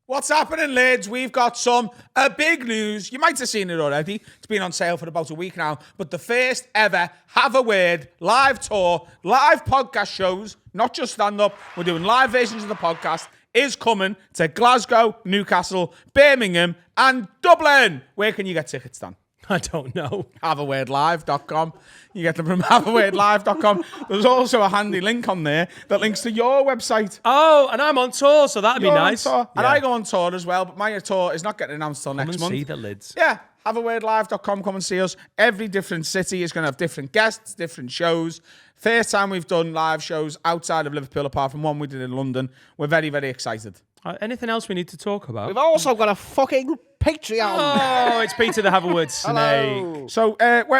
What's happening, lads? We've got some big news. You might have seen it already. It's been on sale for about a week now. But the first ever Have a Word live tour, live podcast shows, not just stand-up. We're doing live versions of the podcast, is coming to Glasgow, Newcastle, Birmingham, and Dublin. Where can you get tickets, Dan? I don't know. haveawordlive.com. You get them from haveawordlive.com. There's also a handy link on there that links to your website. Oh, and I'm on tour, so that'd be nice. And I go on tour as well, but my tour is not getting announced till next month. See the lids. Yeah, haveawordlive.com. Come and see us. Every different city is going to have different guests, different shows. First time we've done live shows outside of Liverpool, apart from one we did in London. We're very, very excited. Anything else we need to talk about? We've also got a fucking Patreon. Oh, it's Peter the Have a Word Snake. So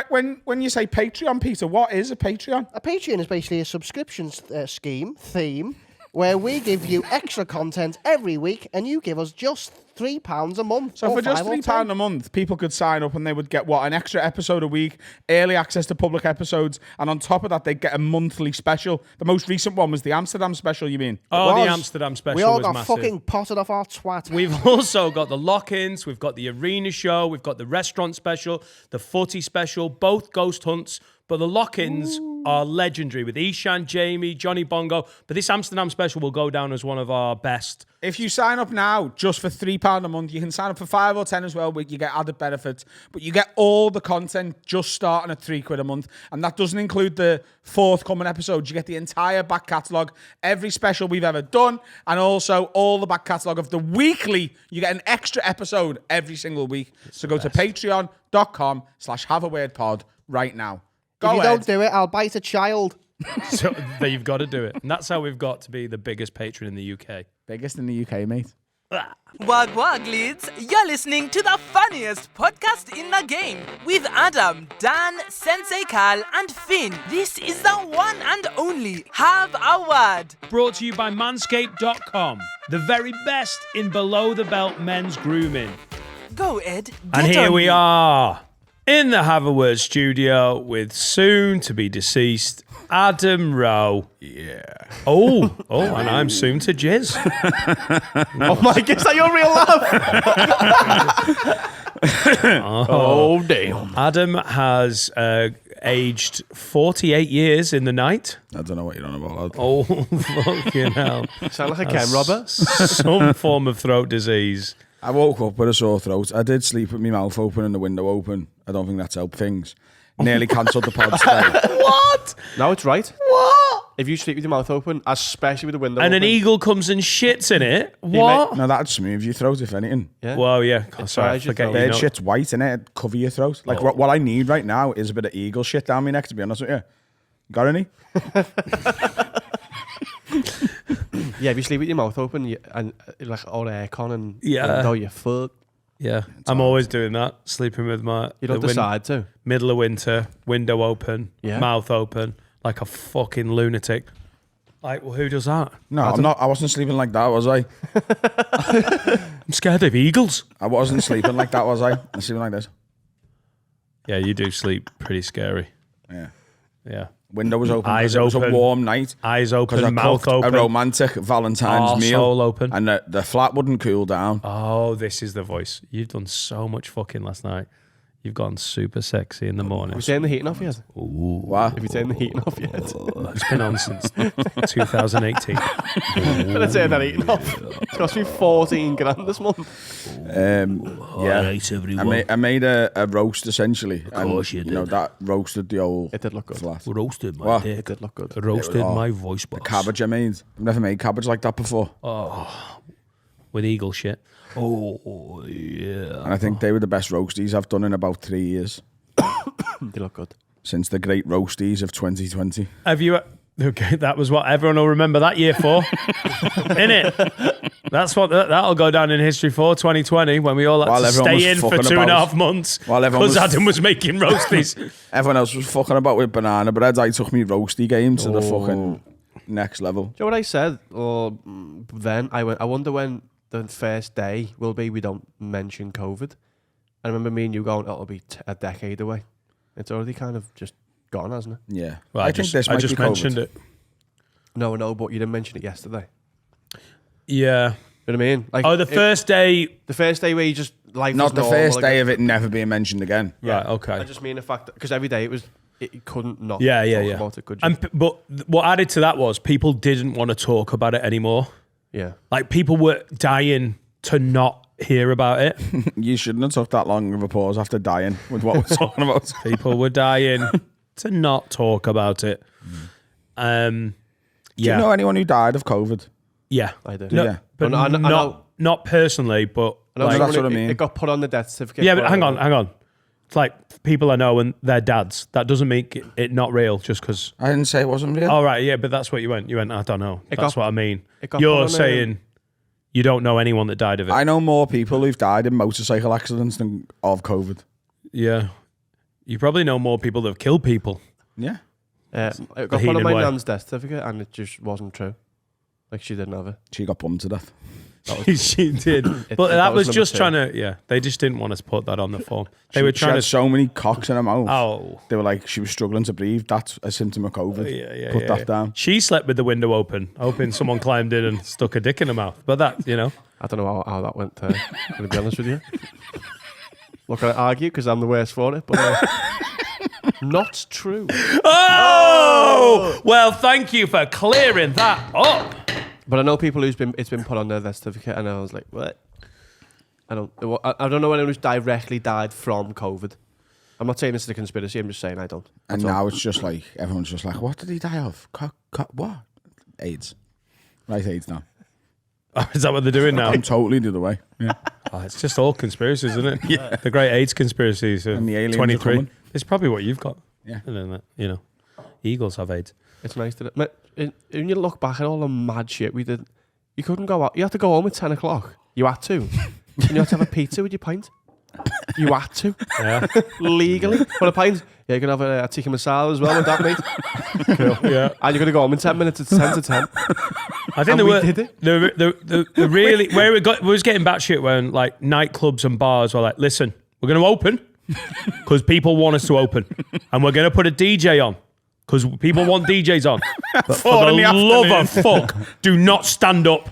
when you say Patreon, Peter, what is a Patreon? A Patreon is basically a subscription theme where we give you extra content every week and you give us just £3 a month. So for just £3 a month, people could sign up and they would get, an extra episode a week, early access to public episodes, and on top of that, they'd get a monthly special. The most recent one was the Amsterdam special, you mean? Oh, the Amsterdam special was massive. We all got fucking potted off our twat. We've also got the lock-ins, we've got the arena show, we've got the restaurant special, the footy special, both ghost hunts. But the lock-ins are legendary with Ishan, Jamie, Johnny Bongo. But this Amsterdam special will go down as one of our best. If you sign up now, just for £3 a month, you can sign up for 5 or 10 as well, but you get added benefits. But you get all the content just starting at £3 a month. And that doesn't include the forthcoming episodes. You get the entire back catalogue, every special we've ever done, and also all the back catalogue of the weekly. You get an extra episode every single week. So go to patreon.com/haveawordpod right now. If you don't do it, I'll bite a child. So you've got to do it. And that's how we've got to be the biggest patron in the UK. Biggest in the UK, mate. Wag wag leads, you're listening to the funniest podcast in the game with Adam, Dan, Sensei Carl, and Finn. This is the one and only Have a Word. Brought to you by manscaped.com, the very best in below-the-belt men's grooming. Go, Ed. And here we are in the Have a Word studio with soon-to-be deceased Adam Rowe. Yeah. Oh, and I'm soon to jizz. Oh my God, is that your real laugh? Oh, damn. Adam has aged 48 years in the night. I don't know what you're on about, lad. Oh, fucking hell. Sound like a chem robber? Some form of throat disease. I woke up with a sore throat. I did sleep with my mouth open and the window open. I don't think that's helped things. Nearly cancelled the pod today. What? No, it's right. What? If you sleep with your mouth open, especially with the window And open. an eagle comes and shits in it? What? No, that'd smooth your throat, if anything. Yeah. Well, yeah. Sorry, I dries your forget throat. you Bird know. shit's white, innit? It'd cover your throat. Like, what I need right now is a bit of eagle shit down my neck, to be honest with you. Got any? Yeah, if you sleep with your mouth open and like all aircon and Yeah. window, you fuck. Yeah, I'm always doing that. Sleeping with my... You don't decide to. Middle of winter, window open, Yeah. mouth open, like a fucking lunatic. Like, well, who does that? No, I'm not. I wasn't sleeping like that, was I? I'm scared of eagles. I wasn't sleeping like that, was I? I'm sleeping like this. Yeah, you do sleep pretty scary. Yeah. Yeah. Window was open. Eyes It was a open. warm night. Eyes Because I open, mouth cooked open. a romantic Valentine's meal. Arsehole open. And the flat wouldn't cool down. Oh, this is the voice. You've done so much fucking last night. You've gone super sexy in the morning. Have you turned the heating off yet? What? Have you turned the heating off yet? It's been on since 2018. I'm going to turn that heating off. It's cost me 14 grand this month. Yeah. Alright, everyone. I made a roast, essentially. Of course you You know, did. that roasted the old It did look good. flat. Roasted my What? dick. It did look good. Roasted Oh, my voice box. The cabbage I made. I've never made cabbage like that before. With eagle shit. Oh, yeah. And I think they were the best roasties I've done in about 3 years. They look good. Since the great roasties of 2020. Have you... Okay, that was what everyone will remember that year for. Innit? That's what that'll go down in history for, 2020, when we all had to stay in for 2.5 months because Adam was making roasties. Everyone else was fucking about with banana bread. I took me roasty game to the fucking next level. Do you know what I said? Then I wonder when the first day will be we don't mention COVID. I remember me and you going, it'll be a decade away. It's already kind of just gone, hasn't it? Yeah. Well, I think this might just be mentioned COVID. it. No, but you didn't mention it yesterday. Yeah. You know what I mean? Like, the first day. the first day where you just life Not was the normal first day again. of it never being mentioned again. Right. Okay. I just mean the fact that because every day it couldn't not Yeah. talk about it, could you? But what added to that was people didn't want to talk about it anymore. Yeah. Like people were dying to not hear about it. You shouldn't have took that long of a pause after dying with what we're talking about. People were dying to not talk about it. Do you know anyone who died of COVID? Yeah, I do. No, Yeah. but I know- not personally, but I know like, that's someone what I mean. It got put on the death certificate. yeah. But hang on. It's like people I know and their dads. That doesn't make it not real just because. I didn't say it wasn't real. Oh right, yeah, but that's what you went. You went. I don't know. That's what I mean. it got put on You're a- saying you don't know anyone that died of it. I know more people who've died in motorcycle accidents than of COVID. Yeah, you probably know more people that have killed people. Yeah. It got put Heenan on my way. nan's death certificate and it just wasn't true. Like she didn't have it. She got bummed to death. She did, but that was just trying to. Yeah, they just didn't want us to put that on the form. They were She trying had to. so many cocks in her mouth. Oh. They were like, she was struggling to breathe. That's a symptom of COVID. Yeah, Put that down. She slept with the window open, hoping someone climbed in and stuck a dick in her mouth. But that, I don't know how that went. To be honest with you, not gonna argue because I'm the worst for it, but not true. Oh! Well, thank you for clearing that up. But I know people it's been put on their death certificate, and I was like, what? I don't know anyone who's directly died from COVID. I'm not saying this is a conspiracy. I'm just saying I don't. And That's all. now it's just like, everyone's just like, what did he die of? What? AIDS. Right, AIDS now. Is that what they're doing now? I'm totally the other way. Yeah. Oh, it's just all conspiracies, isn't it? Yeah. The great AIDS conspiracies of And the aliens are 23. coming. It's probably what you've got. Yeah. And then, eagles have AIDS. It's nice that when you look back at all the mad shit we did, you couldn't go out. You had to go home at 10 o'clock. You had to. And you had to have a pizza with your pint. You had to. Yeah. Legally. For a pint, yeah, you can have a tikka masala as well with that, mate. Cool. Yeah. And you're going to go home in 10 minutes. It's 10 to 10. I think And we did it. the really where we was getting batshit when like nightclubs and bars were like, listen, we're going to open because people want us to open, and we're going to put a DJ on because people want DJs on. But for the love of fuck, do not stand up.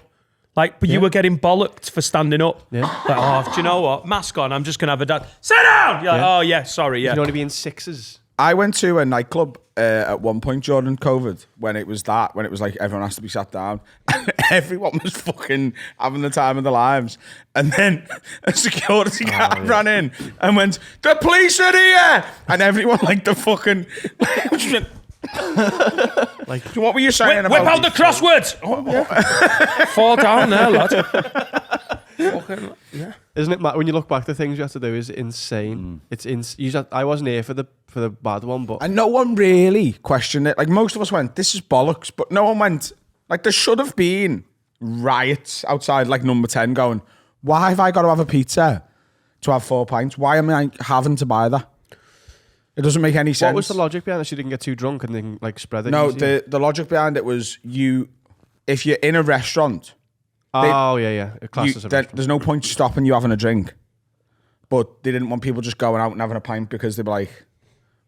Like, but you were getting bollocked for standing up. Yeah. Like, oh, do you know what? Mask on. I'm just gonna have a dance. Sit down. You're like, oh yeah, sorry, You yeah. can only be in sixes. I went to a nightclub at one point during COVID when it was like everyone has to be sat down. And everyone was fucking having the time of their lives. And then a security guard ran in and went, "The police are here!" And everyone like the fucking... Like, what were you saying Whip about out the crosswords. Fall down there, lad. Fucking, yeah. isn't it mad? When you look back, the things you have to do is insane. I wasn't here for the bad one, but And no one really questioned it. Like, most of us went, this is bollocks. But no one went, like, there should have been riots outside, like, number 10 going, why have I got to have a pizza to have 4 pints? Why am I having to buy that? It doesn't make any sense. what was the logic behind it? She didn't get too drunk and then like spread it. No, easier? the logic behind it was if you're in a restaurant, It classes as a restaurant. there's no point stopping you having a drink. But they didn't want people just going out and having a pint because they were like,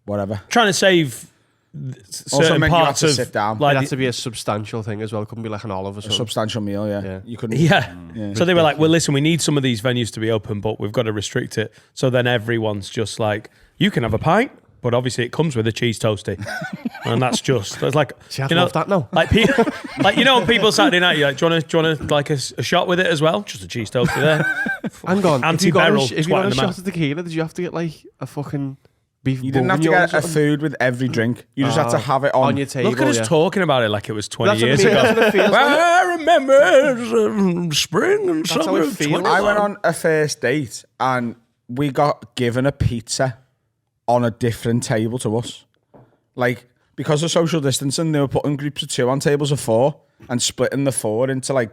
whatever. Trying to save Also certain meant you had parts to of sit down. It like had to be a substantial thing as well. It couldn't be like an olive or A something. substantial meal, yeah. Yeah. You couldn't. Yeah. So they were like, well, listen, we need some of these venues to be open, but we've got to restrict it. So then everyone's just like, you can have a pint, but obviously it comes with a cheese toastie. And that's like, See, I'd love that now. Like, like, when people Saturday night, you're like, do you want to like a shot with it as well? Just a cheese toastie there. Hang on. Anti-barrel. If you got a twatting them shot out. of tequila, did you have to get like a fucking beef You didn't have to bourguignon or get a something? food with every drink. You just had to have it on. on your table. Look at us yeah. talking about it like it was 20 That's what I years mean, ago. that's what it feels like. Well, I remember spring and That's how summer. it of feels. 20. I went on a first date and we got given a pizza on a different table to us. Like, because of social distancing, they were putting groups of 2 on tables of 4 and splitting the 4 into like,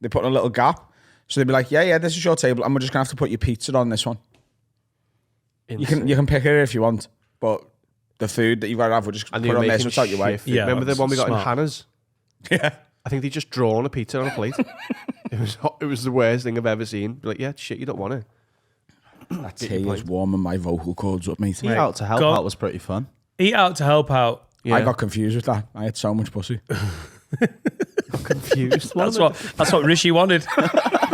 they put in a little gap. So they'd be like, yeah, this is your table and we're just going to have to put your pizza on this one. You can pick it if you want, but the food that you've got to have, we're just And put you're it on this making without your way. shift. Yeah, Remember the that's one we got smart. in Hannah's? Yeah. I think they just drawn a pizza on a plate. It was the worst thing I've ever seen. Be like, yeah, shit, you don't want it. That tea is warming my vocal cords up, mate. Eat out to help Go- out was pretty fun. Eat out to help out. Yeah. I got confused with that. I had so much pussy. confused. That's what Rishi wanted.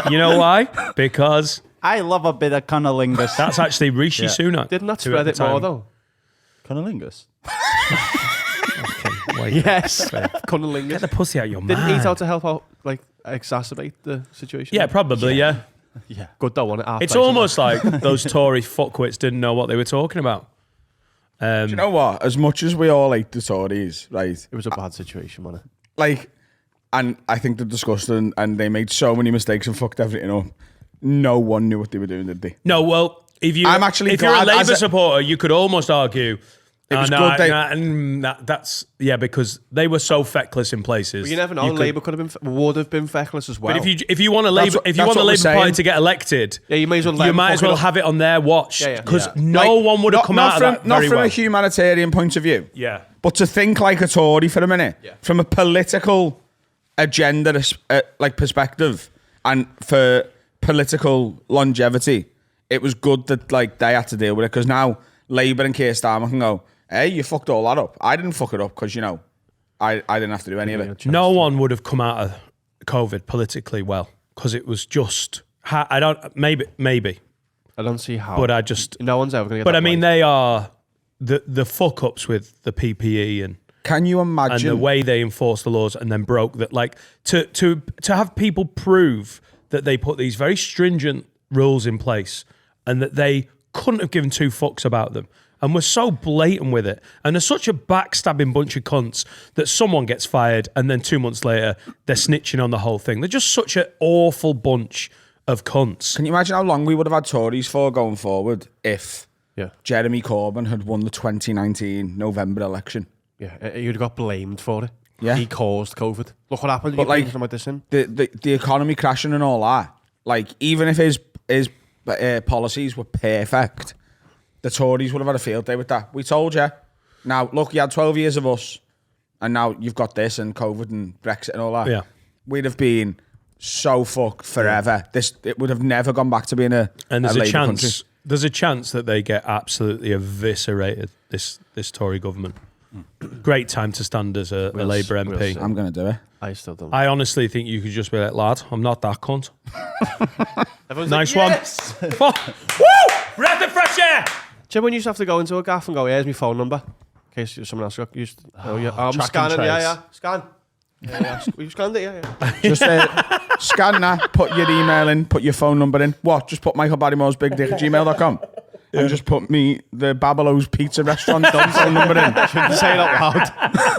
You know why? Because I love a bit of cunnilingus. that's actually Rishi Sunak. Didn't that to spread at the it more time. though? Cunnilingus. Yes. Get Cunnilingus. the pussy out your Didn't mind. eat out to help out, like exacerbate the situation? Yeah, probably, yeah. Yeah. Good though, wasn't it? It's almost like those Tory fuckwits didn't know what they were talking about. Do you know what? As much as we all hate the Tories, right? It was a bad situation, wasn't it? Like, and I think they're disgusting, and they made so many mistakes and fucked everything up. No one knew what they were doing, did they? No, well, if you're I'm actually a glad as Labour a- supporter, you could almost argue It was good that's because they were so feckless in places. But you never know. Labour would have been feckless as well. But if you want a Labour what we're Party saying. to get elected, yeah, you may as well. let you them might fuck as it well up. have it on their watch Yeah, yeah. because Yeah. no one would have come out of that Not very from well. a humanitarian point of view. Yeah. But to think like a Tory for a minute, from a political agenda like perspective, and for political longevity, it was good that like they had to deal with it, because now Labour and Keir Starmer can go, hey, you fucked all that up. I didn't fuck it up because, I didn't have to do any of it. No one would have come out of COVID politically well because it was just. Maybe, I don't see how. but I just. no one's ever going to get. But that I mean, right. they are the fuck ups with the PPE and Can you and imagine? the way they enforce the laws and then broke that. Like to have people prove that they put these very stringent rules in place and that they couldn't have given two fucks about them. And we're so blatant with it. And they're such a backstabbing bunch of cunts that someone gets fired and then 2 months later, they're snitching on the whole thing. They're just such an awful bunch of cunts. Can you imagine how long we would have had Tories for going forward if Yeah, Jeremy Corbyn had won the 2019 November election? yeah. You'd have got blamed for it. Yeah. He caused COVID. Look what happened. But You like- bring something like this in. The economy crashing and all that, like, even if his policies were perfect, the Tories would have had a field day with that. We told you. Now, look, you had 12 years of us, and now you've got this and COVID and Brexit and all that. Yeah. We'd have been so fucked forever. It would have never gone back to being a And there's a Labour chance. country. There's a chance that they get absolutely eviscerated. This Tory government. Great time to stand as a Labour MP. see. I'm going to do it. I still don't. I honestly think you could just be like, lad, I'm not that cunt. Everyone's Nice like, one. yes! Woo! Breath of fresh air. Do you know when you used to have to go into a gaff and go, here's my phone number? In case someone else used to, I'm track and scanning, trace. yeah. Scan. Yeah. You scanned it, yeah. Just scan that, put your email in, put your phone number in. What? Just put Michael Barrymore's big dick at gmail.com and just put me, the Babelo's Pizza Restaurant phone number in. Shouldn't say it out loud.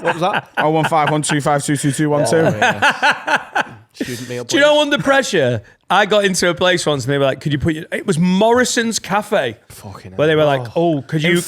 What was that? 01512522212. Student meal. Do you know, under pressure, I got into a place once and they were like, could you put your... It was Morrison's Cafe. Fucking Where they were like, oh, could you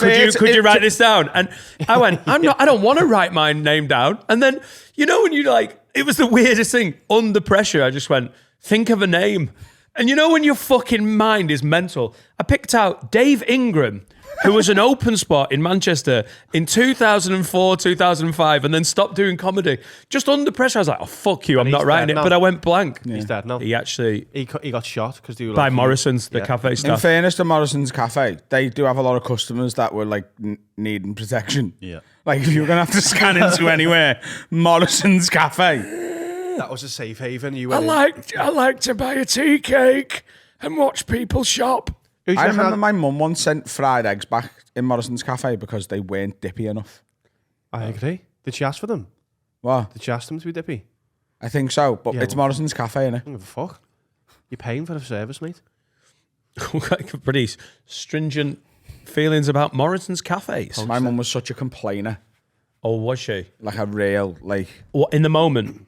write this down? And I went, I don't want to write my name down. And then, when you like, it was the weirdest thing. Under pressure, I just went, think of a name. And when your fucking mind is mental, I picked out Dave Ingram, who was an open spot in Manchester in 2004, 2005, and then stopped doing comedy. Just under pressure, I was like, oh, fuck you, I'm not he's writing dead it. now. But I went blank. He's dead now. He actually, He got shot because they were by like, Morrison's, the yeah. cafe In staff. fairness to Morrison's Cafe, they do have a lot of customers that were like needing protection. Yeah. Like if you were going to have to scan into anywhere, Morrison's Cafe. That was a safe haven. You I went like to buy a tea cake and watch people shop. I remember my mum once sent fried eggs back in Morrison's Cafe because they weren't dippy enough. I agree. Did she ask for them? What? Did she ask them to be dippy? I think so, but Yeah, it's well- Morrison's Cafe, innit? I don't give a fuck. You're paying for the service, mate. Pretty stringent feelings about Morrison's cafes. My mum was such a complainer. Oh, was she? Like a real, like, What, in the moment?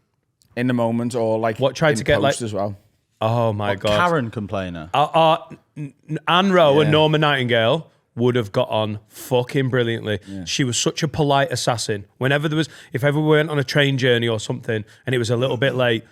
in the moment or like What, tried in to get, post like- as well. Oh, my God. Karen complainer. Anne Rowe and Yeah. Norma Nightingale would have got on fucking brilliantly. She was such a polite assassin. Whenever there was, if ever we went on a train journey or something and it was a little bit late,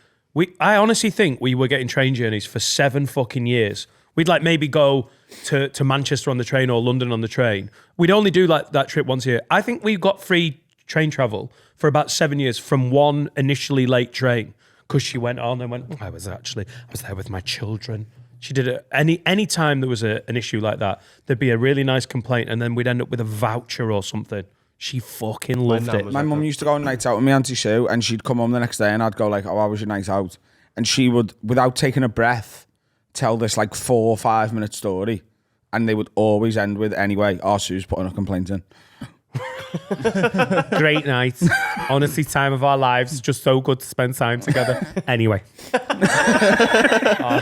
I honestly think we were getting train journeys for 7 fucking years. We'd like maybe go to Manchester on the train or London on the train. We'd only do like that trip once a year. I think we got free train travel for about 7 years from one initially late train. Because she went on and went, I was there with my children. She did it any time there was an issue like that, there'd be a really nice complaint and then we'd end up with a voucher or something She fucking loved nan it. was My mum used to go on nights out with me Auntie Sue, and she'd come home the next day, and I'd go like, "Oh, how was your night out?" And she would, without taking a breath, tell this like 4 or 5 minute story, and they would always end with, "Anyway, our Sue's putting a complaint in." Great night. Honestly, time of our lives. Just so good to spend time together. Anyway.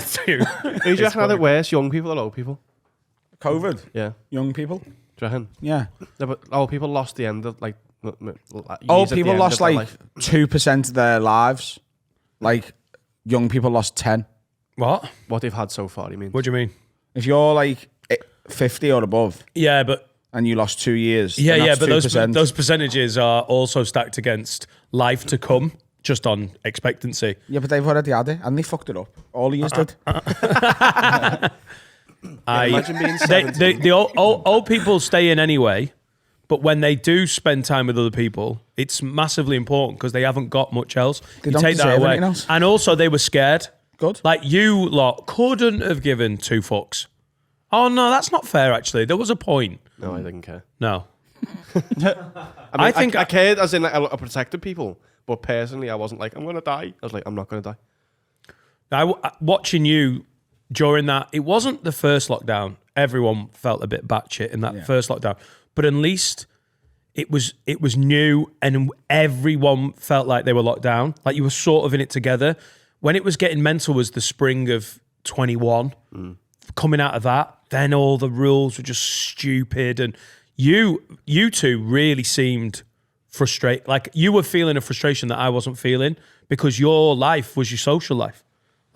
Sue. Who do you reckon had it worse, young people or old people? COVID, Yeah. young people, Do you reckon? yeah. No, but old people lost the end of like. Old people lost like 2% of their lives. Like young people lost 10. What? what they've had so far. You mean? What do you mean? If you're like 50 or above Yeah, but and you lost 2 years, yeah, then yeah, that's but 2%. those percentages are also stacked against life to come, just on expectancy. Yeah, but they've already had it and they fucked it up. All of you did. Imagine being 70. The old people stay in anyway, but when they do spend time with other people, it's massively important because they haven't got much else. They You don't take that deserve away, anything else. and also they were scared. Good. Like you lot couldn't have given 2 fucks. Oh no, that's not fair. Actually, there was a point. No, I didn't care. No, I think I cared as in like, I protected people, but personally, I wasn't like I'm gonna die. I was like I'm not gonna die. Watching you during that, it wasn't the first lockdown. Everyone felt a bit batshit in that first lockdown, but at least it was new, and everyone felt like they were locked down. Like you were sort of in it together. When it was getting mental was the spring of 21. Coming out of that, then all the rules were just stupid, and you two really seemed frustrated. Like you were feeling a frustration that I wasn't feeling because your life was your social life.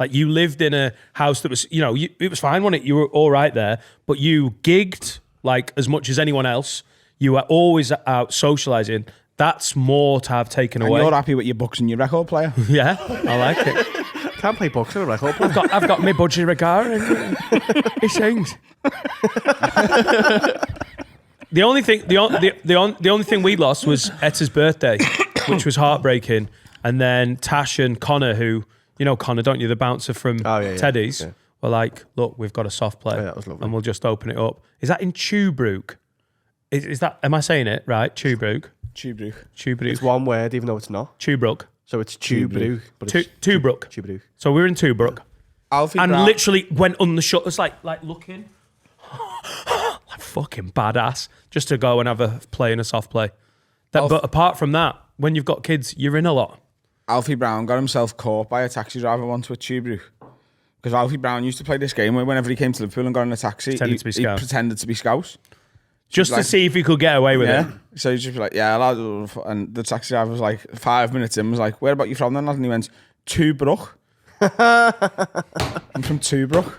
Like you lived in a house that was, it was fine, wasn't it? You were all right there, but you gigged like as much as anyone else. You were always out socializing. That's more to have taken And away. you're happy with your books and your record player. Yeah, I like it. Can't play books on a record player. I've got my budget He sings. The only thing we lost was Etta's birthday, which was heartbreaking. And then Tash and Connor, who Connor, don't you, the bouncer from Teddy's, were like, "Look, we've got a soft play, that was lovely. and we'll just open it up." Is that in Tuebrook? Is that? Am I saying it right? Tuebrook. Tuebrook. It's one word, even though it's not. Tuebrook. So it's Tuebrook, but it's Tuebrook. Tuebrook. So we were in Tuebrook. Alfie And Brown. literally went on the shutters, like looking, like fucking badass, just to go and have a play and a soft play. But apart from that, when you've got kids, you're in a lot. Alfie Brown got himself caught by a taxi driver once with Tuebrook. Because Alfie Brown used to play this game where whenever he came to Liverpool and got in a taxi, Pretended to be he Scouse. pretended to be Scouse. Just to like- see if he could get away with Yeah. it. So he'd just be like, "Yeah, lad." And the taxi driver was like 5 minutes in, was like, "Where about you from then, lad?" And he went, "Tuebrook." I'm from Tuebrook.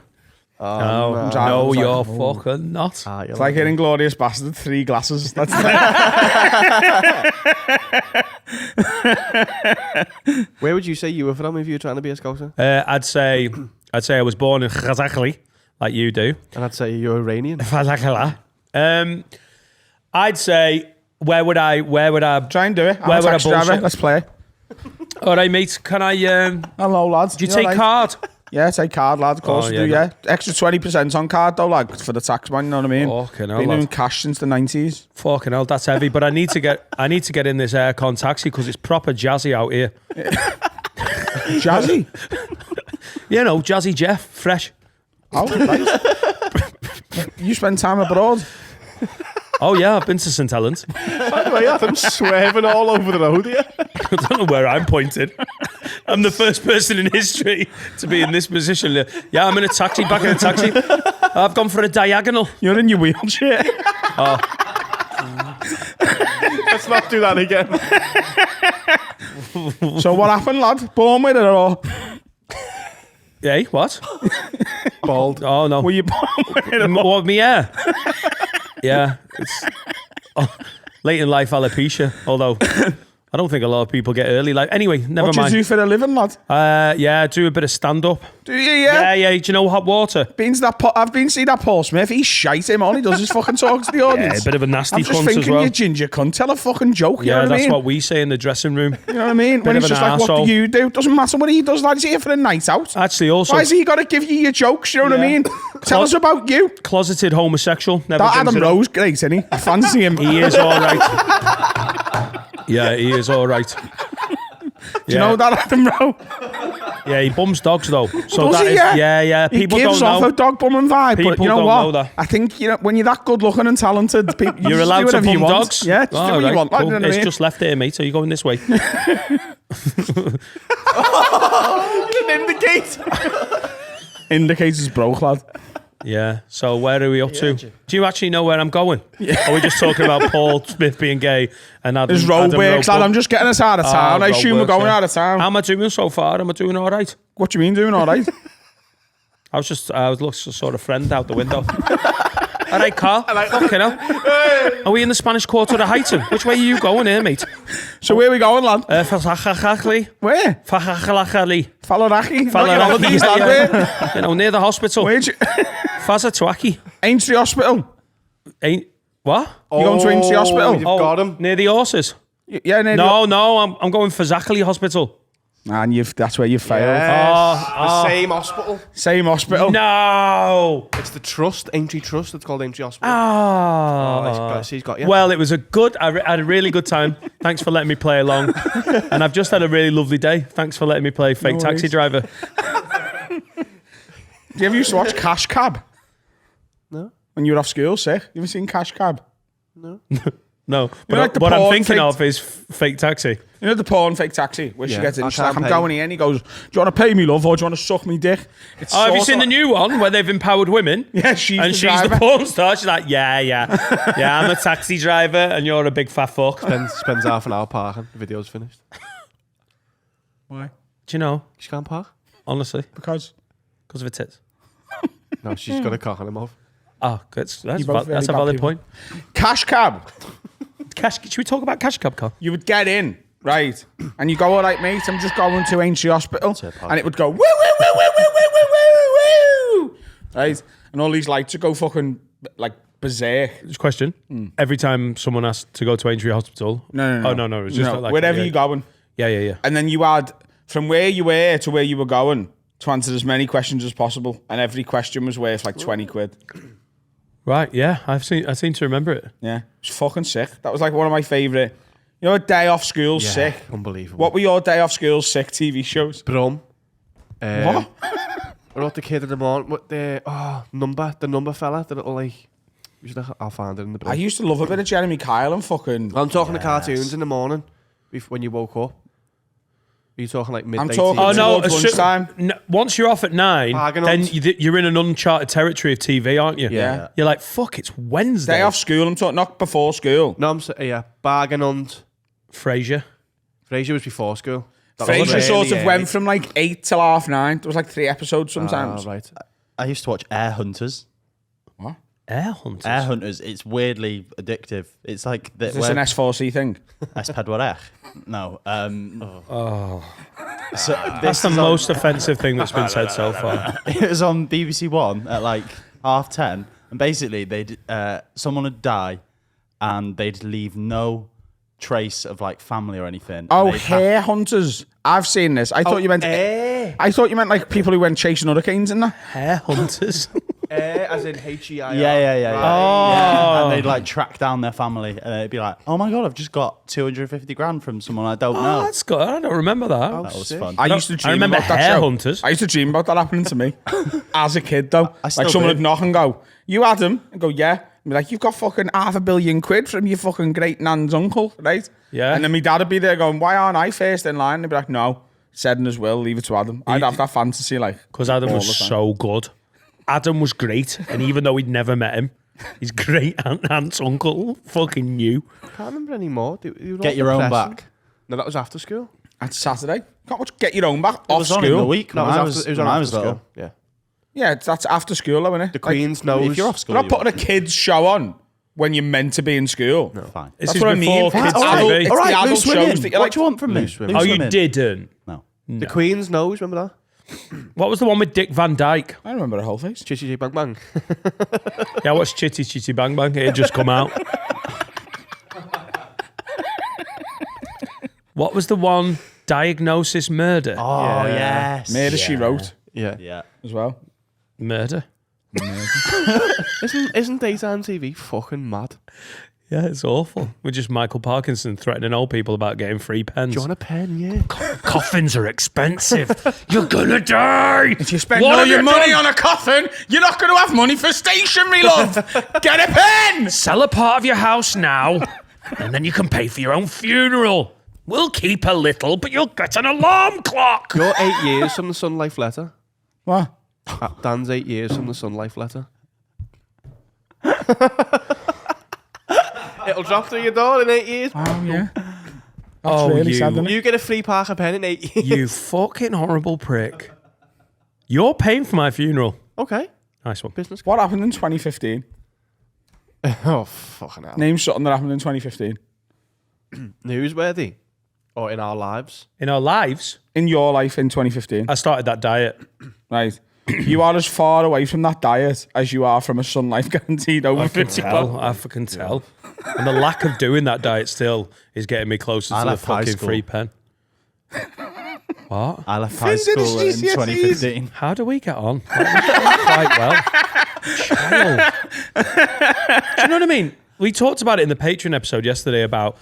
Oh, Driver no, was like, you're "Oh." fucking not. It's like hitting Glorious Bastard, 3 glasses. That's Where would you say you were from if you were trying to be a Scouser? I'd say I was born in Khazakli, like you do. And I'd say you're Iranian. I'd say where would I Try and do it. I'm Where a would I taxi driver. bullshit? Let's play. all right, mate, can I Hello, lads. do you You take alright? card? Yeah, take card, lad. Of course Oh, we yeah, do, yeah. Extra 20% on card, though, like, for the tax man, you know what I mean? Fucking hell, Been lad. doing cash since the 90s. Fucking hell, that's heavy. But I need to get in this aircon taxi because it's proper jazzy out here. Jazzy. Jazzy Jeff, fresh. Oh, nice. You spend time abroad. Oh yeah, I've been to St Helens. By the way, I'm swerving all over the road here. I don't know where I'm pointed. I'm the first person in history to be in this position. Yeah, I'm in a taxi, back in a taxi. I've gone for a diagonal. You're in your wheelchair. Let's not do that again. So what happened, lad? Born with it or? Hey, what? Bald. Oh no. Were you born with it? What, me hair? Yeah. It's late in life alopecia, although I don't think a lot of people get early life. Anyway, never What do you mind. do for a living, lad? Yeah, I do a bit of stand-up. Do you, yeah? Yeah. Do you know hot water? I've been seeing that Paul Smith. He's shite, him. All he does is fucking talk to the Yeah, audience. a bit of a nasty I'm just cunt thinking, as well. you ginger cunt, tell a fucking joke, you Yeah, know what I that's mean? what we say in the dressing room. You know what I mean? When of he's an just like, what arsehole. do you do? Doesn't matter what he does, lad. He's here for a night out. Actually, also... Why has he got to give you your jokes, you know what I mean? Tell us about you. Closeted homosexual. Never That drinks Adam it up. Rowe's great, isn't he? I fancy him. He is all right. Yeah, he is all right. Do you know that Adam Rowe? Yeah, he bums dogs though. So Does that he? is, Yeah. yeah. He People gives don't off know. a dog bumming vibe, but People you know don't what? know that. I think when you're that good looking and talented, people, you You're just allowed do to whatever you bum want. dogs. Yeah, just do what you want. Cool. You know what I It's mean? just left here, mate. So you going this way? Indicators broke, lad. Yeah. So where are we up to? Do you actually know where I'm going? Yeah. Are we just talking about Paul Smith being gay and Adam? There's road works, lad. I'm just getting us out of town. I road assume we're works, going yeah. out of town. How am I doing so far? Am I doing all right? What do you mean doing all right? I was looking sort of friend out the window. All right, Carl. Fucking hell. Are we in the Spanish Quarter of Highton? Which way are you going here, mate? So where are we going, lad? Fachachachli. Where? Fachachalachali. Fallaraki? Fallaraki, Lad, yeah. where? You know, near the hospital. Where'd you... Fazatuaki. Aintree Hospital. Ain't what? You going to Aintree Hospital? You've got him. Near the horses. Yeah, No, I'm going for Zachary Hospital. And that's where you failed. The same hospital. Same hospital. No. It's the Trust, Aintree Trust. It's called Aintree Hospital. He's got you. Well, it was I had a really good time. Thanks for letting me play along. And I've just had a really lovely day. Thanks for letting me play fake taxi driver. Do you ever used to watch Cash Cab? No. When you were off school, sick? You ever seen Cash Cab? No, know, but like the what I'm porn thinking fake- of is fake taxi. You know the porn fake taxi where she Yeah, gets in, I she's like, can't I'm pay. going here, and he goes, do you want to pay me, love, or do you want to suck me dick? It's Oh, have you sort seen of- the new one where they've empowered women? Yeah, she's And the she's driver. the porn star. She's like, yeah, I'm a taxi driver, and you're a big fat fuck. Spends half an hour parking. The video's finished. Why? Do you know? She can't park. Honestly, Because because of her tits. No, she's got a cock on her mouth. Oh, that's You both that's a very bad valid people. point. Cash Cab, Should we talk about Cash Cab, Carl? you would get in, right? And you go, all right, mate, I'm just going to Aintree Hospital. And it would go, woo, woo, woo, woo, woo, woo, woo, woo, woo. Right? And all these lights would go fucking, like, berserk. Just question. Every time someone asked to go to Aintree Hospital. No. Oh, no. It was just like wherever yeah. you're going. Yeah. And then you had, from where you were to where you were going, to answer as many questions as possible. And every question was worth like 20 quid. Right, yeah. I seem to remember it. Yeah. It was fucking sick. That was like one of my favourite. You know, a day off school sick. Unbelievable. What were your day off school sick TV shows? Brum. What? What about the kid in the morning? What the number fella? The little like. I'll find it in the I break. used to love a bit of Jeremy Kyle and fucking. I'm talking the cartoons in the morning when you woke up. Are you talking like midday? I'm talking- TV? Oh no! Towards lunchtime. Once you're off at 9, Bargain then hunt. you're in an uncharted territory of TV, aren't you? Yeah. You're like, fuck! It's Wednesday. Day off school, I'm talking, not before school. No, I'm saying yeah. Bargain Hunt. Frasier. Frasier was before school. That was Frasier really sort of early. went from like 8 till 9:30. There was like 3 episodes sometimes. Right. I used to watch Air Hunters. What? Air Hunters. Air Hunters, it's weirdly addictive. It's like Is this an S4C thing? Espadwarech. No. So That's this the is most offensive thing that's been said so far. It was on BBC One at like 10:30, and basically they'd someone would die, and they'd leave no trace of like family or anything. Oh, They'd have- hair hunters. I've seen this. I thought you meant. I thought you meant like people who went chasing hurricanes and that. Hair Hunters. As in HEIR. Yeah. Oh. Yeah, and they'd like track down their family, and they'd be like, "Oh my god, I've just got 250 grand from someone I don't Oh, know." that's good. I don't remember that. That was fun. I used to dream remember about that Hair show. Hunters. I used to dream about that happening to me as a kid, though. I still Like someone do. would knock and go, "You Adam?" And go, "Yeah." And be like, "You've got fucking £500 million from your fucking great nan's uncle, right?" Yeah. And then my dad would be there going, "Why aren't I first in line?" And he'd be like, "No, said in his will, leave it to Adam." I'd have that fantasy, like, Because Adam all was the time. so good. Adam was great, and even though he'd never met him, his great aunt's uncle fucking knew. Can't remember anymore. Get your own back. No, that was after school. At Saturday. Can't watch Get Your Own Back It off was on in the school. week No, when I it was was when on I after was school. little. Yeah. Yeah, that's after school, though, isn't it? The Queen's knows. If you're off school, You're not you putting a kid's show on when you're meant to be in school. No. fine. This That's is what I before mean. kids' All right, TV. it's All right, the adult loose shows women. that you What like. do you want from me? Loose women. Oh, Loose you women. didn't? No. The Queen's knows. Remember that? What was the one with Dick Van Dyke? I remember a whole face. Chitty Bang Bang. Yeah, I watched Chitty Chitty Bang Bang. It had just come out. What was the one? Diagnosis Murder. Oh Yeah. yes. Murder, She Wrote Yeah. Yeah. as well. Murder. Isn't daytime TV fucking mad? Yeah, it's awful. We're just Michael Parkinson threatening old people about getting free pens. Do you want a pen? Yeah. Coffins are expensive. You're gonna die. If you spend all your money on a coffin, you're not going to have money for stationery, love. Get a pen. Sell a part of your house now, and then you can pay for your own funeral. We'll keep a little, but you'll get an alarm clock. You're 8 years from the Sun Life letter. What? Dan's 8 years from the Sun Life letter. It'll drop through your door in 8 years. Oh, yeah. That's really sad, isn't it? You get a free Parker pen in 8 years. You fucking horrible prick. You're paying for my funeral. Okay. Nice one. Business. What happened in 2015? Oh, fucking hell. Name something that happened in 2015. Newsworthy. Or in our lives. In our lives, In your life in 2015. I started that diet. Right. You are as far away from that diet as you are from a Sun Life guaranteed over I can 50. tell. I fucking tell. And the lack of doing that diet still is getting me closer I to the left high fucking school. free pen. What? I left high Finn did school his in GCSEs. 2015. How do we get on? Quite well. Child. Do you know what I mean? We talked about it in the Patreon episode yesterday about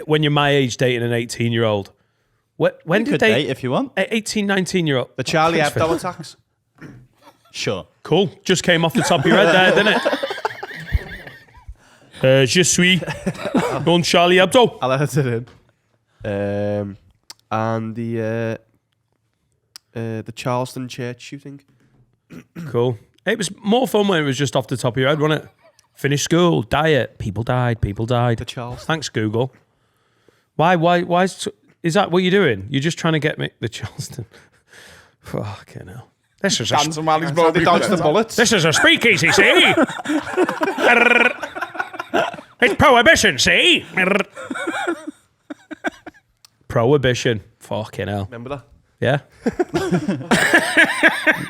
when you're my age dating an 18-year-old. When You did could they... date if you want. 18, 19-year-old. The Charlie Thanks, Hebdo Phil. attacks. Sure. Cool. Just came off the top of your head there, didn't it? Je suis on Charlie Hebdo. I'll edit it in. And the Charleston church shooting. Cool. It was more fun when it was just off the top of your head, wasn't it? Finished school, diet, people died. The Charleston. Thanks, Google. Why is that what you're doing? You're just trying to get me the Charleston. Fucking hell. This is Dancing while he's They broken. dodged the bullets. This is a speakeasy, see? It's prohibition, see? Prohibition. Fucking hell. Remember that? Yeah.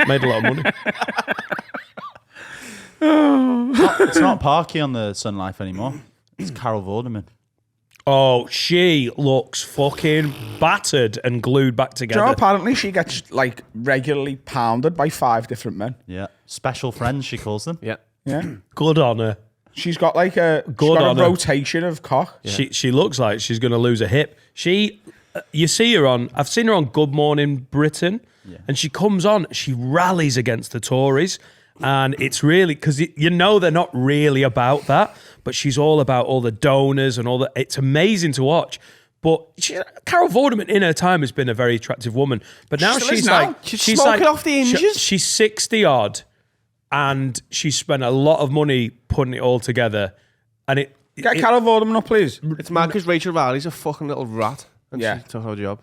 Made a lot of money. It's not Parky on the Sun Life anymore. It's Carol Vorderman. Oh, she looks fucking battered and glued back Do you together. know, apparently she gets like regularly pounded by 5 different men. Yeah. Special friends, she calls them. Yeah. Yeah. Good on her. She's got like a, Good on her. rotation of cock. She looks like she's going to lose a hip. You see her on, I've seen her on Good Morning Britain, and she comes on, she rallies against the Tories, and it's really, because you know they're not really about that, but she's all about all the donors and all that. It's amazing to watch. But Carol Vorderman in her time has been a very attractive woman, but now She still is she's now. like She's smoking off the hinges. She's 60 odd, and she spent a lot of money putting it all together, and Get Carol Vorderman up, please. It's mad because Rachel Riley's a fucking little rat. And Yeah. she took her job.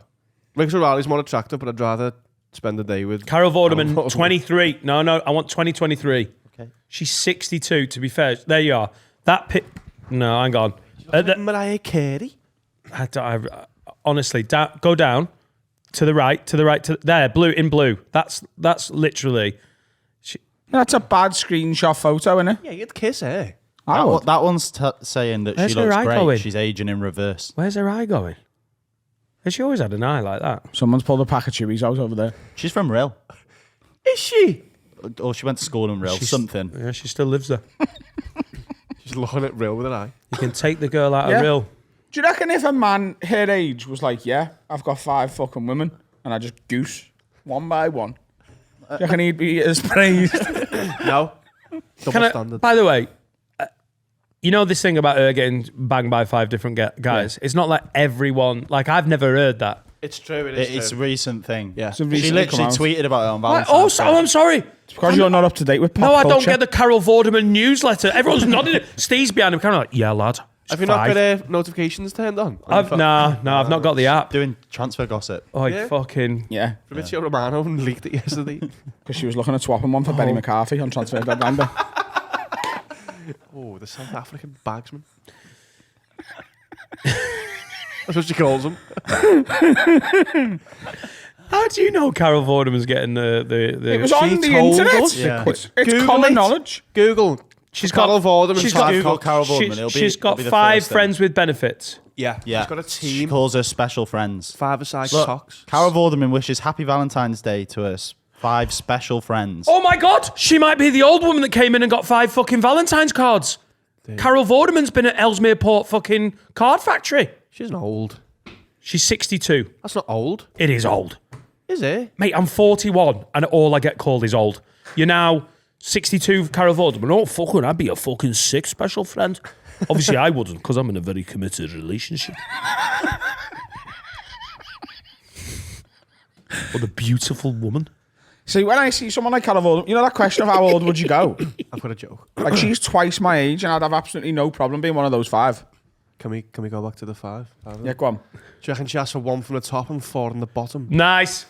Rachel Riley's more attractive, but I'd rather spend the day with Carol Vorderman, 23. No, I want 2023. Okay. She's 62, to be fair. There you are. No, hang on. Mariah Carey. Honestly, go down to the right, there, in blue. That's literally... That's a bad screenshot photo, isn't it? Yeah, you'd kiss her. I would. That one's saying that Where's she her looks eye great. going? She's aging in reverse. Where's her eye going? Has she always had an eye like that? Someone's pulled a pack of Chewies out over there. She's from Rill. Is she? Or she went to school in Rill. Something. Yeah, she still lives there. She's looking at real with an eye. You can take the girl out Yeah. of real. Do you reckon if a man her age was like, yeah, I've got 5 fucking women, and I just goose one by one, do you reckon he'd be as praised? No. Double Can standard. by the way, you know this thing about her getting banged by 5 different guys? It's not like everyone... Like, I've never heard that. It's true. It's a recent thing. Yeah. It's a She recently literally come out. tweeted about it on What? Valentine's Oh, I'm sorry. It's because you're not up to date with pop No, I don't culture. get the Carol Vorderman newsletter. Everyone's nodding it. Steve's behind him, kind of like, yeah, lad. it's Have you not 5." got notifications turned on? I've not got the app. doing transfer gossip. Oh, Yeah. fucking... Yeah, Fabrizio Romano leaked it yesterday. because she was looking at swapping one for Benny McCarthy on Transfer Deadline Day. Oh, the South African bagsman. That's what she calls him. How do you know Carol Vorderman's getting the It was on the told internet. us. Yeah. It's Google common it. knowledge. Google. She's Carol Vorderman. she's type got- Google cock. Carol Vorderman. She's got it'll be the 5 first thing. friends with benefits. Yeah. Yeah. She's got a She team. calls her special friends. 5-a-side Look, cocks. Carol Vorderman wishes happy Valentine's Day to her 5 special friends. Oh my God, she might be the old woman that came in and got 5 fucking Valentine's cards. Carol Vorderman's been at Ellesmere Port fucking card factory. She's not old. She's 62. That's not old. It is old. Is it? Mate, I'm 41 and all I get called is old. You're now 62, Carol Vorderman. Oh, fucking, I'd be a fucking 6 special friend. Obviously, I wouldn't because I'm in a very committed relationship. What a beautiful woman. See, when I see someone like Carol Vorderman, you know that question of how old would you go? I've got a joke. Like, she's twice my age, and I'd have absolutely no problem being one of those 5. Can we go back to the 5? Yeah, go on. Do you reckon she asked for 1 from the top and 4 on the bottom? Nice.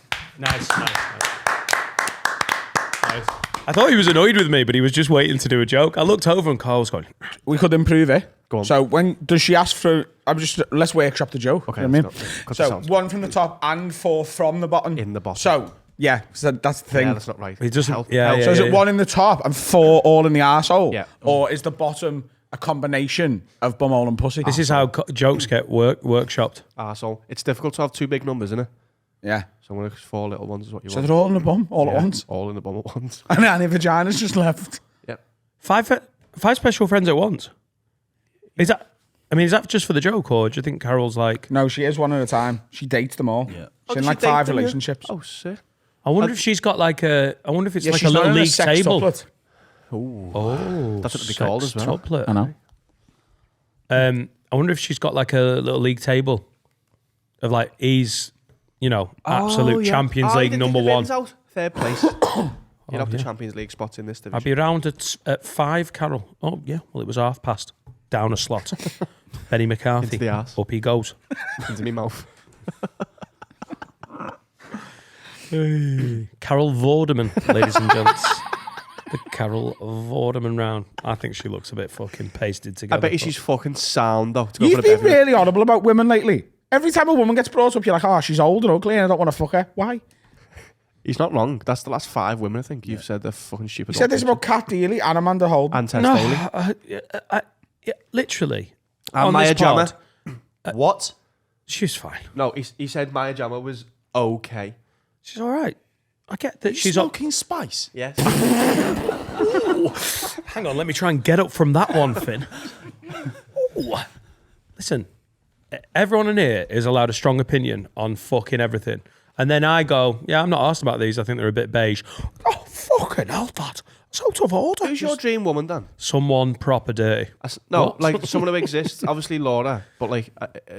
I thought he was annoyed with me, but he was just waiting to do a joke. I looked over and Carl was going, We could improve it. Go on. So when does she ask for? Let's workshop the joke. Okay, You know what I let's mean? not- cut So this out. 1 from the top and 4 from the bottom. In the bottom. So yeah, so that's the thing. Yeah, that's not right. It doesn't- Help. yeah, Help. So is it 1 in the top and 4 all in the arsehole? Yeah. Or is the bottom a combination of bumhole and pussy? this is how jokes get workshopped. Arsehole. It's difficult to have 2 big numbers, isn't it? Yeah. So I'm going to 4 little ones is what you So want. they're all in the bum, all at Yeah, once. all in the bum at once. And any vagina's just left. Yep. 5 special friends at once. Is that just for the joke, or do you think Carol's like? No, she is one at a time. She dates them all. Yeah. She's in does like she date 5 them, yeah? relationships. Oh, sick. I wonder if she's got like a. I wonder if it's Yeah, like a she's not little in league sex table. tuplet. Oh, That's what it'd be called as well. Tuplet. I know. I wonder if she's got like a little league table of like he's, absolute Champions League number 1. Out. Third place. You'd have the Champions League spots in this division. I'd be round at 5, Carol. Oh yeah, well it was half past. Down a slot. Benny McCarthy. Into the arse. Up he goes. into my mouth. Carol Vorderman, ladies and gents. The Carol Vorderman round. I think she looks a bit fucking pasted together. I bet you she's fucking sound though. To go You've for a been bevy. really horrible about women lately. Every time a woman gets brought up, you're like, oh, she's old and ugly and I don't want to fuck her. Why? He's not wrong. That's the last 5 women I think you've said they're fucking stupid. You said this about Kat Deely and Amanda Holden. and Tess no, Daly. yeah, literally. And on Maya this pod, Jama. What? She's fine. No, he said Maya Jama was okay. She's all right. I get that She's she's smoking spice. Yes. Hang on, let me try and get up from that one, Finn. Ooh. Listen, everyone in here is allowed a strong opinion on fucking everything. And then I go, yeah, I'm not asked about these. I think they're a bit beige. Oh, fucking hell, that. It's out of order. Who's your dream woman, Dan? Someone proper dirty. No, What? like someone who exists. Obviously Laura, but like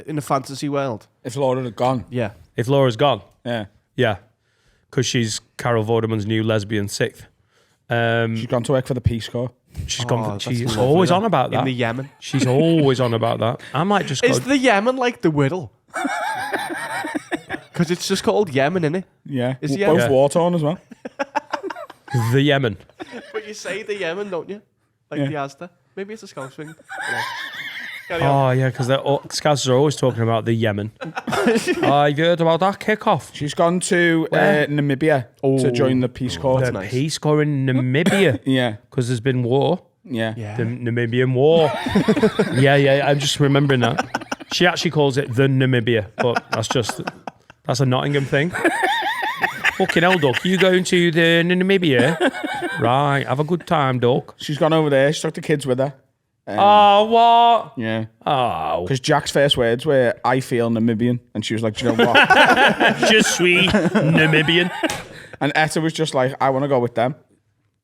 in the fantasy world. If Laura had gone. Yeah. If Laura's gone, Yeah. yeah. Because she's Carol Vorderman's new lesbian 6th. She's gone to work for the Peace Corps. She's gone for, that's she's lovely, always that. on about that. In the Yemen. She's always on about that. I might just go. Is the Yemen like the Whittle? Because it's just called Yemen, innit? Yeah. Is the Both Yemen- war-torn as well. the Yemen. But you say the Yemen, don't you? Like Yeah. the Asda. Maybe it's a Scouse thing. Yeah. Carry on. Oh, yeah, because Scouts are always talking about the Yemen. I've heard about that kickoff. She's gone to Namibia to join the Peace Corps. that's The nice. Peace Corps in Namibia. Yeah. Because there's been war. Yeah. Yeah. The Namibian War. yeah, I'm just remembering that. She actually calls it the Namibia, but that's a Nottingham thing. Fucking hell, Duck. You going to the Namibia? Right, have a good time, Duck. She's gone over there. She took the kids with her. Oh, what? Yeah. Oh, Because Jack's first words were, I feel Namibian. And she was like, do you know what? je suis Namibian. And Etta was just like, I want to go with them.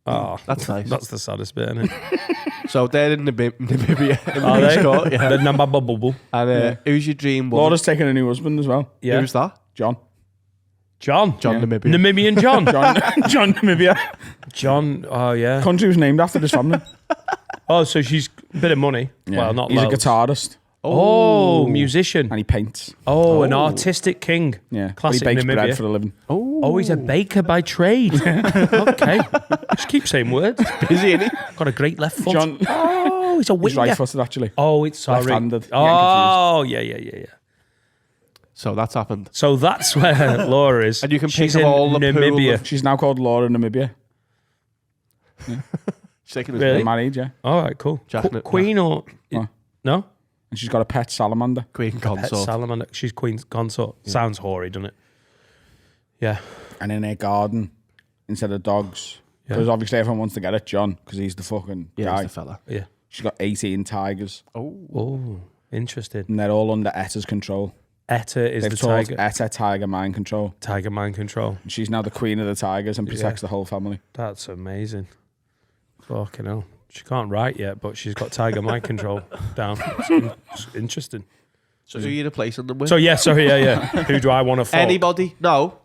Oh, That's nice. that's the saddest bit, isn't it? So they're in Namibia. In Are the they? Peace Corps, yeah. The number bubble. And who's your dream woman? Laura's taking a new husband as well. Yeah. Who's that? John. John. John Yeah. Namibia. Namibian John. John Namibia. John, oh yeah. Country was named after this family. Oh, so she's a bit of money. Well, not He's loads. a guitarist. Oh, musician. And he paints. Oh, an artistic king. Yeah. Classic He bakes Namibia. bread for a living. Oh, he's a baker by trade. Okay. Just keep saying words. Busy, isn't he? Got a great left foot. John, Oh, he's a he's winger. right-footed actually. Oh, it's sorry. Left-handed. Getting Oh, yeah. So that's happened. So that's where Laura is. And you can She's pick in up all the pool Namibia. of- She's now called Laura Namibia. She's taking his Really? They're name. married, yeah. All right, cool. Jack- Queen or What? no? And she's got a pet salamander. Queen Pet consort. salamander. She's Queen's consort. Sounds hoary, doesn't it? Yeah. And in her garden, instead of dogs. Because obviously everyone wants to get at John because he's the fucking guy. He's the fella. Yeah. She's got 18 tigers. Oh, interesting. And they're all under Etta's control. Etta is They've the taught tiger. Etta tiger mind control. Tiger mind control. And she's now the queen of the tigers and protects the whole family. That's amazing. Fucking hell. She can't write yet, but she's got tiger mind control down. It's interesting. So who are you replacing them with? So, yeah. Who do I want to fuck? Anybody? No.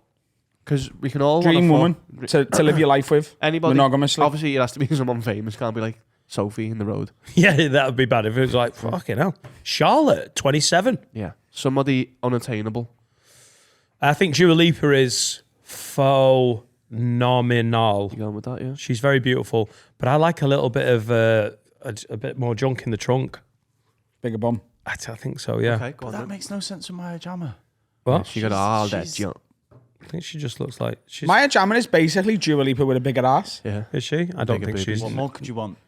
Because we can all Dream wanna woman fuck. to live your life with. Anybody? Monogamously. Obviously, it has to be someone famous. Can't be like Sophie in the road. Yeah, that would be bad if it was like, fucking hell. Charlotte, 27. Yeah. Somebody unattainable. I think Dua Lipa is phenomenal. You going with that, yeah? She's very beautiful, but I like a little bit of a bit more junk in the trunk. Bigger bum. I think so, yeah. Okay, go But on that then. makes no sense with Maya Jama. What? She got all that she's- junk. I think she just looks like she's. Maya Jama is basically Dua Lipa with a bigger ass. Yeah. Is she? I don't Bigger think she's. boobies. What more could you want?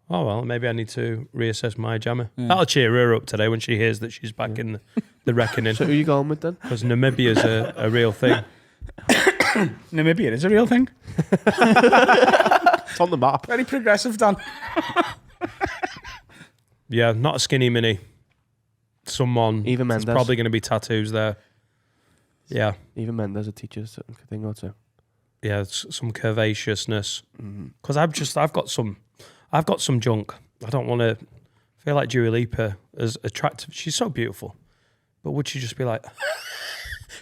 Oh well, maybe I need to reassess my jammer. That'll cheer her up today when she hears that she's back in the reckoning. So who are you going with then? Because Namibia's a real thing. Namibia is a real thing. It's on the map. Very progressive, Dan. Yeah, not a skinny mini. Someone. Even There's Mendes. probably going to be tattoos there. Yeah, Even Mendes a teacher's thing or two. yeah, some curvaceousness. Because I've got some junk. I don't want to feel like Dua Lipa is attractive. She's so beautiful, but would she just be like,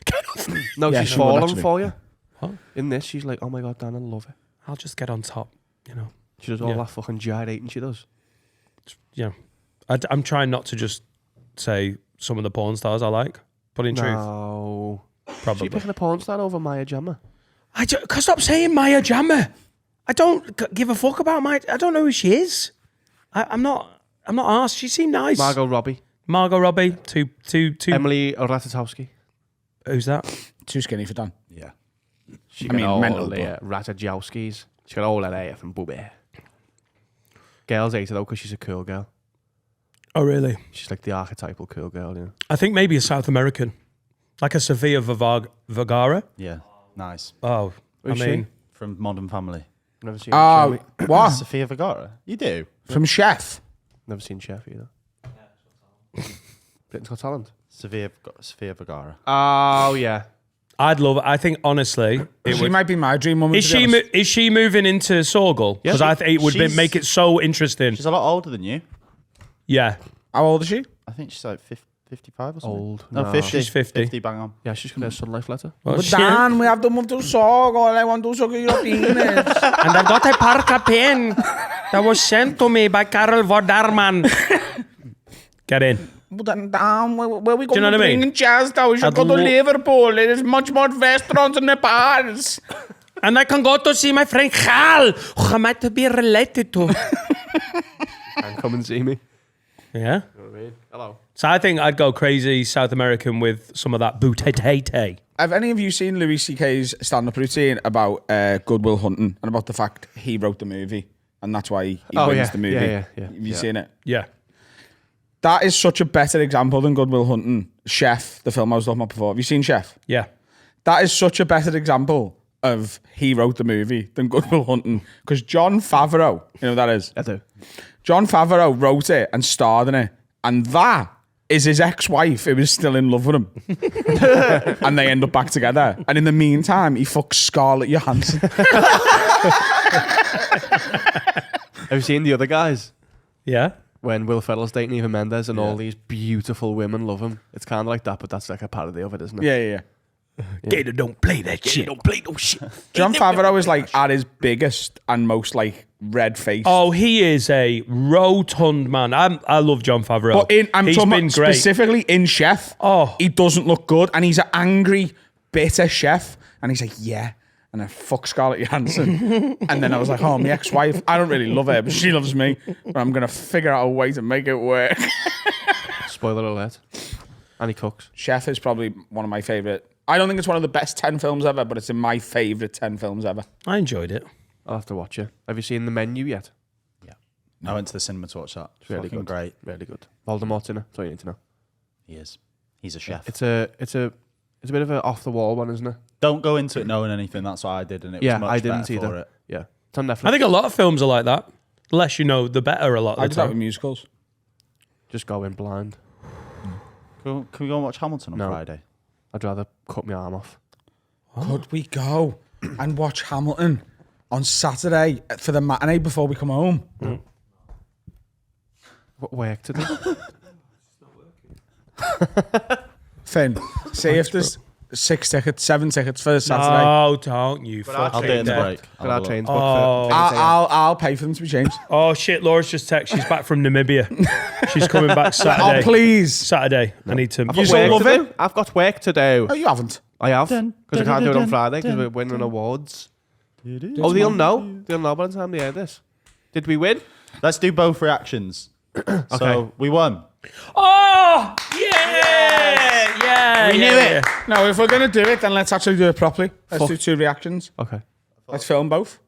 get off me? No, Yeah, she's she would fallen actually. for you. Huh? In this, she's like, oh my God, Dan, I love it. I'll just get on top, you know. She does all Yeah. that fucking gyrating she does. Yeah, I'm trying not to just say some of the porn stars I like, but in truth, No. probably. She picking a porn star over Maya Jama. Cause stop saying Maya Jama. I don't give a fuck about I don't know who she is. I'm not asked. She seemed nice. Margot Robbie. Two. Emily Ratajkowski. Who's that? Too skinny for Dan. Yeah. She I mean, got all mental, the Ratajkowskis. She got all that hair from booby. Girls hate her though because she's a cool girl. Oh really? She's like the archetypal cool girl, yeah. I think maybe a South American, like a Sofia Vergara. Yeah. Nice. Oh, Who's I she? mean, From Modern Family. Never seen Oh, Chef. what? Sofia Vergara. You do? From Chef. Never seen Chef either. Britain's Got Talent. Sofia Vergara. Oh yeah. I'd love it. I think honestly, it She would. might be my dream woman. Is to be she honest. is she moving into Sorgal? Because I think it would She's- make it so interesting. She's a lot older than you. Yeah, How old is she? I think she's like 55 or something. Old. No, No. 50. She's 50. 50, bang on. Yeah, she's got a Sun Life letter. well, But she- Dan, we have to move to Sorgo. I want to suck your penis. and I got a Parker pen that was sent to me by Karel Vordarman. Get in. But then, Dan, where we going you know to what I bring mean? in jazz now? We should I'd go to lo- Liverpool. There's much more restaurants in the bars. And I can go to see my friend Hal, who I might be related to. And come and see me. Yeah. Hello. So I think I'd go crazy South American with some of that bootete. Have any of you seen Louis C.K.'s stand-up routine about Good Will Hunting and about the fact he wrote the movie and that's why he Oh, wins yeah. the movie? Yeah. Have you Yeah. seen it? Yeah. That is such a better example than Good Will Hunting. Chef, the film I was talking about before. Have you seen Chef? Yeah. That is such a better example of he wrote the movie than Good Will Hunting. Because Jon Favreau, you know who that is? I do. Jon Favreau wrote it and starred in it. And that is his ex-wife who was still in love with him. And they end up back together. And in the meantime, he fucks Scarlett Johansson. Have you seen the other guys? Yeah. When Will Ferrell's dating Eva Mendes and all these beautiful women love him. It's kind of like that, but that's like a parody of it, isn't it? Yeah. Gator don't play that shit. Don't play no shit. Jon Favreau is like at his biggest and most like red-faced. Oh, he is a rotund man. I love Jon Favreau. But I'm He's talking been about great. specifically in Chef. Oh. He doesn't look good. And he's an angry, bitter chef. And he's like, yeah. And I fuck Scarlett Johansson. And then I was like, oh, my ex-wife, I don't really love her, but she loves me. But I'm going to figure out a way to make it work. Spoiler alert. And he cooks. Chef is probably one of my favourite. I don't think it's one of the best 10 films ever, but it's in my favourite 10 films ever. I enjoyed it. I'll have to watch it. Have you seen The Menu yet? Yeah. I went to the cinema to watch that. It's Really fucking good. great. Really good. Voldemort's in it. That's all you need to know. He is. He's a chef. It's a bit of an off the wall one, isn't it? Don't go into it knowing anything. That's what I did, and it was much I didn't better either. for it. Yeah, it's on Netflix. I think a lot of films are like that. The less you know, the better. A lot I of do the that with time. musicals. Just go in blind. Can we go and watch Hamilton on No. Friday? I'd rather cut my arm off. Could we go and watch Hamilton on Saturday for the matinee before we come home? What work to do? Finn, see if there's 7 tickets for Saturday. No, don't you I'll I'll do it in the fucking break. But our train's Oh. booked for I'll pay for them to be changed. Oh shit! Laura's just texted. She's back from Namibia. She's coming back Saturday. Oh, please. Saturday. I need to. I've You got still work love to it? do. I've got work to do. Oh, you haven't. I have. Dun, Because I can't do it dun, on Friday because dun, we're winning dun. awards. Oh, they'll know. They'll know by the time they hear this. Did we win? Let's do both reactions. So we won. Oh yeah! We knew it. No, if we're going to do it, then let's actually do it properly. Let's Fuck. do 2 reactions. Okay. Let's film both.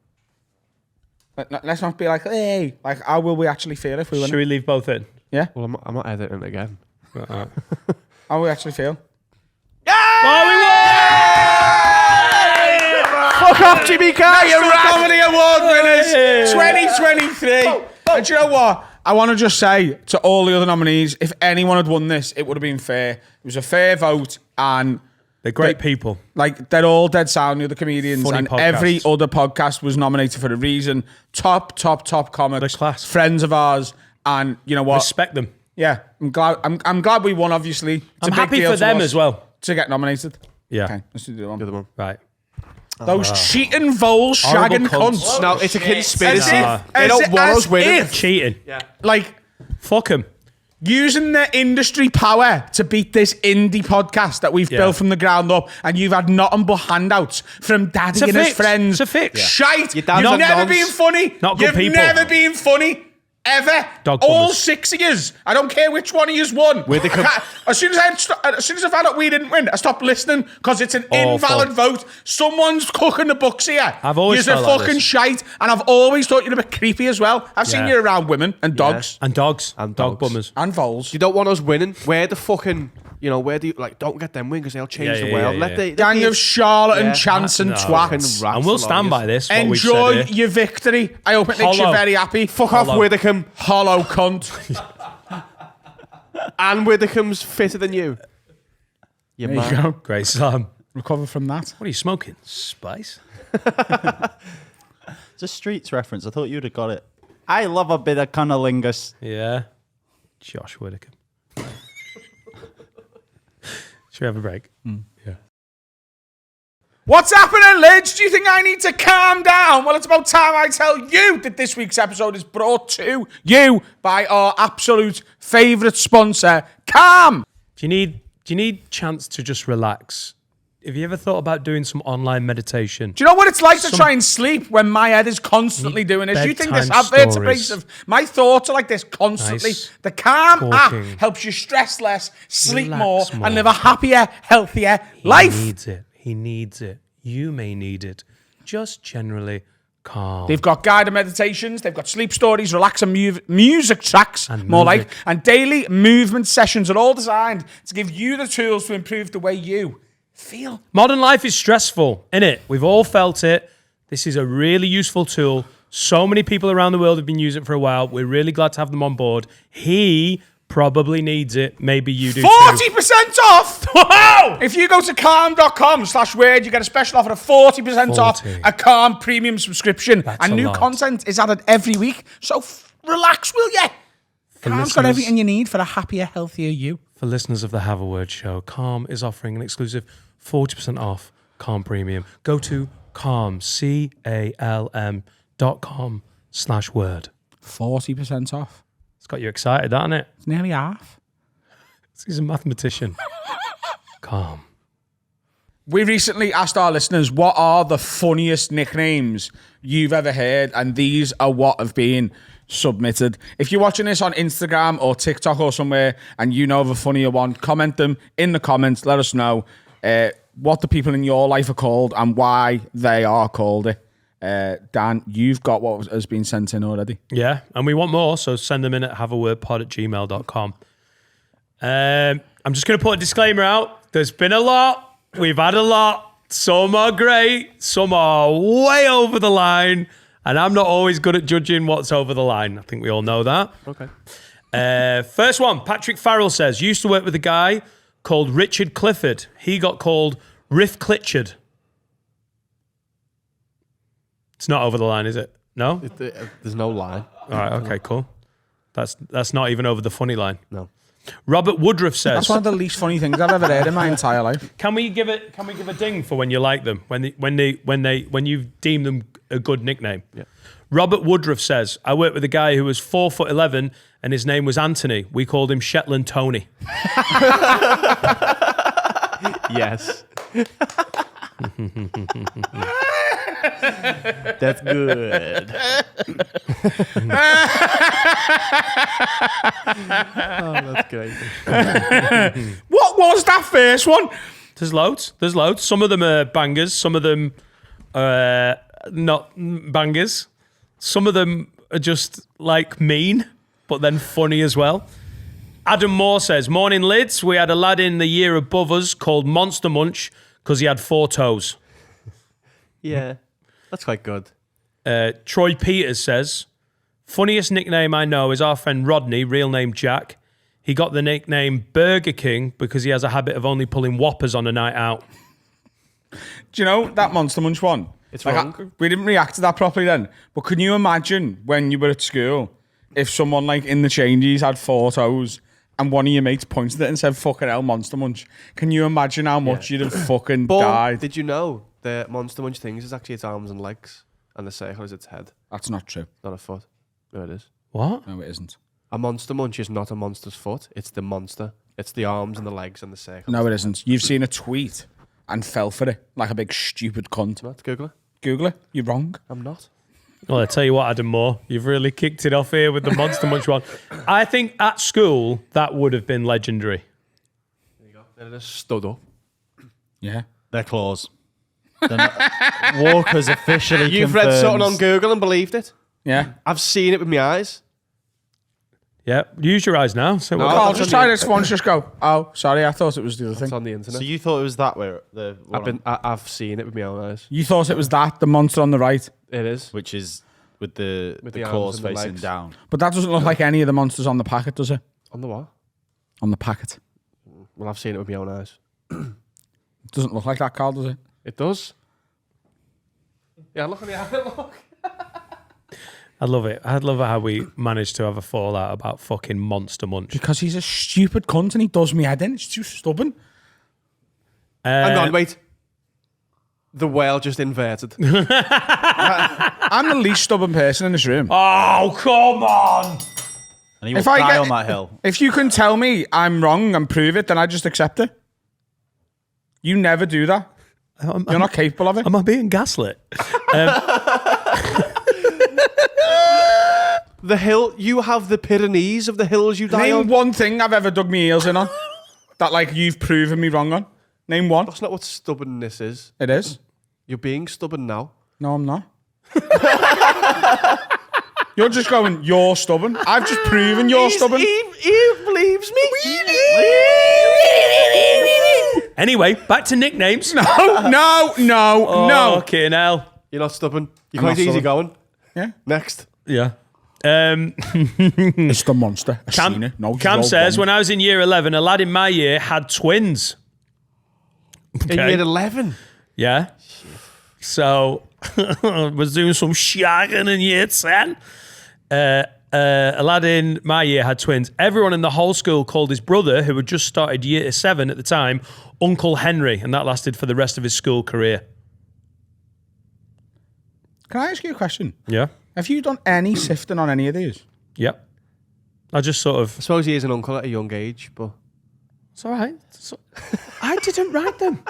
Let's not be like, hey, like, how will we actually feel if we win? Should we leave both in? Yeah? Well, I'm not editing again. How will we actually feel? Oh, we Fuck off, Jimmy Carr, you National Comedy Award winners 2023. And do you know what? I want to just say to all the other nominees, if anyone had won this, it would have been fair. It was a fair vote, and They're great people. like they're all dead sound, the other comedians, Funny and podcasts. every other podcast was nominated for a reason. Top comics, They're class. friends of ours, and you know what? Respect them. Yeah, I'm glad. I'm glad we won. Obviously, it's I'm a big happy deal for to them us as well. to get nominated. Yeah. Okay, let's do the other The other one. one. Right. Those cheating voles, Horrible shagging cunts. cunts. No, it's a conspiracy. As if- They as don't if- want as us winning. if- Cheating. Like Fuck them. using their industry power to beat this indie podcast that we've built from the ground up, and you've had nothing but handouts from Daddy It's a and his fix. friends. It's a fix. Yeah. Shite. Your dad's You've a never nonce. been funny. Not good You've people. never been funny. Ever. Dog All bummers. 6 of yous. I don't care which one of yous won. Where they come- As soon as I found out we didn't win, I stopped listening because it's an Awful. invalid vote. Someone's cooking the books here. I've always You're felt like fucking this. shite, and I've always thought you're a bit creepy as well. I've seen Yeah. you around women and dogs And dogs. And Dog dogs. bummers. and voles. You don't want us winning. Where the fucking, where do you, don't get them win because they'll change Yeah, the yeah, world. yeah, Let yeah. the Gang of Charlotte and Yeah. Chance and No. twats. rats And we'll along stand us. by this. What we've Enjoy said here. your victory. I hope it makes you Hollow. very happy. Fuck off, Hollow. Widdicombe. Hollow cunt. And Widdicombe's fitter than you. You There you man. go. Great Sam. Recover from that. What are you smoking? Spice? It's a Streets reference. I thought you'd have got it. I love a bit of cunnilingus. Yeah. Josh Whittaker. Should we have a break? Yeah. What's happening, Lidge? Do you think I need to calm down? Well, it's about time I tell you that this week's episode is brought to you by our absolute favourite sponsor, Calm. Do you need chance to just relax? Have you ever thought about doing some online meditation? Do you know what it's like to try and sleep when my head is constantly doing this? You think this bedtime advert's stories. abrasive? My thoughts are like this constantly. Nice. The Calm app Talking. helps you stress less, sleep Relax more, more. and live a happier, healthier He life. needs it. He needs it. You may need it. Just generally calm. They've got guided meditations, they've got sleep stories, relaxing music tracks, And more music. like, and daily movement sessions are all designed to give you the tools to improve the way you feel. Modern life is stressful, innit? We've all felt it. This is a really useful tool. So many people around the world have been using it for a while. We're really glad to have them on board. He probably needs it. Maybe you do 40% off! Wow! If you go to calm.com/word, you get a special offer of 40% off 40. a Calm premium subscription. That's and a new lot. content is added every week. So relax, will ya? Calm's got listeners- everything you need for a happier, healthier you. For listeners of the Have a Word show, Calm is offering an exclusive 40% off Calm Premium. Go to Calm, CALM.com/word. 40% off. It's got you excited, hasn't it? It's nearly half. He's a mathematician. Calm. We recently asked our listeners what are the funniest nicknames you've ever heard, and these are what have been submitted. If you're watching this on Instagram or TikTok or somewhere and you know of a funnier one, comment them in the comments. Let us know what the people in your life are called and why they are called it. Dan, you've got what has been sent in already. Yeah, and we want more, so send them in at haveawordpod@gmail.com. I'm just going to put a disclaimer out. There's been a lot. We've had a lot. Some are great, some are way over the line, and I'm not always good at judging what's over the line. I think we all know that. Okay. First one, Patrick Farrell says, used to work with a guy called Richard Clifford. He got called Riff Clitchard. It's not over the line, is it? No? There's no line. All right, okay, cool. That's not even over the funny line. No. Robert Woodruff says, That's one of the least funny things I've ever heard in my entire life. Can we give a ding for when you like them, when you deem them a good nickname? Yeah. Robert Woodruff says, I worked with a guy who was 4'11" and his name was Anthony. We called him Shetland Tony. Yes. That's good. Oh, that's great. What was that first one? There's loads. Some of them are bangers. Some of them are not bangers. Some of them are just like mean, but then funny as well. Adam Moore says, morning lids. We had a lad in the year above us called Monster Munch because he had 4 toes. Yeah, that's quite good. Troy Peters says, funniest nickname I know is our friend Rodney, real name Jack. He got the nickname Burger King because he has a habit of only pulling Whoppers on a night out. Do you know that Monster Munch one? It's like, wrong. We didn't react to that properly then. But can you imagine when you were at school, if someone like in the changes had 4 toes and one of your mates pointed at it and said, fucking hell, Monster Munch? Can you imagine how much you'd have fucking died? Did you know the Monster Munch things is actually its arms and legs, and the circle is its head, That's not true. not a foot? No, it is. What? No, it isn't. A Monster Munch is not a monster's foot. It's the monster. It's the arms and the legs and the circle. No, it isn't. You've seen a tweet and fell for it like a big stupid cunt. Not Google it. Google it. You're wrong. I'm not. Well, I tell you what, Adam Moore, you've really kicked it off here with the Monster Munch one. I think at school, that would have been legendary. There you go. Then it is stood up. Yeah. Their claws. They're not- Walker's officially You've read confirms- something on Google and believed it. Yeah. I've seen it with my eyes. Yeah, use your eyes now. So No. what- Carl, that's just on try the- this once. Just go, oh, sorry, I thought it was the other It's thing. on the internet. So you thought it was that way, the one I've seen it with my own eyes. You thought it was that, the monster on the right. It is. which is with the the claws arms and the facing legs. down. But that doesn't look like any of the monsters on the packet, does it? On the what? On the packet. Well, I've seen it with my own eyes. It doesn't look like that, Carl, does it? It does. Yeah, look at the eye. Look. I love it. I love how we managed to have a fallout about fucking Monster Munch. Because he's a stupid cunt and he does me head in. It's too stubborn. Hang on, wait. The whale just inverted. I'm the least stubborn person in this room. Oh, come on. And he will If I die get- on that hill. If you can tell me I'm wrong and prove it, then I just accept it. You never do that. You're not capable of it. Am I being gaslit? The hill, you have the Pyrenees of the hills you die Name on. one thing I've ever dug my heels in on that, like, you've proven me wrong on. Name one. That's not what stubbornness is. It is. You're being stubborn now. No, I'm not. You're just going, you're stubborn. I've just proven you're stubborn. He believes me. Anyway, back to nicknames. No. Fucking hell. You're not stubborn. You're I'm quite not easy stubborn. going. Yeah. Next. Yeah. It's the monster. I've seen it. No, Cam says, when I was in year 11, a lad in my year had twins. In year 11. Yeah. So, was doing some shagging in year 10. A lad in my year had twins. Everyone in the whole school called his brother, who had just started year 7 at the time, Uncle Henry, and that lasted for the rest of his school career. Can I ask you a question? Yeah. Have you done any sifting on any of these? Yep. I just sort of... I suppose he is an uncle at a young age, but... It's all right. I didn't write them.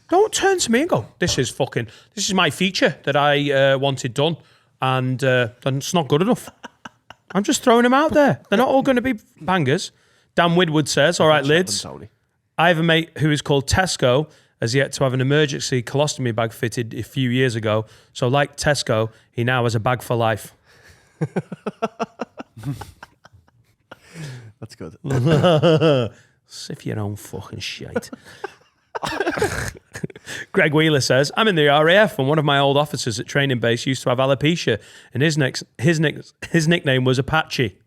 Don't turn to me and go, this is my feature that I wanted done, and it's not good enough. I'm just throwing them out there. They're not all going to be bangers. Dan Widwood says, all right, lids, Tony. I have a mate who is called Tesco, has yet to have an emergency colostomy bag fitted a few years ago. So like Tesco, he now has a bag for life. That's good. Sift your own fucking shite. Greg Wheeler says, I'm in the RAF and one of my old officers at training base used to have alopecia and his nickname was Apache.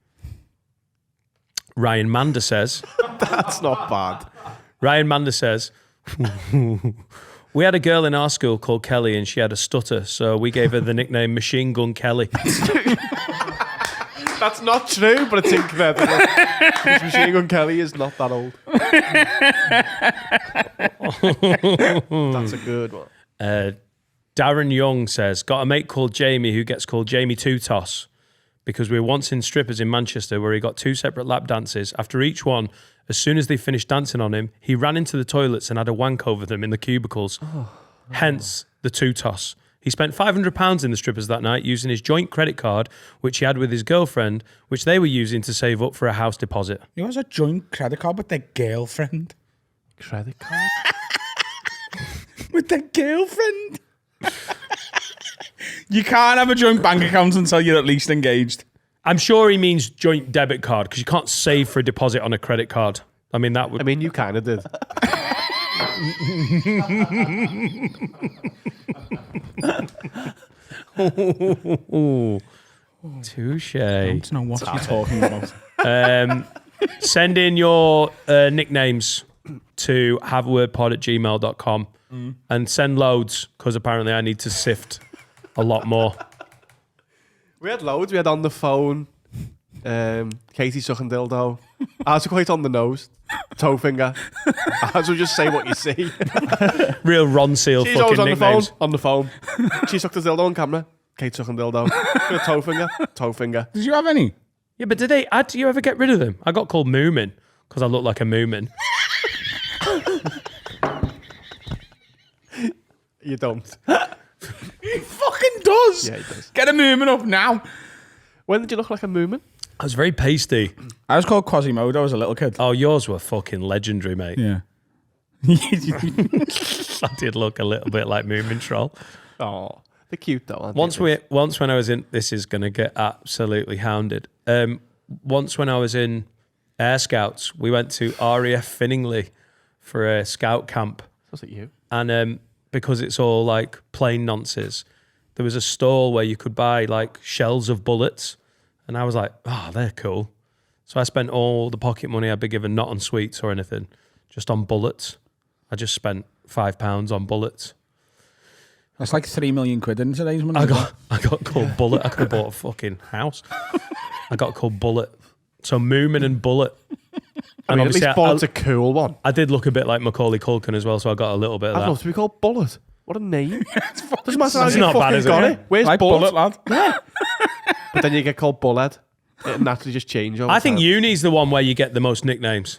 Ryan Mander says... That's not bad. Ryan Mander says, we had a girl in our school called Kelly and she had a stutter, so we gave her the nickname Machine Gun Kelly. That's not true, but it's incredible. Because Machine Gun Kelly is not that old. That's a good one. Darren Young says, got a mate called Jamie who gets called Jamie Two Toss because we were once in strippers in Manchester where he got 2 separate lap dances. After each one, as soon as they finished dancing on him, he ran into the toilets and had a wank over them in the cubicles. Hence the Two Toss. He spent £500 in the strippers that night using his joint credit card, which he had with his girlfriend, which they were using to save up for a house deposit. He has a joint credit card with their girlfriend. Credit card? With their girlfriend? You can't have a joint bank account until you're at least engaged. I'm sure he means joint debit card because you can't save for a deposit on a credit card. I mean, that would... I mean, you kind of did. Touche. I don't know what you're talking about. Send in your nicknames to haveawordpod@gmail.com and send loads because apparently I need to sift a lot more. We had loads. We had on the phone, Katie sucking dildo. Ours were quite on the nose. Toe finger. Ours will just say what you see. Real Ron Seal She's fucking always nicknames. on the phone. She sucked a dildo on camera. Kate sucking dildo. Toe finger. Toe finger. Did you have any? Yeah, but do you ever get rid of them? I got called Moomin because I look like a Moomin. You don't. He fucking does. Yeah, he does. Get a movement up now. When did you look like a moomin? I was very pasty. I was called Quasimodo as a little kid. Oh, yours were fucking legendary, mate. Yeah. I did look a little bit like Moomin Troll. Oh, they're cute though, aren't Once they? when I was in, this is going to get absolutely hounded. Once when I was in Air Scouts, we went to RAF Finningley for a scout camp. Was it you? And because it's all like plain nonsense, there was a stall where you could buy like shells of bullets. And I was like, oh, they're cool. So I spent all the pocket money I'd been given, not on sweets or anything, just on bullets. I just spent £5 on bullets. That's like 3 million quid in today's money. I got called Bullet. I could have bought a fucking house. I got called Bullet. So Moomin and Bullet. I mean, at least Bullet's a cool one. I did look a bit like Macaulay Culkin as well, so I got a little bit of I'd that. love to be called Bullet. What a name. Doesn't matter how It's you not bad, fucking is it? got Yeah. it. Where's like Bullet? lad. But then you get called Bullet. It naturally just change over I think time. uni's the one where you get the most nicknames.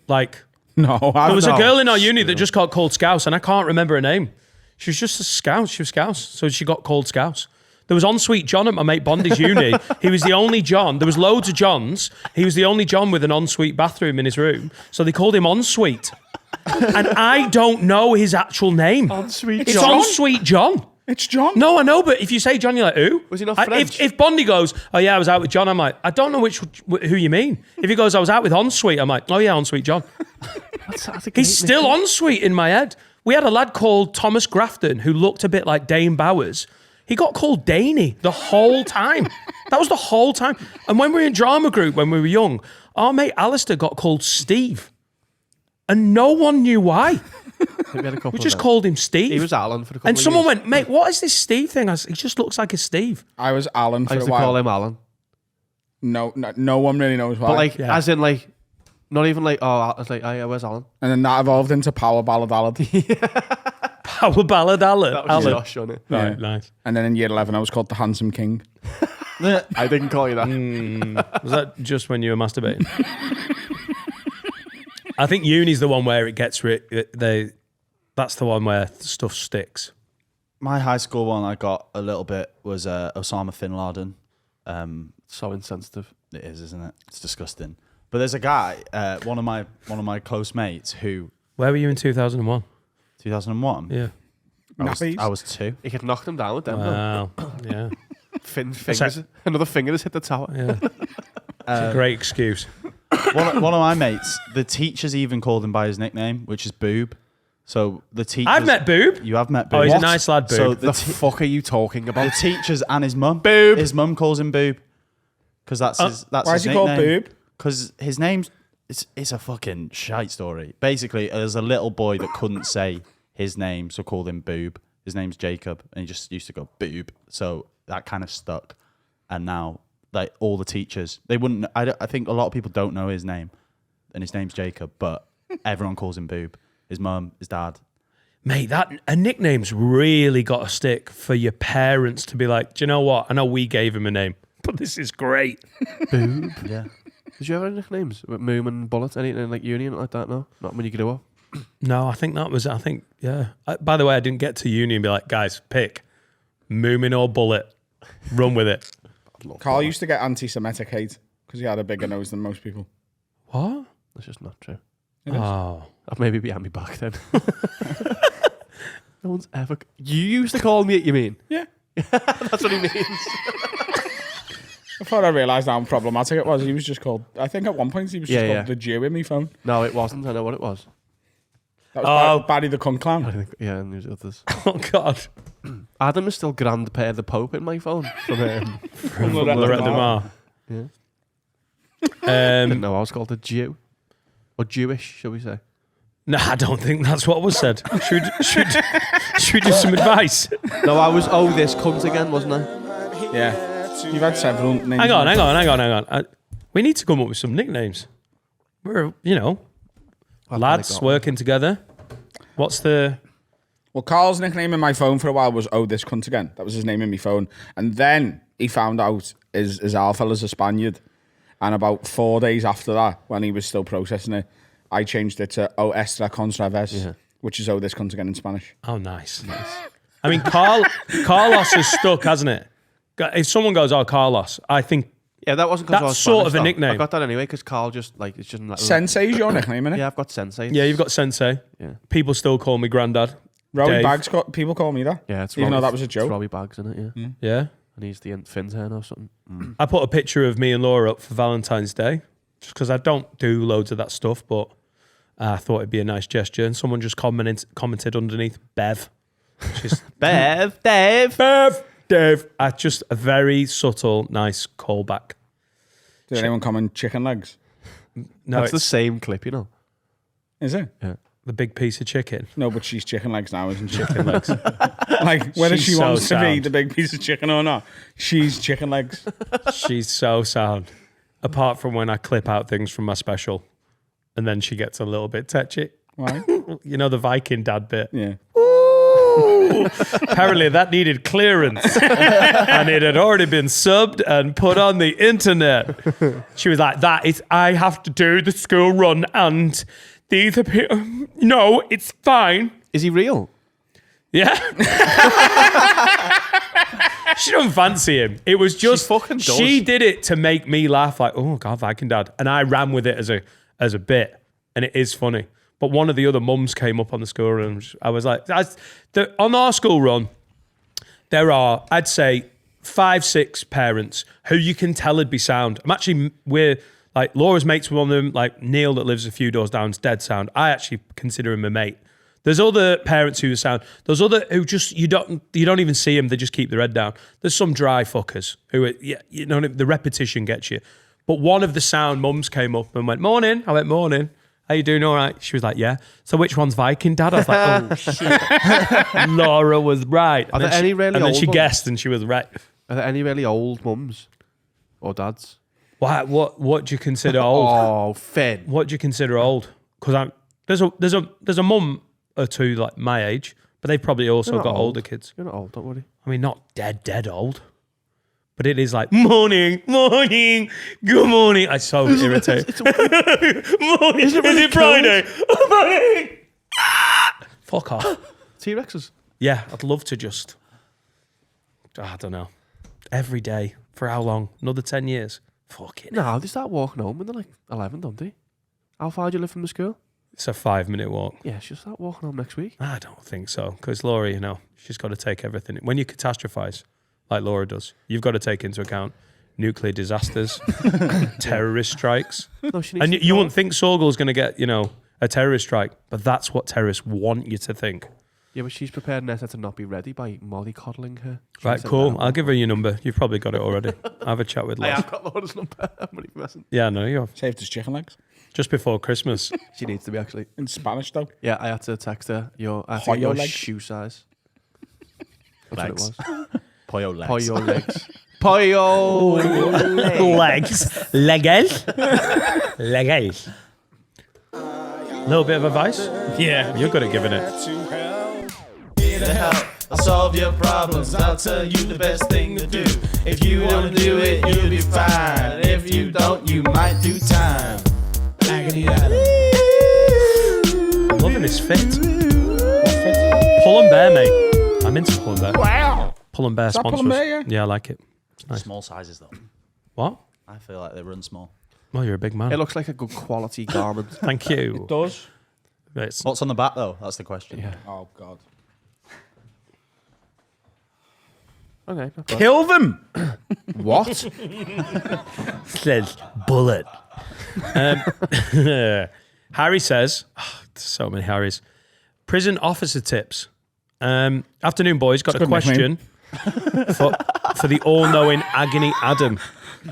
Like, No, there was a no. girl in our uni that just got called Scouse, and I can't remember her name. She was just a Scouse. She was Scouse, so she got called Scouse. There was Ensuite John at my mate Bondy's uni. He was the only John. There was loads of Johns. He was the only John with an ensuite bathroom in his room, so they called him Ensuite. And I don't know his actual name. Ensuite It's John? Ensuite John. It's John. No, I know, but if you say John, you're like, who? Was he not French? If Bondy goes, oh yeah, I was out with John, I'm like, I don't know who you mean. If he goes, I was out with Ensuite, I'm like, oh yeah, Ensuite John. That's a great He's still nickname. Ensuite in my head. We had a lad called Thomas Grafton who looked a bit like Dane Bowers. He got called Daney the whole time. That was the whole time. And when we were in drama group, when we were young, our mate Alistair got called Steve. And no one knew why. We had a couple We of just them. called him Steve. He was Alan for a couple And of someone years. went, mate, what is this Steve thing? I said, he just looks like a Steve. I was Alan I for used a to while. call him Alan. No one really knows why. But like, Yeah. as in like, not even like, oh, I was like, oh, where's Alan? And then that evolved into Power Ballad Alad. Power Ballad Alan. That was Alan. Josh, wasn't it? Right, Yeah. nice. And then in year 11, I was called the Handsome King. I didn't call you that. Was that just when you were masturbating? I think uni's the one where it gets that's the one where stuff sticks. My high school one I got a little bit was Osama bin Laden. So insensitive. It is, isn't it? It's disgusting. But there's a guy, one of my close mates who Where were you in 2001? 2001. Yeah. I was 2. He could knock them down with them. though. Wow. Yeah. Fingers. Another finger has hit the tower. Yeah. It's a great excuse. One of my mates, the teachers even called him by his nickname, which is Boob. So the teachers. I've met Boob. You have met Oh, Boob. he's a What? nice lad, Boob. So The fuck are you talking the about? teachers and his mum. Boob. His mum calls him Boob because that's his. That's Why his is he called nickname. Boob? Because his name's it's a fucking shite story. Basically, there's a little boy that couldn't say his name, so called him Boob. His name's Jacob, and he just used to go Boob. So that kind of stuck. And now, like all the teachers, they wouldn't. I think a lot of people don't know his name, and his name's Jacob, but everyone calls him Boob. His mum, his dad. Mate, a nickname's really got to stick for your parents to be like, do you know what? I know we gave him a name, but this is great. Boob. Yeah. Did you have any nicknames? Moom and Bullet? Anything like Union like that? No? Not when you grew up? No, yeah. By the way, I didn't get to uni and be like, guys, pick Moomin or Bullet. Run with it. Carl used to get anti-Semitic hate because he had a bigger nose than most people. What? That's just not true. Oh. I'd maybe behind me back then. No one's ever... You used to call me it, you mean? Yeah. That's what he means. Before I realised how problematic it was, he was just called... I think at one point he was just called the Jew in my phone. No, it wasn't. I know what it was. That was Barry the Cunt Clown. I think, yeah, and there's others. Oh, God. Adam is still Grand Père the Pope in my phone. From Lorette de Mar. Yeah. Didn't Um, know I was called a Jew. Or Jewish, shall we say. no, I don't think that's what was said. Should we do some advice? No, I was, this cunt again, wasn't I? Yeah. You've had several names. Hang on. We need to come up with some nicknames. We're, lads working together. What's the... Well, Carl's nickname in my phone for a while was this cunt again. That was his name in my phone. And then he found out his our fella's a Spaniard. And about 4 days after that, when he was still processing it, I changed it to extra contra vez, which is this cunt again in Spanish. Oh, nice. I mean, Carlos is stuck, hasn't it? If someone goes, Carlos, I think Yeah, that wasn't because I was that's sort Spanish, of a though. nickname. I got that anyway because Carl just like it's just like Sensei is your nickname, innit? Yeah, I've got Sensei. Yeah, you've got Sensei. Yeah. People still call me Grandad. Rowie Dave. Bags, people call me that. Yeah, it's even Robbie, though that was a joke. It's Robbie Bags, isn't it? Yeah. Yeah. And he's the fin turn or something. I put a picture of me and Laura up for Valentine's Day just because I don't do loads of that stuff, but I thought it'd be a nice gesture. And someone just commented underneath, Bev. She's Dave. Dave. Just a very subtle, nice callback. Did anyone comment chicken legs? No, That's the it's same clip, you know. Is it? Yeah. the big piece of chicken. No, but she's chicken legs now, isn't she? Chicken legs. Like, whether She's she so wants to be sound. the big piece of chicken or not, she's chicken legs. She's so sound. Apart from when I clip out things from my special and then she gets a little bit touchy. Why? You know, the Viking dad bit. Yeah. Apparently that needed clearance and it had already been subbed and put on the internet. She was like, I have to do the school run and these are no, it's fine. Is he real? Yeah. She don't fancy him. It was just fucking does. she did it to make me laugh like, oh God, Viking dad. And I ran with it as a bit. And it is funny. But one of the other mums came up on the school run. I was like, on our school run, there are, I'd say, 5-6 parents who you can tell would be sound. We're like, Laura's mates with one of them, like Neil that lives a few doors down, is dead sound. I actually consider him a mate. There's other parents who are sound. There's other who just, you don't even see them, they just keep their head down. There's some dry fuckers who, the repetition gets you. But one of the sound mums came up and went, morning. I went, morning. How you doing? All right. She was like, yeah. So which one's Viking dad? I was like, oh shit. Laura was right. Are there any really And then old she ones? guessed and she was right. Are there any really old mums or dads? What do you consider old? Oh, Finn. What do you consider old? Because there's a mum or two like my age, but they've probably also You're not got old. older kids. You're not old, don't worry. I mean, not dead old. But it is like, morning, good morning. I'm so irritated. Morning, is it Friday? Morning. Fuck off. T-Rexes. Yeah, I'd love to just, I don't know, every day. For how long? Another 10 years? Fuck it. No, they start walking home when they're like 11, don't they? How far do you live from the school? It's a 5-minute walk. Yeah, she'll start walking home next week. I don't think so. Because Laura, she's got to take everything. When you catastrophize, like Laura does, you've got to take into account nuclear disasters, terrorist strikes. No, she needs And to you go. wouldn't think Sorgel's going to get, a terrorist strike, but that's what terrorists want you to think. Yeah, but she's prepared Netta to not be ready by mollycoddling her. She Right, said cool. that. I'll give her your number. You've probably got it already. I'll have a chat with I Les. have got Laura's number. I'm only messing. Yeah, no, you have. Saved his chicken legs. Just before Christmas. She needs to be actually. In Spanish, though. Yeah, I had to text her your Pollo legs. shoe size. That's Legs. what it was. Pollo legs. Pollo legs. Pollo Legs. Legs. Legs. Little bit of advice? Yeah. You're good at giving it. I'll solve your problems. I'll tell you the best thing to do. If you don't do it, you'll be fine. If you don't, you might do time. Agony Adam. I'm loving this fit. Pull and Bear, mate. I'm into Pull and Bear. Wow. Pull and Bear that Pull sponsors. and Bear, yeah? I like it. It's nice. Small sizes though. What? I feel like they run small. Well, you're a big man. It looks like a good quality garment. Thank you. Does. It's, What's on the back though? That's the question. Yeah. Oh, God. Okay. not bad. Kill them. What? says bullet. Harry says, so many Harrys. Prison officer tips. Afternoon, boys. Got a good question for the all-knowing Agony Adam.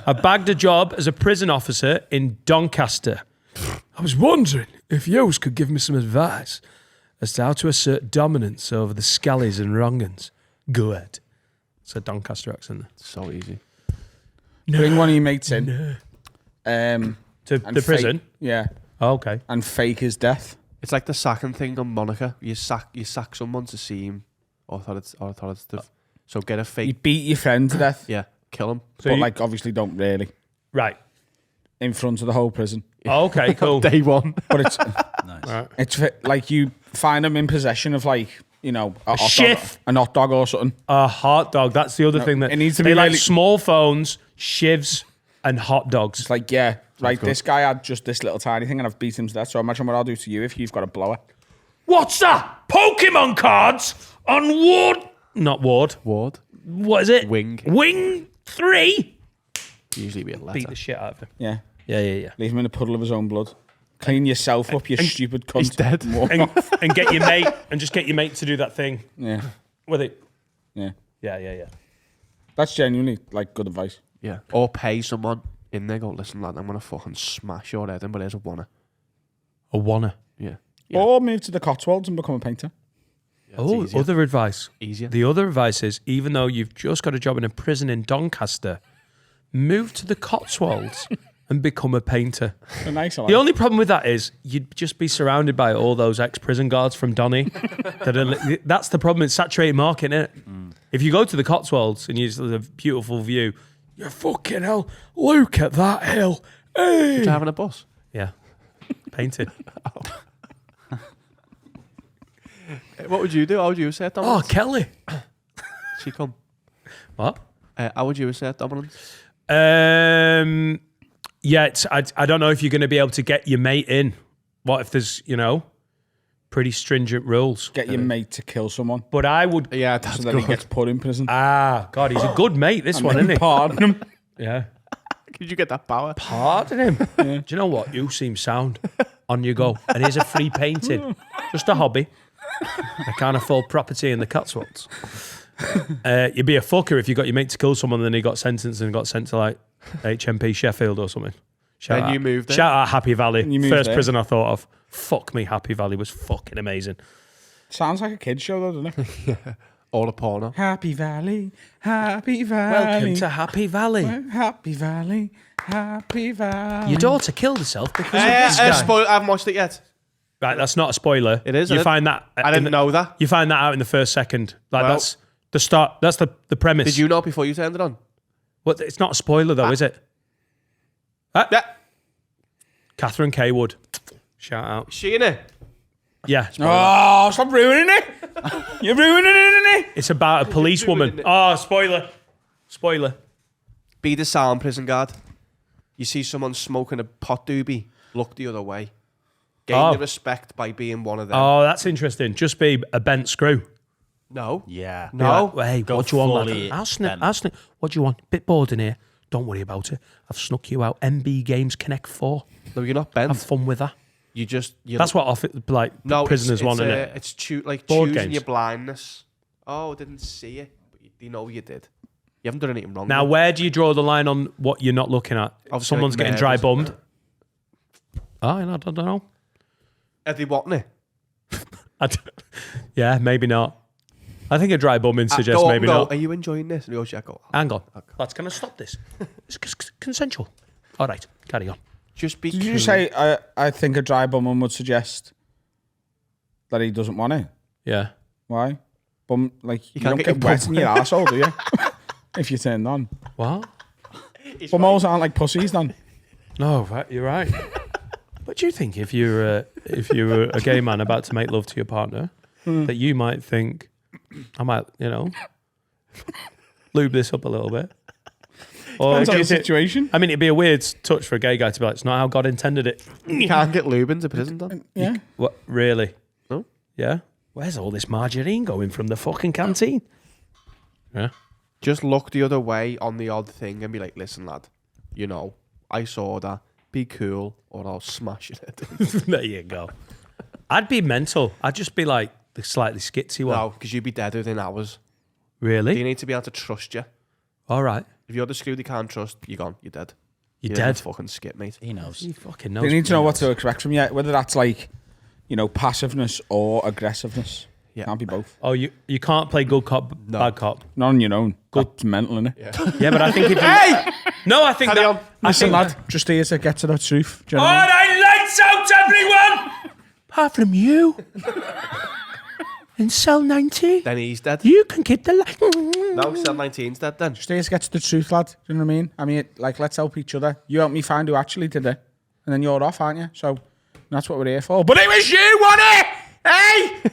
I bagged a job as a prison officer in Doncaster. I was wondering if yours could give me some advice as to how to assert dominance over the scallies and wrong'uns. Go ahead. It's a Doncaster accent. So easy. Bring one of your mates in. To and the prison? Yeah. Oh, okay. And fake his death. It's like the sacking thing on Monica. You sack someone to seem authoritative. So get a You fake. beat your friend to death. Yeah, kill him. So But, you- like, obviously don't really. Right. In front of the whole prison. Oh, okay, cool. Day one. But it's Nice. it's like you find them in possession of, like, you know, a shiv. hot dog or something. A hot dog. That's the other thing that it needs to they be like really- small phones, shivs, and hot dogs. It's like, yeah, right, this guy had just this little tiny thing and I've beat him to death. So imagine what I'll do to you if you've got a blower. What's that? Pokemon cards on Ward? Not Ward. Ward. What is it? Wing. Wing 3. Usually be a letter. Beat the shit out of him. Yeah. Yeah. Leave him in a puddle of his own blood. Clean yourself up, you stupid cunt. He's dead. Walk off. And get your mate, and just get your mate to do that thing Yeah. with it. Yeah. Yeah. That's genuinely, like, good advice. Yeah. Or pay someone in there. Go, listen, lad, I'm going to fucking smash your head in, but there's a wanna. A wanna. Yeah. Or move to the Cotswolds and become a painter. Oh, easier. other advice. Easier. The other advice is, even though you've just got a job in a prison in Doncaster, move to the Cotswolds and become a painter. So nice. I like The only problem with that is you'd just be surrounded by all those ex-prison guards from Donny. That's the problem. It's saturated market, isn't it? If you go to the Cotswolds and you just have a beautiful view, you're fucking hell. Look at that hill. Hey. Driving a bus. Yeah. Painted. What would you do? How would you assert Oh, dominance? Kelly. She come. What? How would you assert dominance? Yeah, I don't know if you're going to be able to get your mate in. What if there's, pretty stringent rules? Get your mate to kill someone But I would... Yeah, that's so that he gets put in prison. God, he's a good mate, this one, isn't he? Pardon him. Yeah. Could you get that power? Pardon him. Do you know what? You seem sound. On you go. And here's a free painting. Just a hobby. I can't afford property in the Cotswolds. You'd be a fucker if you got your mate to kill someone and then he got sentenced and got sent to, like, HMP Sheffield or something. Then you moved there. Shout out Happy Valley. You moved First there. prison I thought of. Fuck me, Happy Valley was fucking amazing. Sounds like a kid's show, though, doesn't it? All a porno. Happy Valley, Happy Valley. Welcome to Happy Valley. Happy Valley, Happy Valley. Your daughter killed herself because of this guy. I haven't watched it yet. Right, that's not a spoiler. It is, You isn't it? find that. I didn't know that. You find that out in the first second. Like Well- that's the start. That's the premise. Did you know before you turned it on? Well, it's not a spoiler though, is it? Yeah. Catherine K. Wood. Shout out. She in it? Yeah. Oh, stop ruining it. You're ruining it, innit? It's about a policewoman. Oh, spoiler. Spoiler. Be the sound prison guard. You see someone smoking a pot doobie, look the other way. Gain the respect by being one of them. Oh, that's interesting. Just be a bent screw. No. Yeah. No. Like, hey, Go what do you want, fully lad? I'll snip. bent. What do you want? Bit bored in here. Don't worry about it. I've snuck you out. MB Games Connect 4. No, you're not Have bent. fun with that. That's what prisoners want, isn't it? It's like Board choosing games. your blindness. Oh, I didn't see it, but you know you did. You haven't done anything wrong. Now, where do you draw the line on what you're not looking at? Obviously, Someone's like getting dry murders. bummed. Oh, I don't know. Are they wanting it? Yeah, maybe not. I think a dry bumming suggests maybe no. not. Are you enjoying this? And he goes, yeah, go. Hang on. Lads, can I stop this? It's consensual. All right, carry on. Just be. Did you cool. say I think a dry bum would suggest that he doesn't want it? Yeah. Why? Bum, like you can't don't get get your wet in your arsehole, do you? If you turn on. What? Bumholes aren't like pussies, then. No, you're right. What do you think if you're a gay man about to make love to your partner, that you might think, I might, lube this up a little bit? Or Depends on the is it- situation. I mean, it'd be a weird touch for a gay guy to be like, it's not how God intended it. You can't get lube into prison, Don. Yeah. What? Really? No. Yeah? Where's all this margarine going from the fucking canteen? Yeah. Just look the other way on the odd thing and be like, listen, lad, I saw that. Be cool or I'll smash it. There you go. I'd be mental. I'd just be like the slightly skitsy one. No, because you'd be dead within hours. Really? You need to be able to trust you. All right. If you're the screw they can't trust, you're gone. You're dead. You're in a dead. fucking skip, mate. He knows. He fucking knows. They need to know what to expect from you, whether that's like, passiveness or aggressiveness. Yeah. Can't be both. Oh, you can't play good cop, bad cop. Not on your own. That's mental, innit? Yeah, but I think if you... Hey! No, I think Carry that... on. I Listen, think lad, just here to get to the truth. Do you know All what I mean? right, lights out, everyone! Apart from you. In cell 19, Then he's dead. you can keep the light. No, cell 19's dead then. Just here to get to the truth, lad. Do you know what I mean? I mean, let's help each other. You help me find who actually did it. And then you're off, aren't you? So that's what we're here for. But it was you, wasn't it? Hey!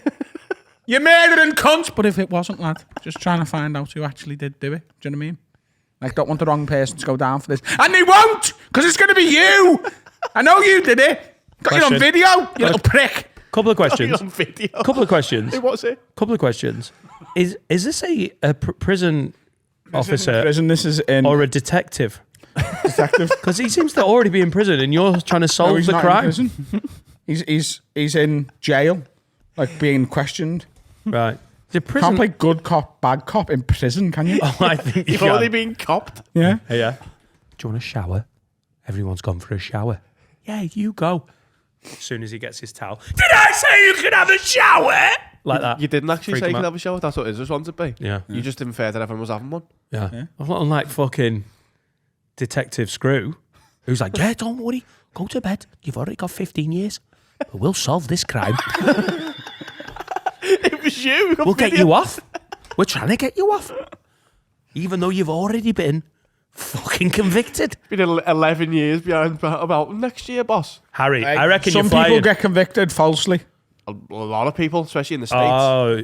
You murdering cunt. But if it wasn't, lad, just trying to find out who actually did do it. Do you know what I mean? Like, don't want the wrong person to go down for this. And they won't, because it's going to be you. I know you did it. Got you on Question. video, you little prick. Couple of questions. On video. Couple of questions. Hey, what's it? Couple of questions. Is this a prison officer Prison, this is in or a detective? detective. Because he seems to already be in prison, and you're trying to solve No, he's the not crime. in prison. He's in jail, like being questioned. Right. The Can't prison. play good cop, bad cop in prison, can you? Oh, I think you You've already can. been copped. Yeah. Hey, yeah. Do you want a shower? Everyone's gone for a shower. Yeah, you go. As soon as he gets his towel. Did I say you could have a shower? Like that. You didn't actually Freak say you him could out. have a shower. That's what his response would be. Yeah. You just inferred that everyone was having one. Yeah. I'm not unlike fucking Detective Screw, who's like, yeah, don't worry. Go to bed. You've already got 15 years. But we'll solve this crime. It was you. We'll get you off. We're trying to get you off. Even though you've already been fucking convicted. Been 11 years behind about next year, boss. Harry, I reckon Some you're flying. people get convicted falsely. A lot of people, especially in the States. Oh,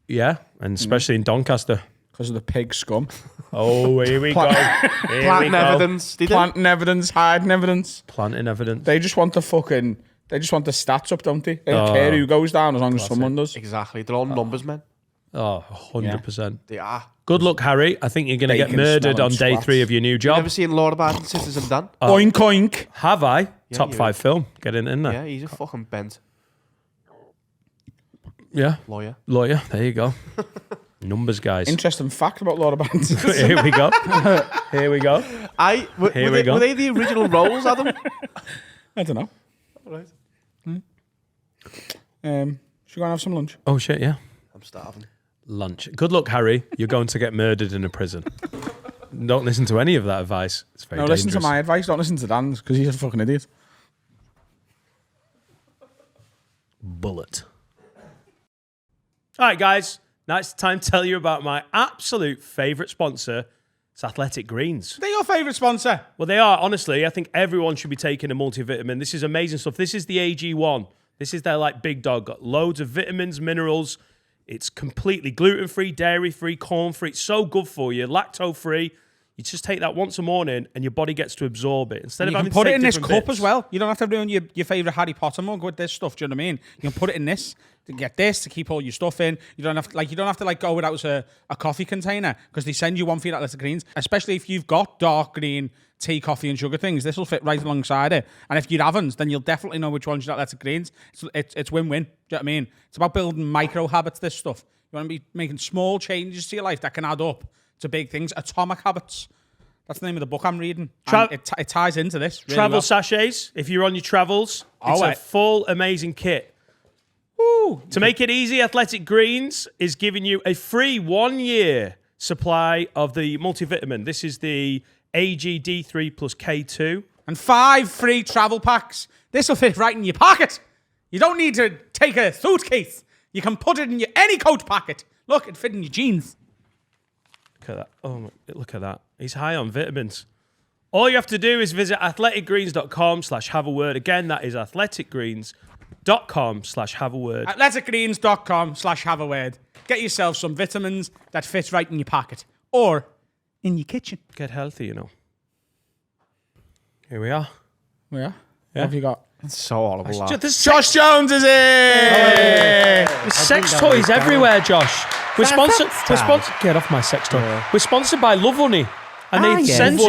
yeah. And especially in Doncaster. Because of the pig scum. Oh, here we go. Here we Planting go. evidence. Did Planting evidence, hiding evidence. Planting evidence. They just want the stats up, don't they? They don't care who goes down as long as someone does. Exactly. They're all numbers, man. Oh, 100%. They are. Good luck, Harry. I think you're going to get Bacon murdered smelling on day swats. 3 of your new job. Never seen Law Abiding Citizen Dan? Oink, oink. Have I? Top you 5 film. Get in there. Yeah, he's a fucking bent Yeah. lawyer. Lawyer. There you go. Numbers, guys. Interesting fact about Laura Bands. Here we go. Here we go. Here we go. Were they the original roles, Adam? I don't know. All right. Should we go and have some lunch? Oh, shit, yeah. I'm starving. Lunch. Good luck, Harry. You're going to get murdered in a prison. Don't listen to any of that advice. It's very No, dangerous. listen to my advice. Don't listen to Dan's because he's a fucking idiot. Bullet. All right, guys. Now it's time to tell you about my absolute favourite sponsor. It's Athletic Greens. They're your favourite sponsor. Well, they are, honestly. I think everyone should be taking a multivitamin. This is amazing stuff. This is the AG1. This is their big dog. Got loads of vitamins, minerals. It's completely gluten-free, dairy-free, corn-free. It's so good for you. Lacto-free. You just take that once a morning and your body gets to absorb it. Instead of You having can put to it take in this different cup bits. as well. You don't have to ruin your favourite Harry Potter mug with this stuff. Do you know what I mean? You can put it in this to get this to keep all your stuff in. You don't have to go without a coffee container because they send you one for your Athletic Greens. Especially if you've got dark green tea, coffee, and sugar things. This will fit right alongside it. And if you haven't, then you'll definitely know which one's your Athletic Greens. It's win-win. Do you know what I mean? It's about building micro habits. This stuff. You want to be making small changes to your life that can add up to big things. Atomic habits. That's the name of the book I'm reading. It ties into this. Really Travel well. sachets, if you're on your travels, it's a full amazing kit. Woo. To make it easy, Athletic Greens is giving you a free 1-year supply of the multivitamin. This is the AGD3 plus K2. And 5 free travel packs. This will fit right in your pocket. You don't need to take a suitcase. You can put it in any coat pocket. Look, it fit in your jeans. Look at that. Oh, look at that. He's high on vitamins. All you have to do is visit athleticgreens.com/have-a-word. Again, that is athleticgreens.com/have-a-word. Athleticgreens.com/have-a-word. Get yourself some vitamins that fit right in your pocket. Or in your kitchen. Get healthy, you know. Here we are. Yeah. What have you got? It's so horrible. That. Josh Jones is in! There's sex toys everywhere, Josh. We're sponsored. Get off my sex toy. We're sponsored by Love Honey, and they've sent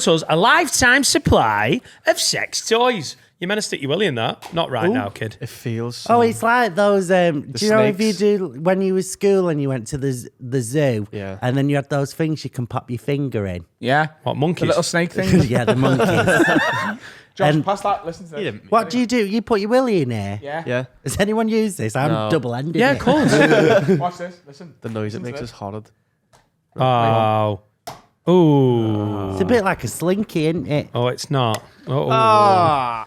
us a lifetime supply of sex toys. You meant to stick your willy in that? Not right now, kid. It feels. Oh, it's like those. Do you know if you snakes. do when you were school and you went to the zoo, Yeah. and then you had those things you can pop your finger in? Yeah. What, monkeys? The little snake thing. Yeah, the monkeys. Josh, And- pass that. Listen to this. What do? You put your willy in here? Yeah. Yeah. Has anyone used this? I'm No. double-ended. Yeah, it. of course. Watch this. Listen. The noise it Listen to makes this. is horrid. Oh. Ooh. It's a bit like a slinky, isn't it? Oh, it's not. Oh.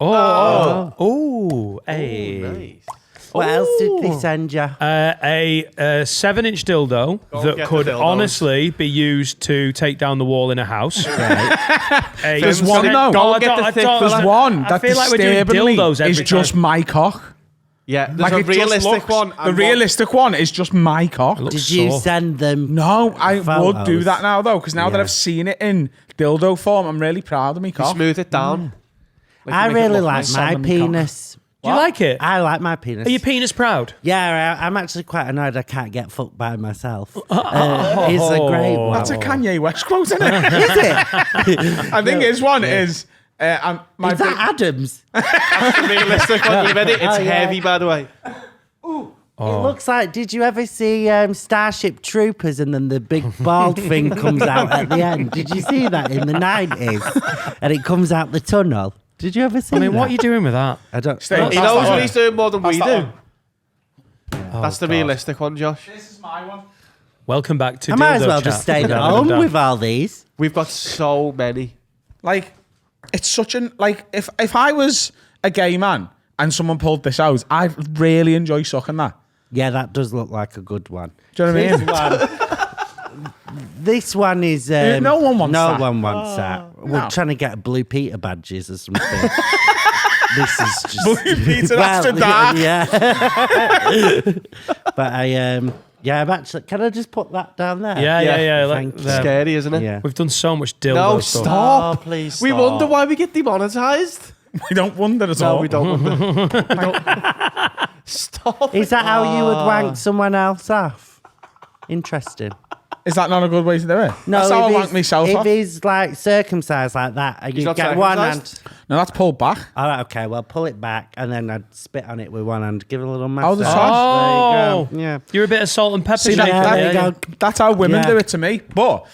Oh. Hey. Nice. What else did they send you? A 7-inch dildo that get could the dildos. honestly be used to take down the wall in a house. There's one though. There's one I that feel like we're doing disturbingly dildos every is just time. my cock. Yeah, there's Like a it just realistic looks- one. The realistic one is just my cock. Looks Did you sore. send them? No, I would do Photos. that now though, because now that Yeah. I've seen it in dildo form, I'm really proud of me You cock. smooth it down. Like, I make it really look like nice. my Sodomy cock. penis. Do you like it? I like my penis. Are your penis proud? Yeah, I'm actually quite annoyed I can't get fucked by myself. It's a great one. That's a Kanye West quote, isn't it? Is it? I think his one is. My Is that Adams? That's the realistic one. You ready? It's Oh, yeah. heavy, by the way. It looks like, did you ever see Starship Troopers and then the big bald thing comes out at the end? Did you see that in the 90s? And it comes out the tunnel. Did you ever see I mean, that? what are you doing with that? I don't Stay- He That's knows that what one. he's doing more than we that do. one. That's the God. realistic one, Josh. This is my one. Welcome back to I might as Dildo well Chat just stay at with Adam and home Dan. with all these. We've got so many. Like, it's such an like. If I was a gay man and someone pulled this out, I'd really enjoy sucking that. Yeah, that does look like a good one. Do you know what I mean? This one is... No one wants no that. one wants that. We're No. trying to get Blue Peter badges or something. This is just... Blue Peter after dark. Yeah. But yeah, I've actually... Can I just put that down there? Yeah. Thank Like, you. Scary, isn't it? Yeah. we've done so much dildo No, stuff. stop. Oh, please We stop. wonder why we get demonetized. We don't wonder at all. No, we don't wonder. We don't. Stop. Is that how you would wank someone else off? Interesting. Is that not a good way to do it? No, That's how I if wank he's- myself If off. he's like circumcised like that, and you not get one hand. circumcised? No, that's pulled back. All right, okay, well, pull it back, and then I'd spit on it with one hand, give it a little massage. the There Oh, you go. Yeah. You're a bit of salt and pepper. See, shaker, there yeah, you yeah. go. That's how women Yeah. do it to me. But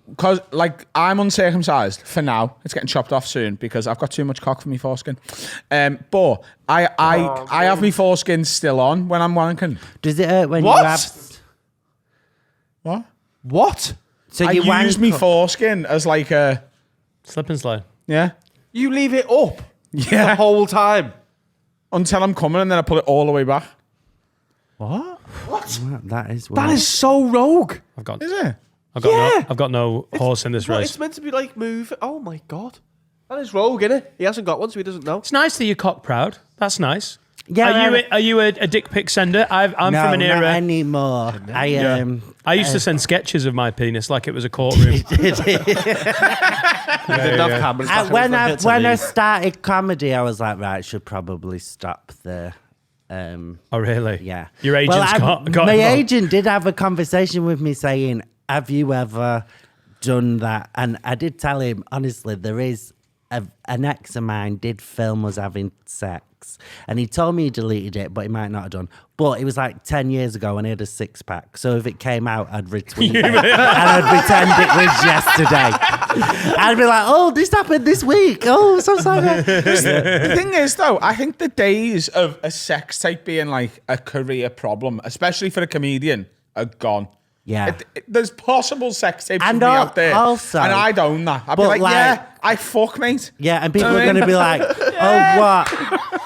because like I'm uncircumcised for now, it's getting chopped off soon because I've got too much cock for me foreskin. But I have my foreskin still on when I'm wanking. Does it hurt when What? you have... What? What? So I you wank use me up- foreskin as like a Slip and slide. yeah You leave it up the yeah whole time. until I'm coming and then I pull it all the way back. What? That is That weird. is so rogue. I've got Is it? I've got no horse in this Well, race. it's meant to be like move. Oh my god. That is rogue, innit? He hasn't got one, so he doesn't know. It's nice that you're cock proud. That's nice. Yeah, Are you a dick pic sender? I'm no, from an era. not anymore. I used to send sketches of my penis like it was a courtroom. When I started comedy, I was like, right, I should probably stop there. Oh, really? Yeah. Your agent's got my involved. agent did have a conversation with me saying, have you ever done that? And I did tell him, honestly, there is an ex of mine did film us having sex. And he told me he deleted it, but he might not have done. But it was like 10 years ago and he had a six-pack. So if it came out, I'd retweet it. And I'd pretend it was yesterday. I'd be like, oh, this happened this week. Oh, so sorry. The thing is, though, I think the days of a sex tape being like a career problem, especially for a comedian, are gone. Yeah. There's possible sex tapes And of me out there. also- and I don't that. I'd be but like, yeah, I fuck, mate. Yeah, and people You know are what I going to be like, oh, what?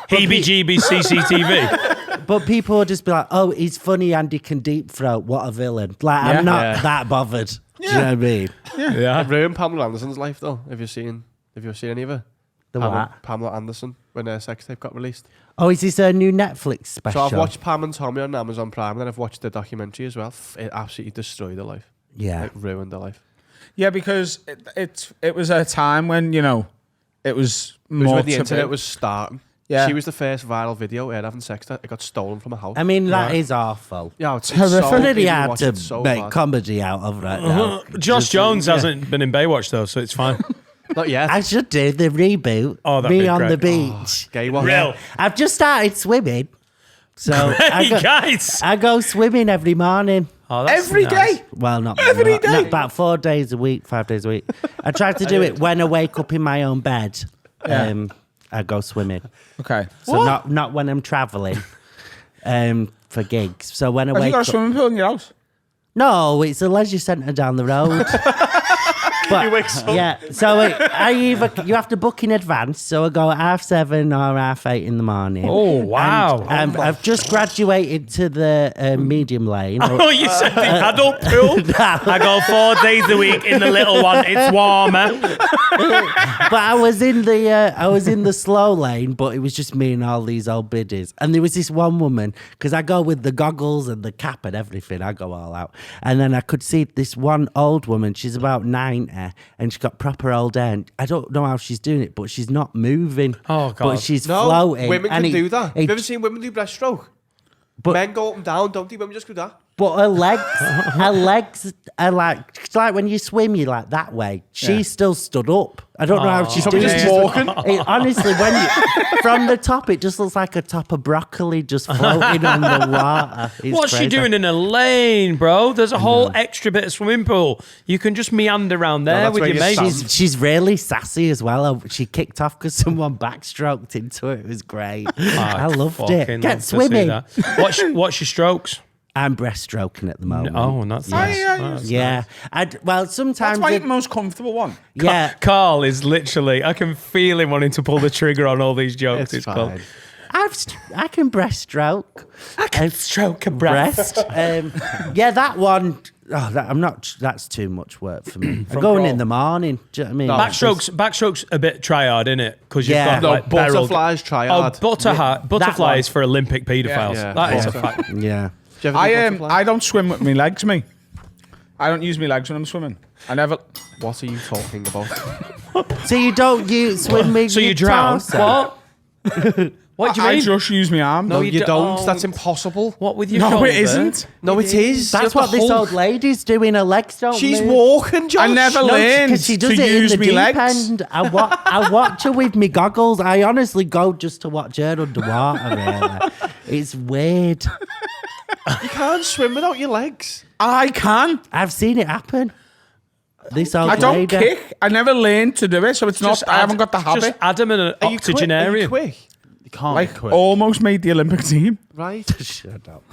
Heebie-jeebie CCTV. But people will just be like, oh, he's funny and he can deep throat. What a villain. Like, I'm not that bothered. Do you know what I mean? Yeah. It ruined Pamela Anderson's life, though. Have you seen any of it? The what? Pamela Anderson, when her sex tape got released. Oh, is this a new Netflix special? So I've watched Pam and Tommy on Amazon Prime, and then I've watched the documentary as well. It absolutely destroyed her life. Yeah. Like, ruined her life. Yeah, because it was a time when, you know, it was It was more when the taboo. internet was starting. Yeah. She was the first viral video of her having sex that it got stolen from a house. I mean, that is awful. Yeah, it's horrific. so Pretty good. You hard watch to it so make bad. comedy out of right now. Josh Jones hasn't been in Baywatch, though, so it's fine. Not yet. I should do the reboot. Oh, that'd Me be on great. the beach. Gay one. Real. I've just started swimming. So Hey, guys. I go swimming every morning. Oh, that's Every nice. day. Well, not Every day? about 4 days a week, 5 days a week. I try to do it when I wake up in my own bed. Yeah. I go swimming. Okay. So not when I'm traveling for gigs. So when I Have you wake got a up. swimming pool in your house? No, it's a leisure centre down the road. But, yeah, so you have to book in advance. So I go at 7:30 or 8:30 in the morning. Oh, wow. And, I've just graduated to the medium lane. Oh, you said the adult pool? I go 4 days a week in the little one. It's warmer. But I was in the slow lane, but it was just me and all these old biddies. And there was this one woman, because I go with the goggles and the cap and everything. I go all out. And then I could see this one old woman. She's about 90, and she's got proper old hair. And I don't know how she's doing it, but she's not moving. Oh, God. But she's No, floating. women and can do that. Have it- you ever seen women do breaststroke? But- Men go up and down, don't they? Women just do that. But her legs are like, it's like when you swim, you're like that way. She's still stood up. I don't know how she's doing just it. walking. Honestly, from the top, it just looks like a top of broccoli just floating on the water. It's What's she crazy. doing in a lane, bro? There's a whole extra bit of swimming pool. You can just meander around there that's with where your you mates. stand. She's really sassy as well. She kicked off because someone backstroked into it. It was great. I loved it. Fucking Get love to see swimming. that. What's your strokes? I'm breaststroking at the moment. Oh, and that's nice. Yeah. Well, sometimes. That's my most comfortable one. Yeah. Carl is literally, I can feel him wanting to pull the trigger on all these jokes. It's cool. fine. I can breaststroke. I can stroke a breast. Yeah, that one. Oh, that's too much work for me. I'm going in the morning. Do you know what I mean? Backstrokes a bit try hard, innit? Because you've Yeah. got No, like barrel- butterflies try Oh, hard. butterfly one. is for Olympic paedophiles. Yeah. That is a Yeah. fact. Yeah. Do you ever do butterfly? I don't swim with my legs, me. I don't use my legs when I'm swimming. I never. What are you talking about? So you don't swim with So your you drown? torso? What? What do you I mean? just use my arm. No, you you don't. don't. That's impossible. What with your No, shoulder? it isn't. No, it is. That's You what have to this hold- old lady's doing. Her legs don't She's move. walking, Josh. I never No, learned because she does to it use in the my deep legs. end. I watch her with me goggles. I honestly go just to watch her underwater. Really. It's weird. You can't swim without your legs. I can. I've seen it happen. This old I don't lady. kick. I never learned to do it, so it's not. I haven't got the habit. Just Adam in an Are you quick? Are you octogenarian. quick? You can't Like quit. almost made the Olympic team. Right. Shut up.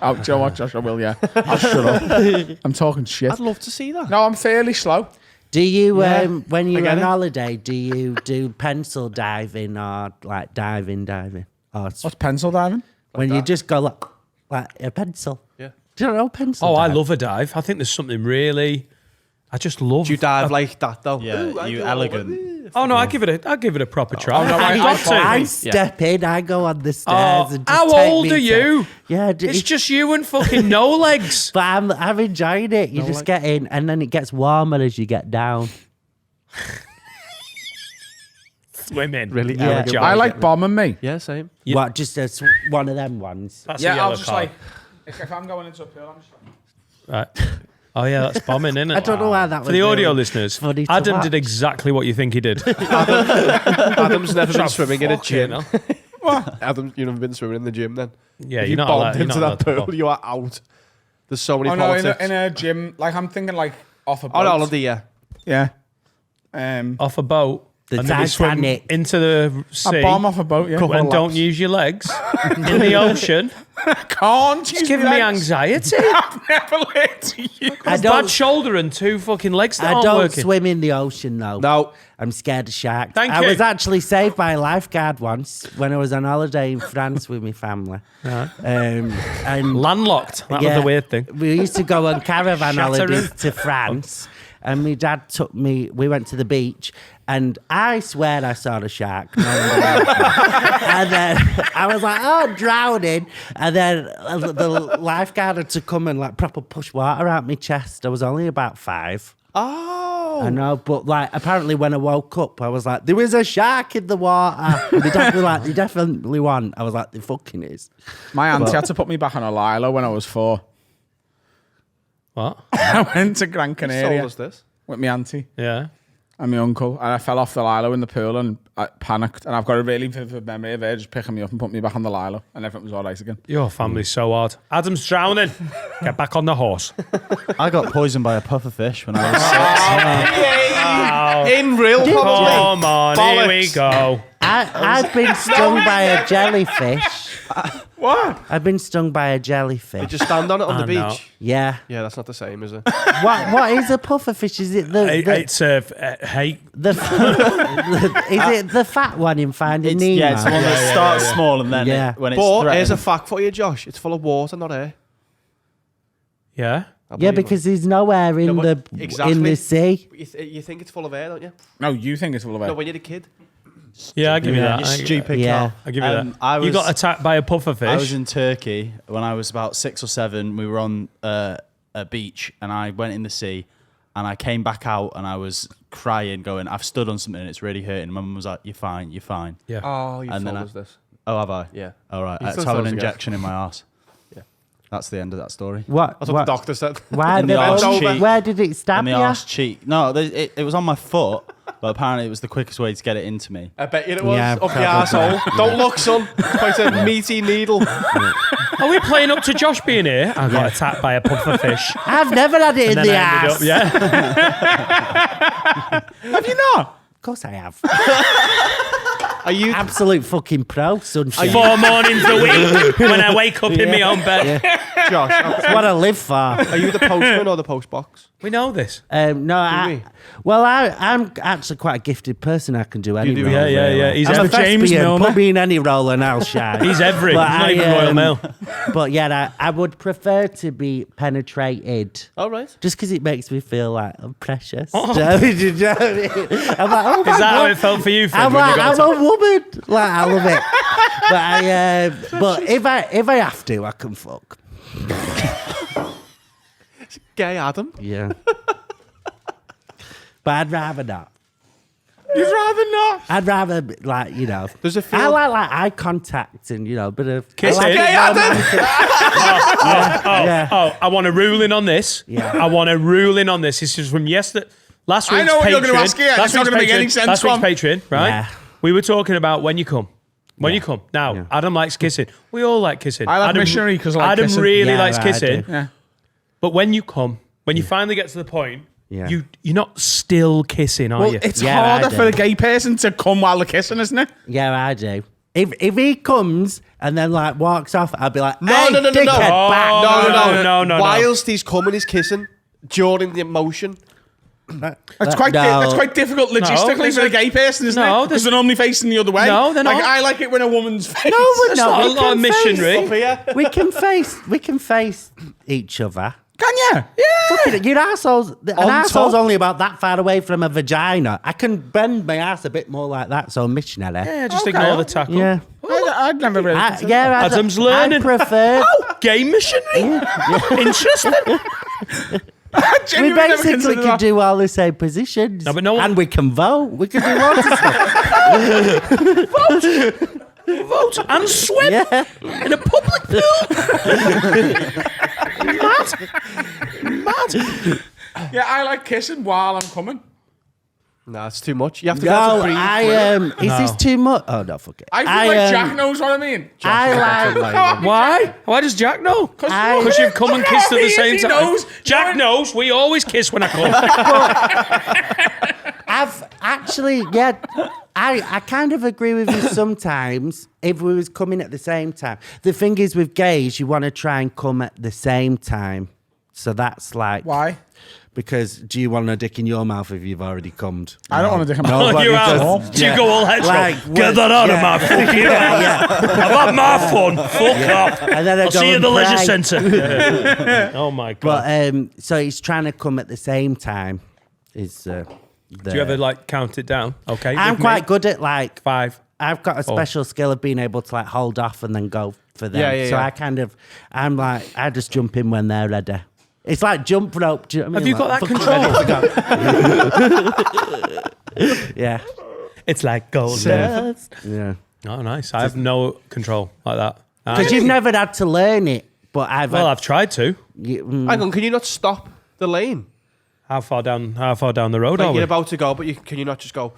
Oh, Joe, what, Josh? I will, yeah. I'll shut up. I'm talking shit. I'd love to see that. No, I'm fairly slow. Do you, Yeah, when I you're get on it. holiday, do you do pencil diving or like diving? Or What's pencil diving? when you just go like a pencil? Yeah. Do you know pencil? Oh, I dive? love a dive. I think there's something really. I just love. Do you dive like that though? Yeah, Ooh, I you do. elegant. Oh no, I give it a proper try. no, I've got to. I step in, I go on the stairs and just how take old me are to- you? Yeah, It's just you and fucking no legs. but I'm enjoying it. You just get in, and then it gets warmer as you get down. Swimming. Really Yeah. elegant. I like bombing me. Yeah, same. What? Just one of them ones. That's a Yeah, yellow I'll just card. like if I'm going into a pool, I'm just like. Right. Oh yeah, that's bombing, isn't it? I don't know why that was For the audio really listeners, funny to Adam watch. did exactly what you think he did. Adam's never been swimming in a Fucking gym. hell. Adam, you've never been swimming in the gym then? Yeah, If you're not allowed. bombed You're not into allowed that to pool, bomb. you are out. There's so many Oh no, politics. in a gym. Like I'm thinking like off a boat. Oh, no, holiday, yeah. Yeah. Off a boat. The and then you swim Titanic. into the sea. A bomb off a boat. Yeah. And don't use your legs in the ocean. Can't. It's giving me anxiety. I've never learned to use. I Bad don't. shoulder and two fucking legs that I aren't don't working. swim in the ocean though. No. I'm scared of sharks. Thank I you. was actually saved by a lifeguard once when I was on holiday in France with my family. And Landlocked. That was the weird thing. We used to go on caravan Shattering. holidays to France, and my dad took me. We went to the beach, and I swear I saw a shark. No one believed me. And then I was like, "Oh, I'm drowning!" And then the lifeguard had to come and like proper push water out my chest. I was only about 5. Oh. I know, but like apparently when I woke up, I was like, there was a shark in the water. And they definitely won. I was like, there fucking is. My auntie had to put me back on a lilo when I was 4. What? I went to Gran Sold Canaria us this. with my auntie Yeah. and my uncle, and I fell off the lilo in the pool and I panicked. And I've got a really vivid memory of her just picking me up and putting me back on the lilo, and everything was all right again. Your family's so hard. Adam's drowning. Get back on the horse. I got poisoned by a pufferfish when I was 6. In real Come on, here we go. I've been stung by a jellyfish. What? I've been stung by a jellyfish. Did you stand on it on the beach? no. Yeah. Yeah, that's not the same, is it? What is a pufferfish? Is it It's hate. is it the fat one in Finding Nemo? Yeah, it's the one that starts small and then Yeah. when it's But threatened. here's a fact for you, Josh. It's full of water, not air. Yeah. I Yeah, believe because there's no air in No, but in the sea. it. You think it's full of air, don't you? No, you think it's full of air. No, when you're a kid. Yeah, I give you that. You I stupid Yeah. cow. give you that. I You was- got attacked by a pufferfish. I was in Turkey when I was about 6 or 7. We were on a beach and I went in the sea and I came back out and I was crying, going, I've stood on something and it's really hurting. My mum was like, you're fine, you're fine. Yeah. Oh, you And then told us this. Oh, have I? Yeah. All right. You I had still to have told an us, guys. injection in my arse. Yeah. That's the end of that story. What? That's what the doctor said. Why In the the- arse cheek. Where did it In stab the you? arse cheek. No, it was on my foot, but apparently it was the quickest way to get it into me. I bet you it was. Yeah, Up the probably. arsehole. Don't look, son. It's quite a meaty needle. Are we playing up to Josh being here? I got attacked by a pufferfish. I've never had it in And the then I ended ass. up, yeah. Have you not? Of course I have. Are you? Absolute fucking pro, sunshine. 4 mornings a week when I wake up in my own bed. Josh, That's what I live for. are you the postman or the postbox? We know this. No, we? I'm actually quite a gifted person. I can do any do, role. Yeah, yeah, really. yeah. He's I'm a every, James thespian. Milner. Put me in any role and I'll shine. he's every. But He's not I, even Royal Mail. But yeah, I would prefer to be penetrated. All right. Just because it makes me feel like I'm precious. Do you know what I mean? I'm like, oh my Is that how God. it felt for you, Finn? I'm when you like, got I'm a woman. Like, I love it. But if I have to, I can fuck. Gay Adam. Yeah. But I'd rather not. You'd rather not. I'd rather, like, There's a I field. like eye contact and, a bit of... Kissing. I like Gay yeah. Oh, I want a ruling on this. Yeah. I want a ruling on this. This is from yesterday. Last I week's know what you're Patreon. gonna ask here. It's Last not week's gonna make any Patreon. sense, Last week's Tom. Patreon, right? Yeah. We were talking about when you come. When you come. Now, Yeah. Adam likes kissing. We all like kissing. I like Adam, missionary 'cause I like Adam kissing. really Yeah, likes I kissing. do. Yeah. But when you come, when you finally get to the point, Yeah. you're not still kissing, are Well, you? it's Yeah, I harder do. for a gay person to come while they're kissing, isn't it? Yeah, I do. If he comes and then, like, walks off, I'll be like, No, hey, no, no, no, dickhead, no. back. No. Whilst he's coming, he's kissing during the emotion. It's quite difficult logistically there's for a a- gay person, isn't No, it? there's- Because they're normally facing the other way. No, they're like, not. I like it when a woman's face. No, but That's no, not we a lot of can face- missionary. We can face each other. Can you? Yeah. Fucking, your arsehole's, an arsehole's only about that far away from a vagina. I can bend my ass a bit more like that, so missionary. Yeah, just ignore the tackle. Yeah. I'd never really. Adam's learning. I prefer. Game missionary. Interesting. We basically can do all the same positions. No, but no one- and we can vote. We can do lots of stuff. Vote and swim in a public pool. Mad. Yeah, I like kissing while I'm coming. Nah, it's too much. You have to be able to breathe. Is this too much? Oh no, fuck it. I feel like Jack knows what I mean. I like. Why? Why does Jack know? Because you've come and kissed at the same time. Knows. Jack knows. We always kiss when I come. I've actually, I kind of agree with you sometimes if we was coming at the same time. The thing is with gays, you want to try and come at the same time. So that's like... Why? Because do you want a dick in your mouth if you've already cummed? I don't want a dick in my mouth. You're out. Do you go all hetero? Like, Get that out of my fucking mouth. I've had my fun. Fuck off. And then I'll see you at the and leisure pray. centre. Oh my God. But so he's trying to come at the same time. Do you ever like count it down? Okay. I'm with quite me? good at like 5. I've got a special skill of being able to like hold off and then go for them. Yeah, so yeah. I'm like, I just jump in when they're ready. It's like jump rope. Do you know what I mean? Have you got that control? Yeah. It's like gold. Yeah. Oh, nice. I have no control like that. Because you've never had to learn it, but I've tried to. Hang on, can you not stop the lane? How far down the road Like are we? you're about to go, but can you not just go?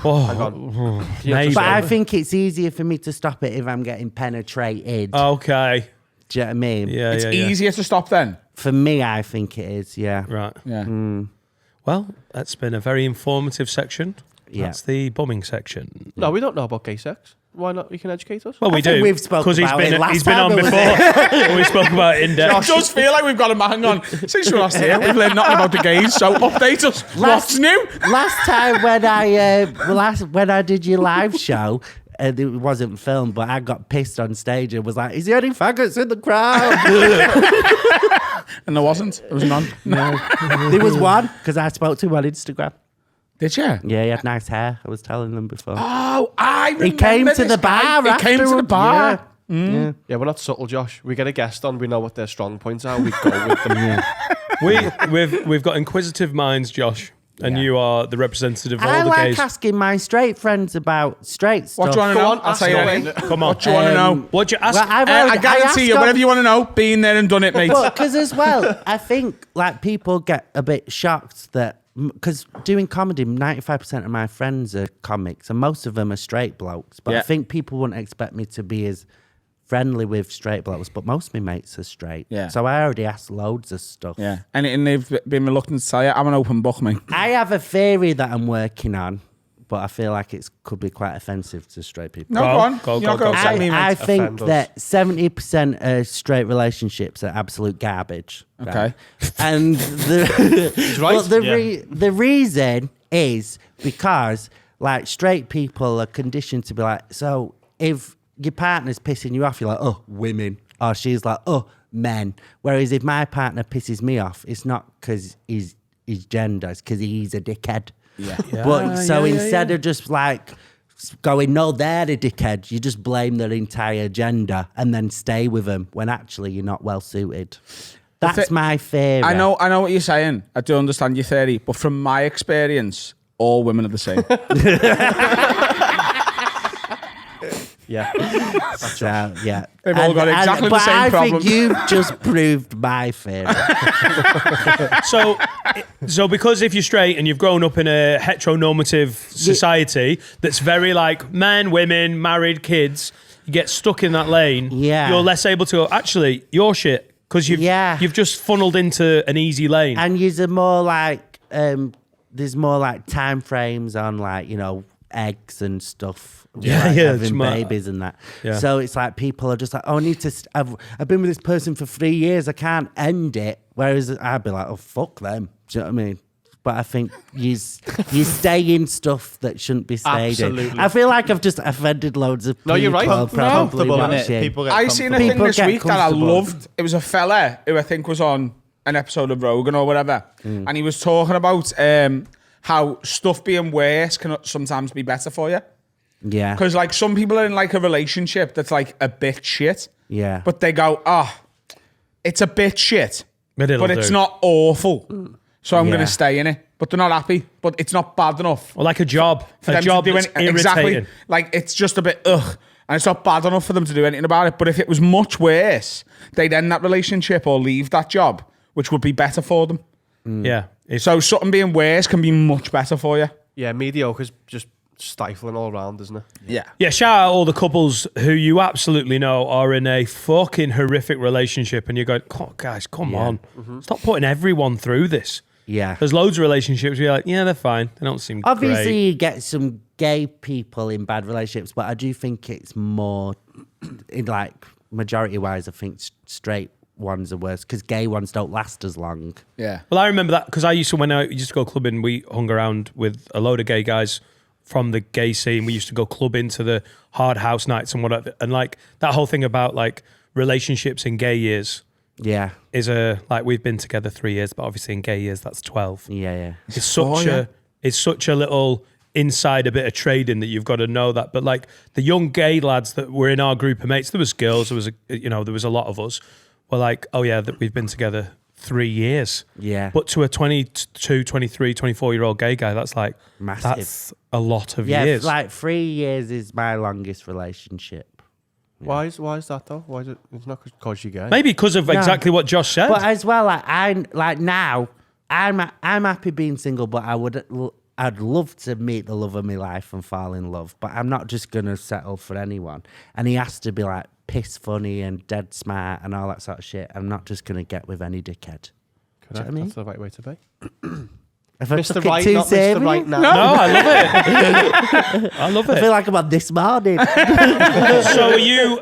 Oh, Hang on. maybe. But I think it's easier for me to stop it if I'm getting penetrated. Okay. Do you know what I mean? Yeah, It's yeah. easier to stop then. For me, I think it is, yeah. Right. Yeah. Well, that's been a very informative section. Yeah. That's the bumming section. No, we don't know about gay sex. Why not? You can educate us. Well, we think do. we've spoken about it last he's been time on we was before. We spoke about it in It depth. does feel like we've got a hang on. Since we're last here, we've learned nothing about the gays, so update us. What's new? Last time when I did your live show, it wasn't filmed, but I got pissed on stage and was like, "Is there any faggots in the crowd?" And there wasn't. There was none. No, there was one because I spoke to him on Instagram. Did you? Yeah, he had nice hair. I was telling them before. Oh, I remember He came to this the guy. bar. He came to the afterwards, bar. Yeah. Yeah, we're not subtle, Josh. We get a guest on. We know what their strong points are. We go with them. We've got inquisitive minds, Josh, and you are the representative of all I the like gays. asking my straight friends about straight stuff. What do you want to Go know? on, I'll tell you ask anything. away. Come on. What do you want to know? What'd you ask? Well, I guarantee you, whatever you want to know, been there and done it, mate. Because as well, I think like people get a bit shocked that because doing comedy, 95% of my friends are comics, and most of them are straight blokes. But I Yeah. think people wouldn't expect me to be as friendly with straight blokes. But most of my mates are straight. Yeah. So I already asked loads of stuff. Yeah. And they've been reluctant to tell you. I'm an open book, mate. I have a theory that I'm working on, but I feel like it could be quite offensive to straight people. No, go on. Go, You're not go, going to go. upset me, mate. I think Offend us. that 70% of straight relationships are absolute garbage. right? Okay. And the reason is because like straight people are conditioned to be like, so if your partner's pissing you off, you're like, oh, women. Or she's like, oh, men. Whereas if my partner pisses me off, it's not because he's gender, it's because he's a dickhead. Yeah. But so instead of just like going, no, they're a dickhead, you just blame their entire gender and then stay with them when actually you're not well suited. That's my theory. I know what you're saying. I do understand your theory. But from my experience, all women are the same. Yeah. So, yeah. They've all got exactly the same problem. I think you've just proved my theory. So because if you're straight and you've grown up in a heteronormative society that's very like men, women, married, kids, you get stuck in that lane. Yeah. You're less able to go, actually, you're shit. Because you've just funneled into an easy lane. And you're more like, there's more like time frames on like, you know, eggs and stuff. Yeah, like yeah, having smart. babies and that. Yeah. So it's like people are just like, oh, I need to. I've been with this person for 3 years. I can't end it. Whereas I'd be like, oh, fuck them. Do you know what I mean? But I think you stay in stuff that shouldn't be stayed in. Absolutely. I feel like I've just offended loads of people. No, you're right. Probably Comfortable, innit? watching. People get I seen a comfortable. thing People this get week that I comfortable. loved. It was a fella who I think was on an episode of Rogan or whatever, and he was talking about how stuff being worse can sometimes be better for you. Yeah. Because like some people are in like a relationship that's like a bit shit. Yeah. But they go, it's a bit shit, But it's not awful. So I'm Yeah. going to stay in it. But they're not happy. But it's not bad enough. Or like a job. For A them job to do that's anything. irritating. Exactly. Like it's just a bit ugh. And it's not bad enough for them to do anything about it. But if it was much worse, they'd end that relationship or leave that job, which would be better for them. Yeah. It's, So something being worse can be much better for you. Yeah, mediocri's just stifling all around, isn't it? Yeah. yeah, shout out all the couples who you absolutely know are in a fucking horrific relationship and you're going, guys, come on. Stop putting everyone through this. Yeah. There's loads of relationships where you're like, yeah, they're fine. They don't seem Obviously, great. you get some gay people in bad relationships, but I do think it's more, in like majority-wise, I think straight ones are worse because gay ones don't last as long. Yeah. Well, I remember that because when I used to go clubbing, we hung around with a load of gay guys from the gay scene. We used to go clubbing to the hard house nights and whatever. And like that whole thing about like relationships in gay years Yeah. is like we've been together 3 years, but obviously in gay years that's 12. Yeah. It's such a little insider bit of trading that you've got to know that. But like the young gay lads that were in our group of mates, there was girls, there was a lot of us. Were like, oh yeah, that we've been together 3 years. Yeah. But to a 22, 23, 24-year-old gay guy, that's like Massive. That's a lot of Yeah, years. like 3 years is my longest relationship. Why is that though? Why is it? It's not because you're gay. Maybe because of exactly what Josh said. But as well, I'm happy being single, but I'd love to meet the love of my life and fall in love. But I'm not just gonna settle for anyone. And he has to be like piss funny and dead smart and all that sort of shit. I'm not just gonna get with any dickhead. Correct. Do you know what I mean? That's the right way to be. If I Mr. took it Right, too not Mr. serious, Right now. no, I love it. I love I it. feel like I'm on this morning. So are you?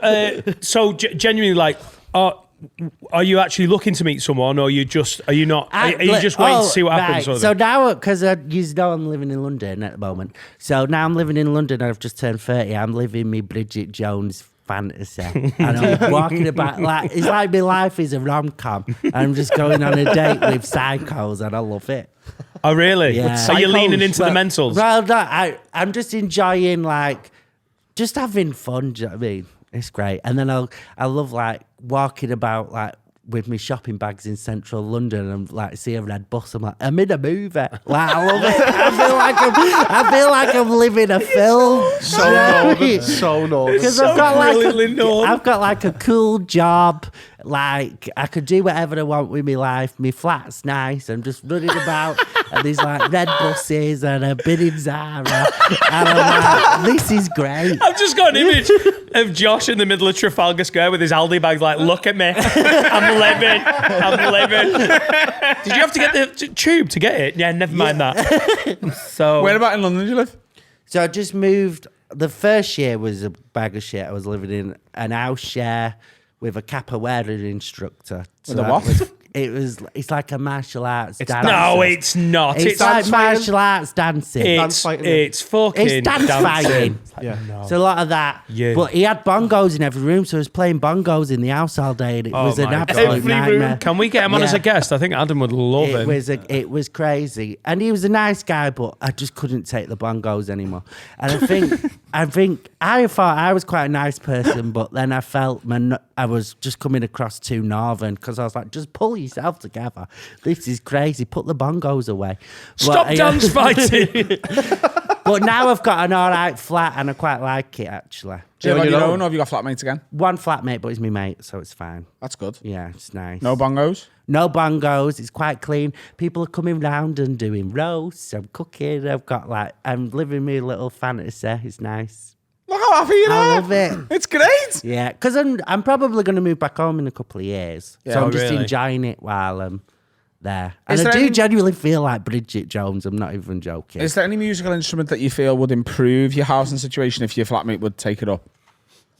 Genuinely like, are you actually looking to meet someone, or are you just? Are you not? Are you just waiting to see what happens? Right. Sort of So thing? now, because you know I'm living in London at the moment. So now I'm living in London. I've just turned 30. I'm living me Bridget Jones fantasy, and I'm walking about like it's like my life is a rom-com. I'm just going on a date with psychos, and I love it. Oh really? Yeah. Are you leaning into the Well, mentals? Well, no, I'm just enjoying like just having fun. Do you know what I mean? It's great. And then I love like walking about like with my shopping bags in central London and like see a red bus. I'm like, I'm in a movie. Like I love it. I feel like I'm living a film. So northern. So northern. Because I've got like a cool job. Like I could do whatever I want with my life. My flat's nice. I'm just running about and there's like red buses and I've been in Zara. And I'm like, this is great. I've just got an image of Josh in the middle of Trafalgar Square with his Aldi bags like, look at me. I'm living. Did you have to get the tube to get it? Yeah, never mind that. So Where about in London do you live? So I just moved. The first year was a bag of shit. I was living in an house share with a capoeira instructor. So With a that what? It's like a martial arts dance. no, it's not. It's like dance fighting. martial arts dancing. Dance fighting. It's fucking It's dance dancing. fighting. Yeah. So a lot of that. Yeah. But he had bongos in every room, so I was playing bongos in the house all day, and it was an my absolute God. nightmare. Can we get him on as a guest? I think Adam would love him. It was crazy, and he was a nice guy, but I just couldn't take the bongos anymore. And I thought I was quite a nice person, but then I felt I was just coming across too northern because I was like, just pull yourself together. This is crazy. Put the bongos away. Stop dance fighting. But now I've got an all right flat, and I quite like it actually. Do you live on your your own? own or have you got flatmates again? One flatmate, but he's my mate, so it's fine. That's good. Yeah, it's nice. No bongos? No bongos. It's quite clean. People are coming round and doing roasts. I'm cooking. I'm living my little fantasy. It's nice. Look how happy you I are. love it. It's great. Yeah, because I'm probably going to move back home in a couple of years. Yeah. So I'm Oh, just really? enjoying it while I'm there. And Is I there do any- genuinely feel like Bridget Jones. I'm not even joking. Is there any musical instrument that you feel would improve your housing situation if your flatmate would take it up?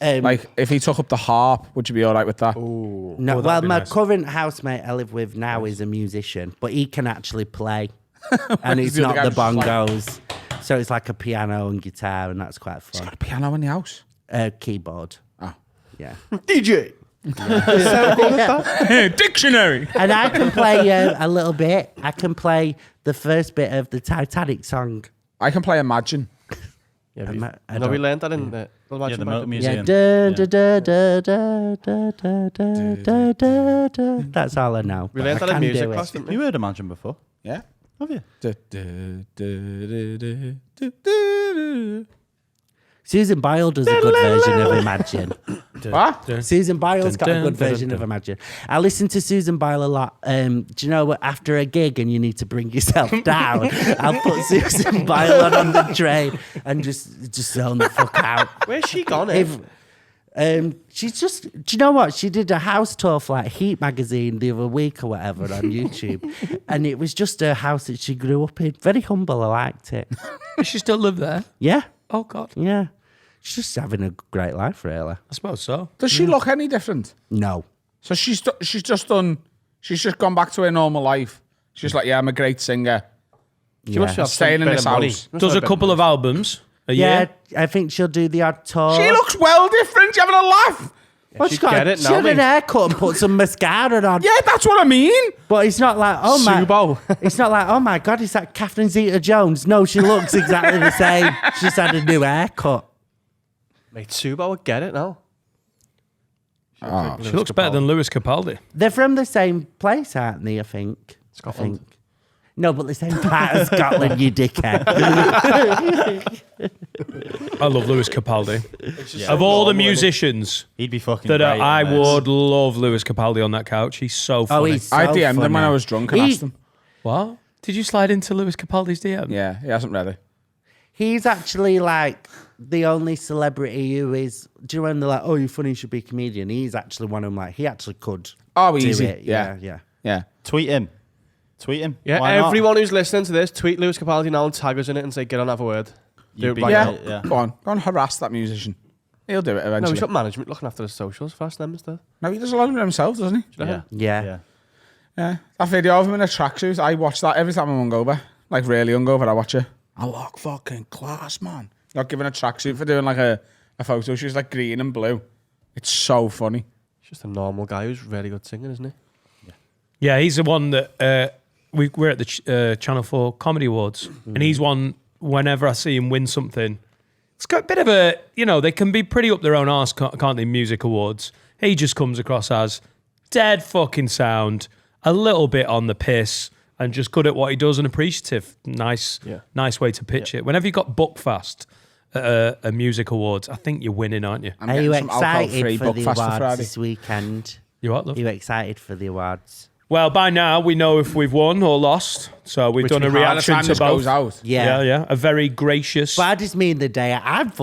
Like, if he took up the harp, would you be all right with that? no, that'd well, be my nice. current housemate I live with now is a musician, but he can actually play. And it's the other not guy the just like- bongos. So it's like a piano and guitar, and that's quite fun. Got a piano in the house. Keyboard. Oh. Yeah. DJ. So good at that. Dictionary. And I can play a little bit. I can play the first bit of the Titanic song. I can play Imagine. Yeah, I no, we don't- learned that in the the Imagine Motor Band. Museum. Yeah, da, da, da, da, da, da, da, da, da, da. That's all I know. We but learned I that in can music do it. class, didn't we? You heard Imagine before? Yeah. Have you? Susan Boyle does a good version of Imagine. What? Susan Boyle's got a dun, good dun, version dun. of Imagine. I listen to Susan Boyle a lot. Do you know what? After a gig and you need to bring yourself down, I'll put Susan Boyle on the train and just zone the fuck out. Where's she gone? If, she's just, do you know what? She did a house tour for like Heat magazine the other week or whatever on YouTube. And it was just a house that she grew up in. Very humble. I liked it. Does she still live there? Yeah. Oh, God. Yeah. She's just having a great life, really. I suppose so. Does she look any different? No. So she's just gone back to her normal life. She's like, yeah, I'm a great singer. She must Yeah. have Staying some in bit this of money. house. Must Does have a bit couple of money. albums a Yeah, year. I think she'll do the odd tour. She looks well different. You having a laugh? Well, she'd got get it she now, had an mate. haircut and put some mascara on. Yeah, that's what I mean. But it's not like, oh my, Subo. it's not like, oh my God, is that Catherine Zeta-Jones? No, she looks exactly the same. She's had a new haircut. Mate, Subo would get it now. She looks better than Lewis Capaldi. They're from the same place, aren't they, I think? Scotland. I think. No, but the same part of Scotland, you dickhead. I love Lewis Capaldi. Of all the musicians He'd be fucking that great I in this. would love Lewis Capaldi on that couch. He's so Oh, funny. he's so I DM'd him when funny. I was drunk and asked him. What? Did you slide into Lewis Capaldi's DM? Yeah, he hasn't read it. He's actually like the only celebrity who is. Do you know when they're like, "Oh, you're funny, you should be a comedian"? He's actually one of them. Like, he actually could. Oh, do easy. it. Yeah. Yeah. Yeah. Tweet him. Tweet him. Yeah, Why not? everyone who's listening to this, tweet Lewis Capaldi now and tag us in it and say, get on, have a word. Do You'd it be right Yeah. now. Yeah. Go on harass that musician. He'll do it No, eventually. he's got management looking after the socials for us, them instead. No, he does a lot of it himself, doesn't he? Yeah. Yeah. Yeah. Yeah. That video of him in a tracksuit, I watch that every time I'm hungover. Like, really hungover, I watch it. I look fucking class, man. Not giving a tracksuit for doing like a photo. She's like green and blue. It's so funny. He's just a normal guy who's really good singing, isn't he? Yeah, he's the one that we're at the Channel 4 Comedy Awards, and he's one. Whenever I see him win something, it's got a bit of a, they can be pretty up their own arse, can't they? Music awards. He just comes across as dead fucking sound, a little bit on the piss, and just good at what he does and appreciative. Nice way to pitch it. Whenever you got Buckfast at a music awards, I think you're winning, aren't you? I'm Are you getting some excited alcohol-free for the Buckfast for awards Friday. this weekend? You what, love? Are you excited for the awards? Well, by now we know if we've won or lost, so we've done a By the reaction time to this both. goes out. Yeah. A very gracious. But I just mean the day I'm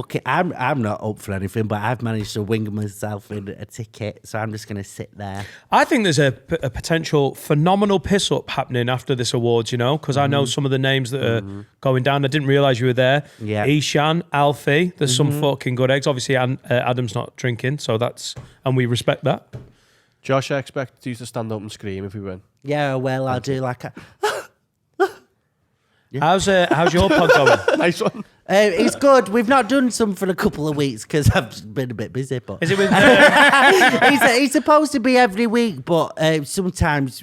not up for anything, but I've managed to wing myself in a ticket, so I'm just going to sit there. I think there's a potential phenomenal piss up happening after this awards, because I know some of the names that are going down. I didn't realise you were there. Yeah. Ishan, Alfie, there's some fucking good eggs. Obviously, Adam's not drinking, so and we respect that. Josh, I expect you to stand up and scream if we win. Yeah, well, I'll do like a. How's your pod going? Nice one. It's good. We've not done some for a couple of weeks because I've been a bit busy. But Is it with? he's supposed to be every week, but sometimes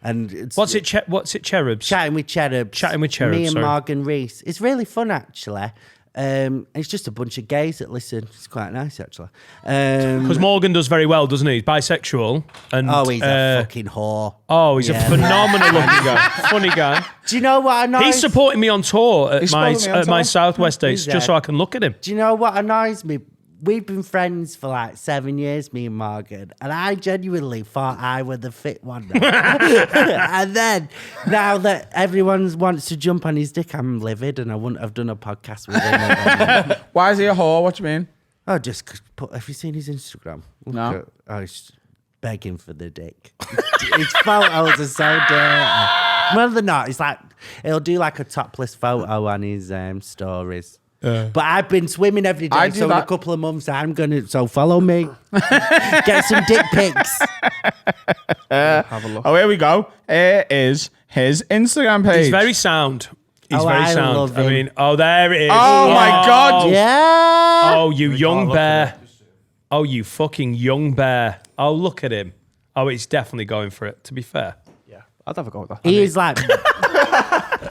and it's What's it? Cherubs. chatting with Cherubs. Chatting with Cherubs, Me and sorry. Morgan Rees. It's really fun actually. It's just a bunch of gays that listen. It's quite nice actually. Because Morgan does very well, doesn't he? He's bisexual, and Oh, he's a fucking whore. oh, he's Yeah. a phenomenal looking guy, funny guy. Do you know what annoys? He's supporting me on tour at He's my supporting me on my tour? Southwest dates, Who's just so that? I can look at him. Do you know what annoys me? We've been friends for like 7 years, me and Morgan, and I genuinely thought I were the fit one. And then, now that everyone wants to jump on his dick, I'm livid, and I wouldn't have done a podcast with him. Why is he a whore? What do you mean? Oh, just put. Have you seen his Instagram? No. Oh, he's begging for the dick. His photos are so dirty. Well, they're not. It's like he'll do like a topless photo on his stories. But I've been swimming every I day, do so in that. a couple of months I'm gonna. So follow me. Get some dick pics. Have a look. Oh, here we go. Here is his Instagram page. He's very sound. He's Oh, very I sound. love I him. mean, oh, there it is. Oh my God. Yeah. Oh, you young bear. Oh, you fucking young bear. Oh, look at him. Oh, he's definitely going for it, to be fair. Yeah, I'd have a go with that. He is like,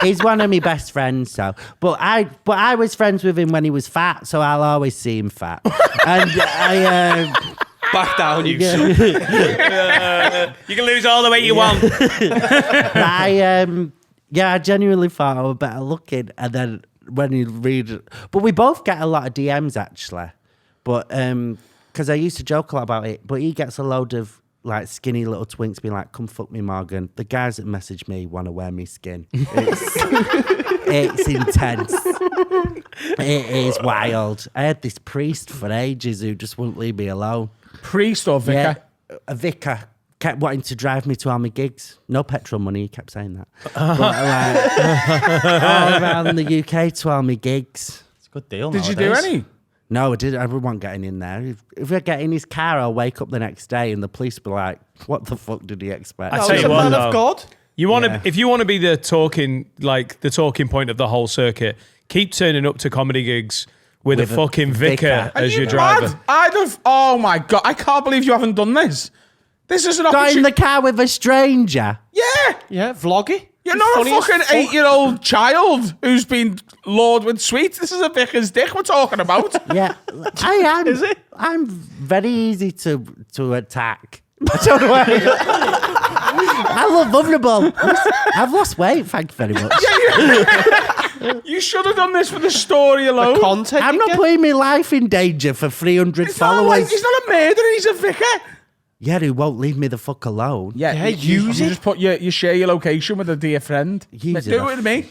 he's one of my best friends. So, but I was friends with him when he was fat, so I'll always see him fat. And I, Back down, you son. You can lose all the weight you want. I genuinely thought I was better looking, and then when you read it, but we both get a lot of DMs actually, but because I used to joke a lot about it, but he gets a load of like skinny little twinks being like, "Come fuck me, Morgan." The guys that message me want to wear me skin. It's intense. It is wild. I had this priest for ages who just wouldn't leave me alone. Priest or vicar? Yeah, a vicar kept wanting to drive me to all my gigs. No petrol money, he kept saying that. But, all around the UK to all my gigs. It's a good deal. Did you do any? No, I didn't. I wasn't getting in there. If I get in his car, I'll wake up the next day and the police will be like, "What the fuck did he expect?" I Oh, tell he's you a what, man though. of God. You want to, if you want to be the talking point of the whole circuit, keep turning up to comedy gigs with a fucking vicar as your driver. Oh my God, I can't believe you haven't done this. This is an Got in opportunity. the car with a stranger. Yeah. Yeah, vloggy. You're not a fucking 8-year-old child who's been lured with sweets. This is a vicar's dick we're talking about. Yeah, I am. Is it? I'm very easy to attack. I don't know why. I look vulnerable. I've lost weight, thank you very much. You should have done this for the story alone. Content. I'm not putting my life in danger for 300 It's not followers. like he's not a murderer, he's a vicar. Yeah, who won't leave me the fuck alone. Yeah, use you it. just put you share your location with a dear friend. Use Do it. it with me.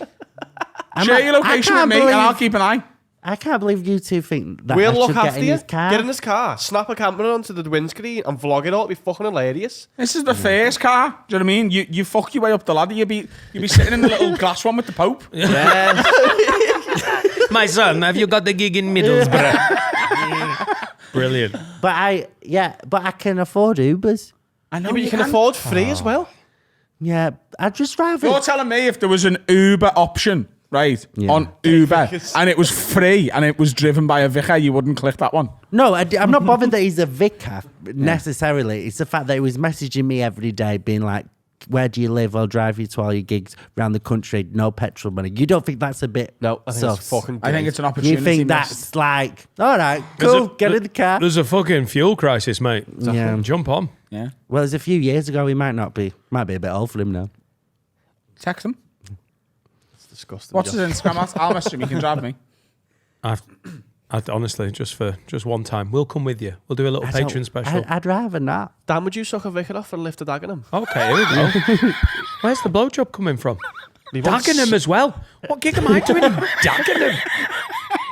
I'm Share not- your location I with can't me and I'll believe- keep an eye. I can't believe you two think that We'll I look should get after in you. his car. Get in his car. Snap a camera onto the windscreen and vlog it all. It'd be fucking hilarious. This is the first car. Do you know what I mean? You fuck your way up the ladder. You'd be sitting in the little glass one with the Pope. Yes. My son, have you got the gig in Middlesbrough? Brilliant. But I can afford Ubers. I know But you can afford free as well. Yeah, I'd just rather. You're telling me if there was an Uber option, right, Yeah. on Uber, and it was free and it was driven by a vicar, you wouldn't click that one. No, I'm not bothered that he's a vicar necessarily. It's the fact that he was messaging me every day, being like, "Where do you live? I'll drive you to all your gigs around the country. No petrol money." You don't think that's a bit? No, I think sus? it's fucking I think great. it's an opportunity. You think missed. that's like, all right, cool, get in the car. There's a fucking fuel crisis, mate. Yeah. Jump on. Yeah. Well, it's a few years ago. He might be a bit old for him now. Text him. It's disgusting. What's his Instagram at? I'll message him. He can drive me. I'd honestly, just one time, we'll come with you. We'll do a little I don't- Patreon special. I'd rather not. Dan, would you suck a vicar off and lift a Dagenham? Okay, here we go. Where's the blowjob coming from? Dagenham as well. What gig am I doing in Dagenham?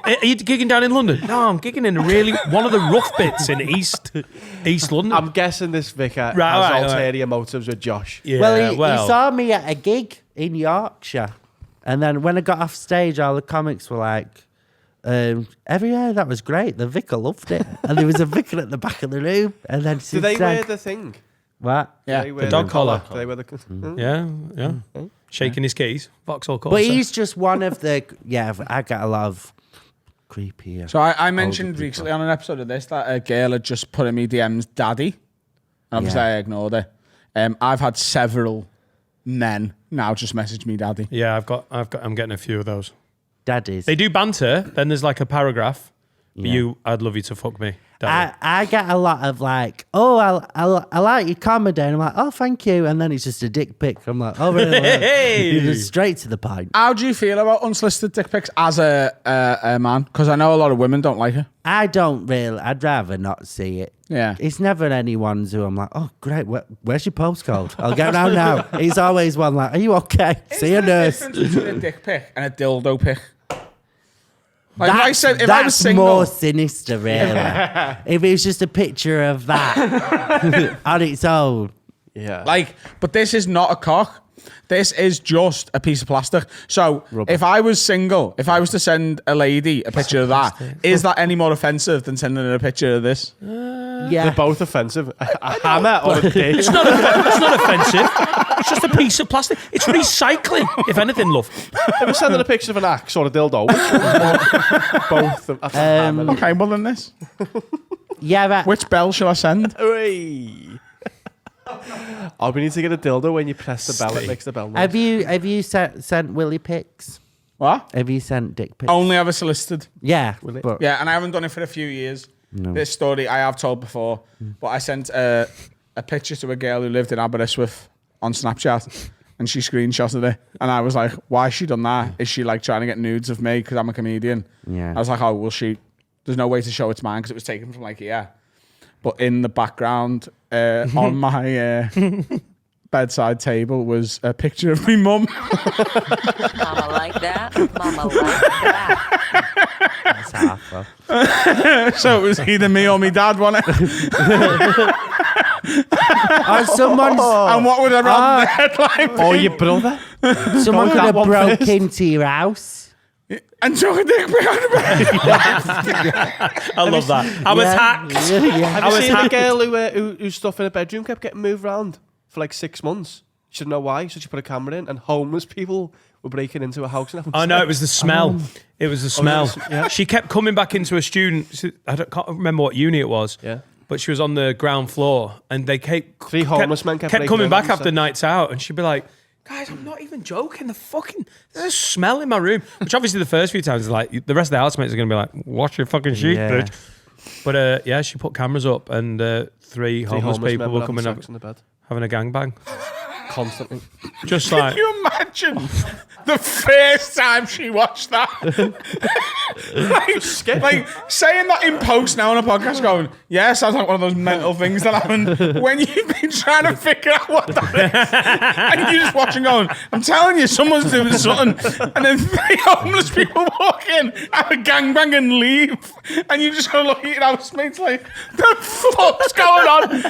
Are you gigging down in London? No, I'm gigging in one of the rough bits in East London. I'm guessing this vicar has Right. ulterior motives with Josh. Yeah, Well, he saw me at a gig in Yorkshire, and then when I got off stage, all the comics were like, that was great. The vicar loved it, and there was a vicar at the back of the room. And then Do they wear the thing? what? Yeah. Do they wear dog collar. Do they wear the... yeah. Shaking his keys. Vauxhall Corsa. But he's just one of the. Yeah, I got a lot of creepy. So I mentioned recently on an episode of this that a girl had just put in me DMs daddy. And obviously I ignored it. I've had several men now just message me daddy. Yeah, I'm getting a few of those. daddies. They do banter. Then there's like a paragraph. I'd love you to fuck me. Daddy. I get a lot of like, oh, I like your comedy, and I'm like, oh, thank you, and then it's just a dick pic. I'm like, oh, really? Hey! You're just straight to the point. How do you feel about unsolicited dick pics as a man? Because I know a lot of women don't like it. I don't really. I'd rather not see it. Yeah. It's never anyone's who I'm like, oh, great. Where's your postcode? I'll get around now. It's always one like, are you okay? See a nurse. Difference between a dick pic and a dildo pic. Like That's, if I was that's single, more sinister, really. If it was just a picture of that on its own. Yeah. like, but this is not a cock. This is just a piece of plastic. So if I was single, if I was to send a lady a picture of that, is that any more offensive than sending her a picture of this? Yeah. They're both offensive. A hammer or a dick. It's not offensive. It's just a piece of plastic. It's recycling, if anything, love. If we're sending a picture of an axe or a dildo, which one's more? Both. That's a hammer. Okay, well then this. Yeah, but Which bell shall I send? Hooray. Oh, we need to get a dildo when you press the bell. It makes the bell noise. have you sent Willy pics? What? Have you sent dick pics? Only ever solicited. Yeah. Will it? But Yeah, and I haven't done it for a few years. This story I have told before, but I sent a picture to a girl who lived in Aberystwyth on Snapchat, and she screenshotted it, and I was like, "Why has she done that? Is she like trying to get nudes of me because I'm a comedian?" Yeah. I was like, "Oh, well, there's no way to show it's mine because it was taken from like here." But in the background, on my bedside table was a picture of me mum. Mama like that. Mama like that. that's half. So it was either me or my dad, wasn't it? Someone's And what would I rather the headline be? Or your brother? someone could that have one broke first. into your house. And took a dick pic out of bed. I love that. I was hacked. Yeah. Have you seen the girl whose stuff in her bedroom kept getting moved around for like 6 months? She didn't know why, so she put a camera in, and homeless people were breaking into a house. And Oh no, it was the smell. It was the smell. yeah. She kept coming back into a student. Can't remember what uni it was. Yeah. But she was on the ground floor, and they kept Three homeless men kept breaking coming in back and after stuff. nights out, and she'd be like, "Guys, I'm not even joking. There's a smell in my room." Which obviously the first few times is like the rest of the housemates are gonna be like, "Wash your fucking sheet, Yeah. bitch." But yeah, she put cameras up, and three homeless people men were having coming up sex in the bed having a gangbang. constantly. Just like Can you imagine the first time she watched that? like saying that in post now on a podcast going, yeah, sounds like one of those mental things that happen when you've been trying to figure out what that is. And you're just watching going, I'm telling you, someone's doing something. And then three homeless people walk in, have a gangbang and leave. And you just gotta look at your housemates like, the fuck's going on?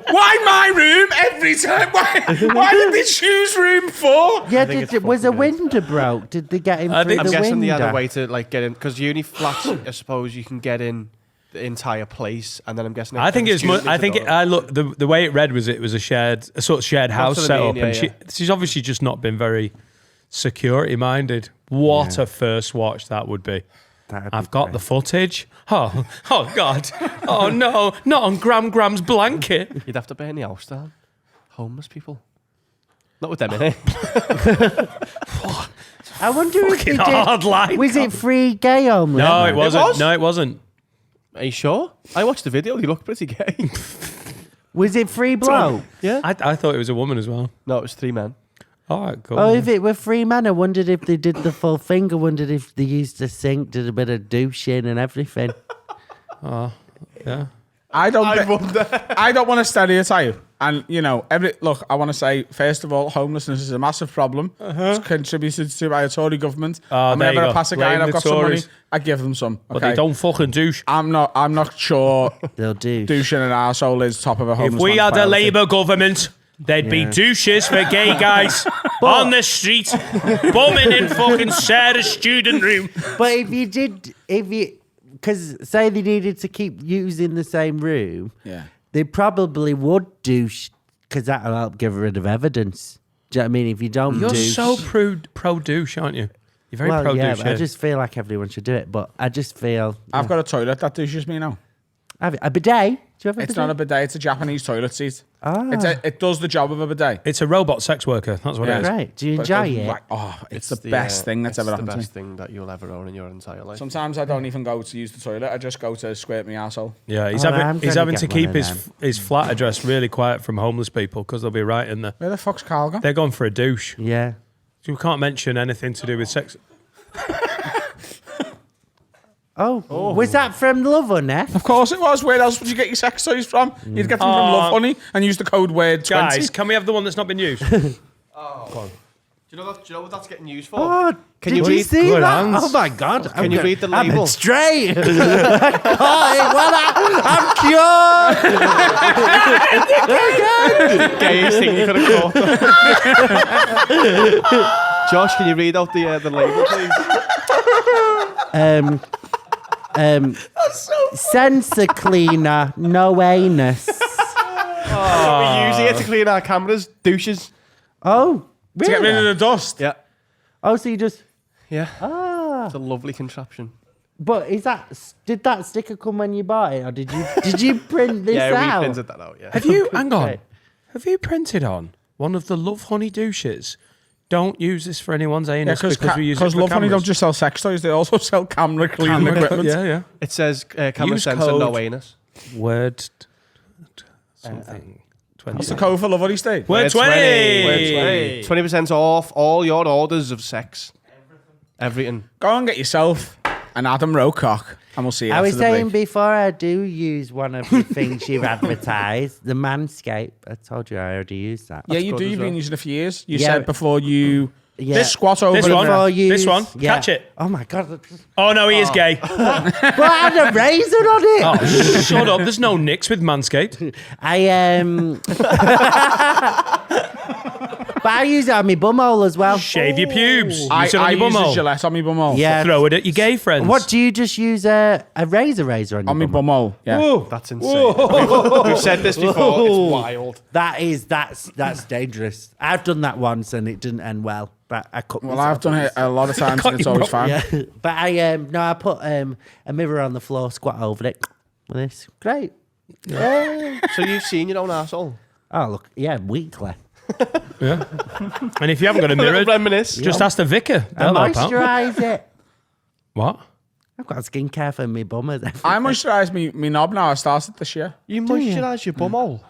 Why my room every time? Why did they choose room 4? Yeah, was a window broke? Did they get in through think- the I'm guessing window? the other way to like get in, because uni flats, I suppose you can get in the entire place, and then I'm guessing. I think it's. I think it, I look the way it read was it was a sort of shared house what I set mean, up, yeah, and yeah. she's obviously just not been very security minded. What a first watch that would be. I've got the footage. Oh God. Oh no, not on Graham's blanket. You'd have to burn the house down. Homeless people. Not with them in it. I wonder if they Fucking hard did. line. Was it free gay homeless? No, it wasn't. was? No, it wasn't. Are you sure? I watched the video. He looked pretty gay. Was it free blow? Yeah. I thought it was a woman as well. No, it was 3 men. All right, cool. Oh, if it were free men, I wondered if they did the full thing. I wondered if they used a sink, did a bit of douching and everything. Yeah. I don't want to stereotype. And, you know, look, I want to say, first of all, homelessness is a massive problem. It's contributed to by a Tory government. Oh, and there you whenever I go. pass a guy and Blame I've the got some money, Tories. I give them some. But Okay? they don't fucking douche. I'm not sure They'll do. douching an arsehole is top of a If homeless we man's had a priority. Labour government, there'd be douches for gay guys on the street, bumming in fucking Sarah's student room. But because say they needed to keep using the same room, Yeah. they probably would douche because that'll help get rid of evidence. Do you know what I mean? If you don't You're douche, so pro douche, aren't you? You're very pro yeah, douche. but I just feel like everyone should do it. But I just feel I've got a toilet that douches me now. a bidet. Do you have a It's bidet? not a bidet, it's a Japanese toilet seat. Ah. It does the job of a bidet. It's a robot sex worker. That's what Yeah. it is. Right. Do you But enjoy goes it? right- oh, it's the best thing that's ever happened the to me. best thing that you'll ever own in your entire life. Sometimes I don't even go to use the toilet. I just go to squirt my arsehole. Yeah, he's Oh, I'm having gonna to get keep one of his flat address really quiet from homeless people because they'll be right in there. Where the fuck's Carl gone? They're going for a douche. Yeah. So we can't mention anything to do with sex. Oh, was that from Love Honey? Of course it was. Where else would you get your sex toys from? You'd get them from Love Honey and use the code word 20. Guys, can we have the one that's not been used? Do you know what that's getting used for? Oh, Can did you you read- see Good that? hands. Oh my God! Can you read the label? I'm straight. I'm cured. Gayest thing you could have caught. Josh, can you read out the label, please? Sensor cleaner, no anus. We use it to clean our cameras, douches. Oh, To get rid of really? the dust. Yeah. Oh, so you just Yeah. It's a lovely contraption. But did that sticker come when you bought it, or did you print this out? Yeah, we printed that out. Yeah. Have you? Hang on. Have you printed on one of the Love Honey douches? Don't use this for anyone's anus because we use it for Love Honey cameras. don't just sell sex toys; they also sell camera cleaning equipment. Yeah. It says camera Use sensor, code. no anus. Word something. 20. What's the code for Love Honey, Steve? Word 20. 20% off all your orders of sex. Everything. Go and get yourself an Adam Rowe cock, and we'll see you I after was the saying break. before I do use one of the things you've advertised, the Manscaped. I told you I already used that. Yeah, you good do. as You've well. been using it for years. You Yeah. said before you... Yeah. This squat over This in one. there. This one. Catch it. Oh my god! Oh no, he is gay. But I had a razor on it. Oh, shut up. There's no nicks with Manscaped. But I use it on my bumhole as well. Shave your pubes. Use it on I your use a bumhole. Gillette on my bumhole. Yeah. Throw it at your gay friends. What do you just use a razor on your On my bumhole? bumhole. Yeah. That's insane. We've said this before. It's wild. That's dangerous. I've done that once and it didn't end well. But I cut Well, myself I've done up. it a lot of times and it's always fine. Yeah, but I put a mirror on the floor, squat over it. This great. Yeah. So you've seen your own arsehole? Oh look, yeah, weekly. Yeah. And if you haven't got a mirror, Reminisce. just ask the vicar. I They'll help out. moisturise it. What? I've got skincare for my bummers. I moisturise me knob now. I started this year. You moisturise your bumhole.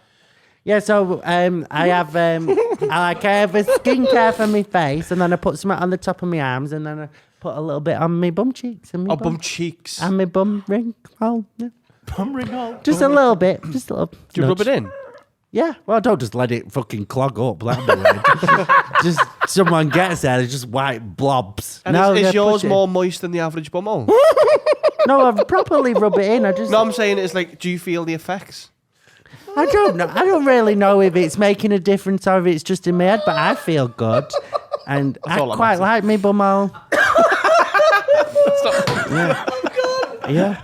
Yeah, so I have I have a skincare for my face, and then I put some on the top of my arms, and then I put a little bit on my bum cheeks and my Bum cheeks. and my bum ring hole. Yeah. Bum ring hole. Just a little bit, just a little. Do you rub it in? Yeah, well, don't just let it fucking clog up. That'd be weird. Just someone gets there, it's just white blobs. And is yours more moist than the average bumhole? No, I properly rub it in. No, I'm saying it's like, do you feel the effects? I don't know. I don't really know if it's making a difference or if it's just in my head, but I feel good. And I all that quite like me bumhole. Yeah.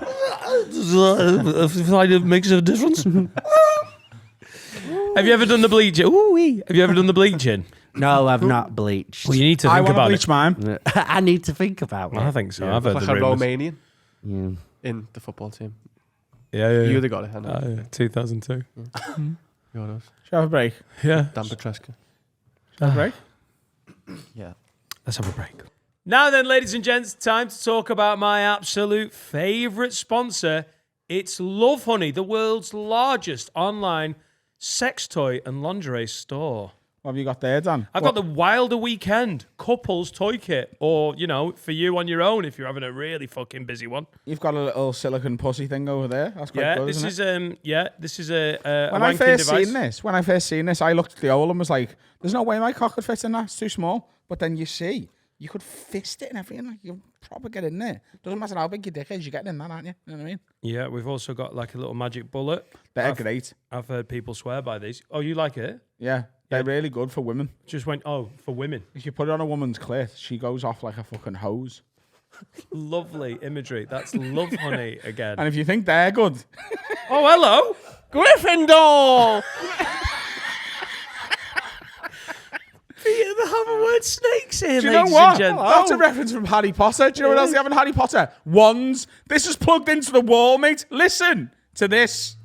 It makes a difference. Have you ever done the bleaching? Ooh-wee. Have you ever done the bleaching? No, I've not bleached. Well, you need to I think want to about bleach it. mine. I need to think about it. I think so. I've heard Like the a rumours. Romanian Yeah. in the football team. Yeah. You would have got it, I know. Yeah. 2002. Yours. Shall we have a break? Yeah. Dan Petrescu. Shall we have a break? Yeah. Let's have a break. Now then, ladies and gents, time to talk about my absolute favourite sponsor. It's Love Honey, the world's largest online sex toy and lingerie store. What have you got there, Dan? I've got the Wilder Weekend couples toy kit, or, you know, for you on your own if you're having a really fucking busy one. You've got a little silicone pussy thing over there. That's quite Yeah, good, this isn't is it? this is a When I wanking first device. seen this, I looked at the hole and was like, "There's no way my cock could fit in that. It's too small." But then you see, you could fist it and everything. Like you proper get in there. Doesn't matter how big your dick is, you're getting in that, aren't you? You know what I mean? Yeah, we've also got like a little magic bullet. They're great. I've heard people swear by these. Oh, you like it? Yeah, they're really good for women. Just went, oh, for women. If you put it on a woman's clit, she goes off like a fucking hose. Lovely imagery. That's Love Honey again. And if you think they're good, Oh, hello. Gryffindor! Peter, they have a word snakes here, do you know ladies what? and gents. That's a reference from Harry Potter. Do you know what else they have in Harry Potter? Wands. This is plugged into the wall, mate. Listen to this.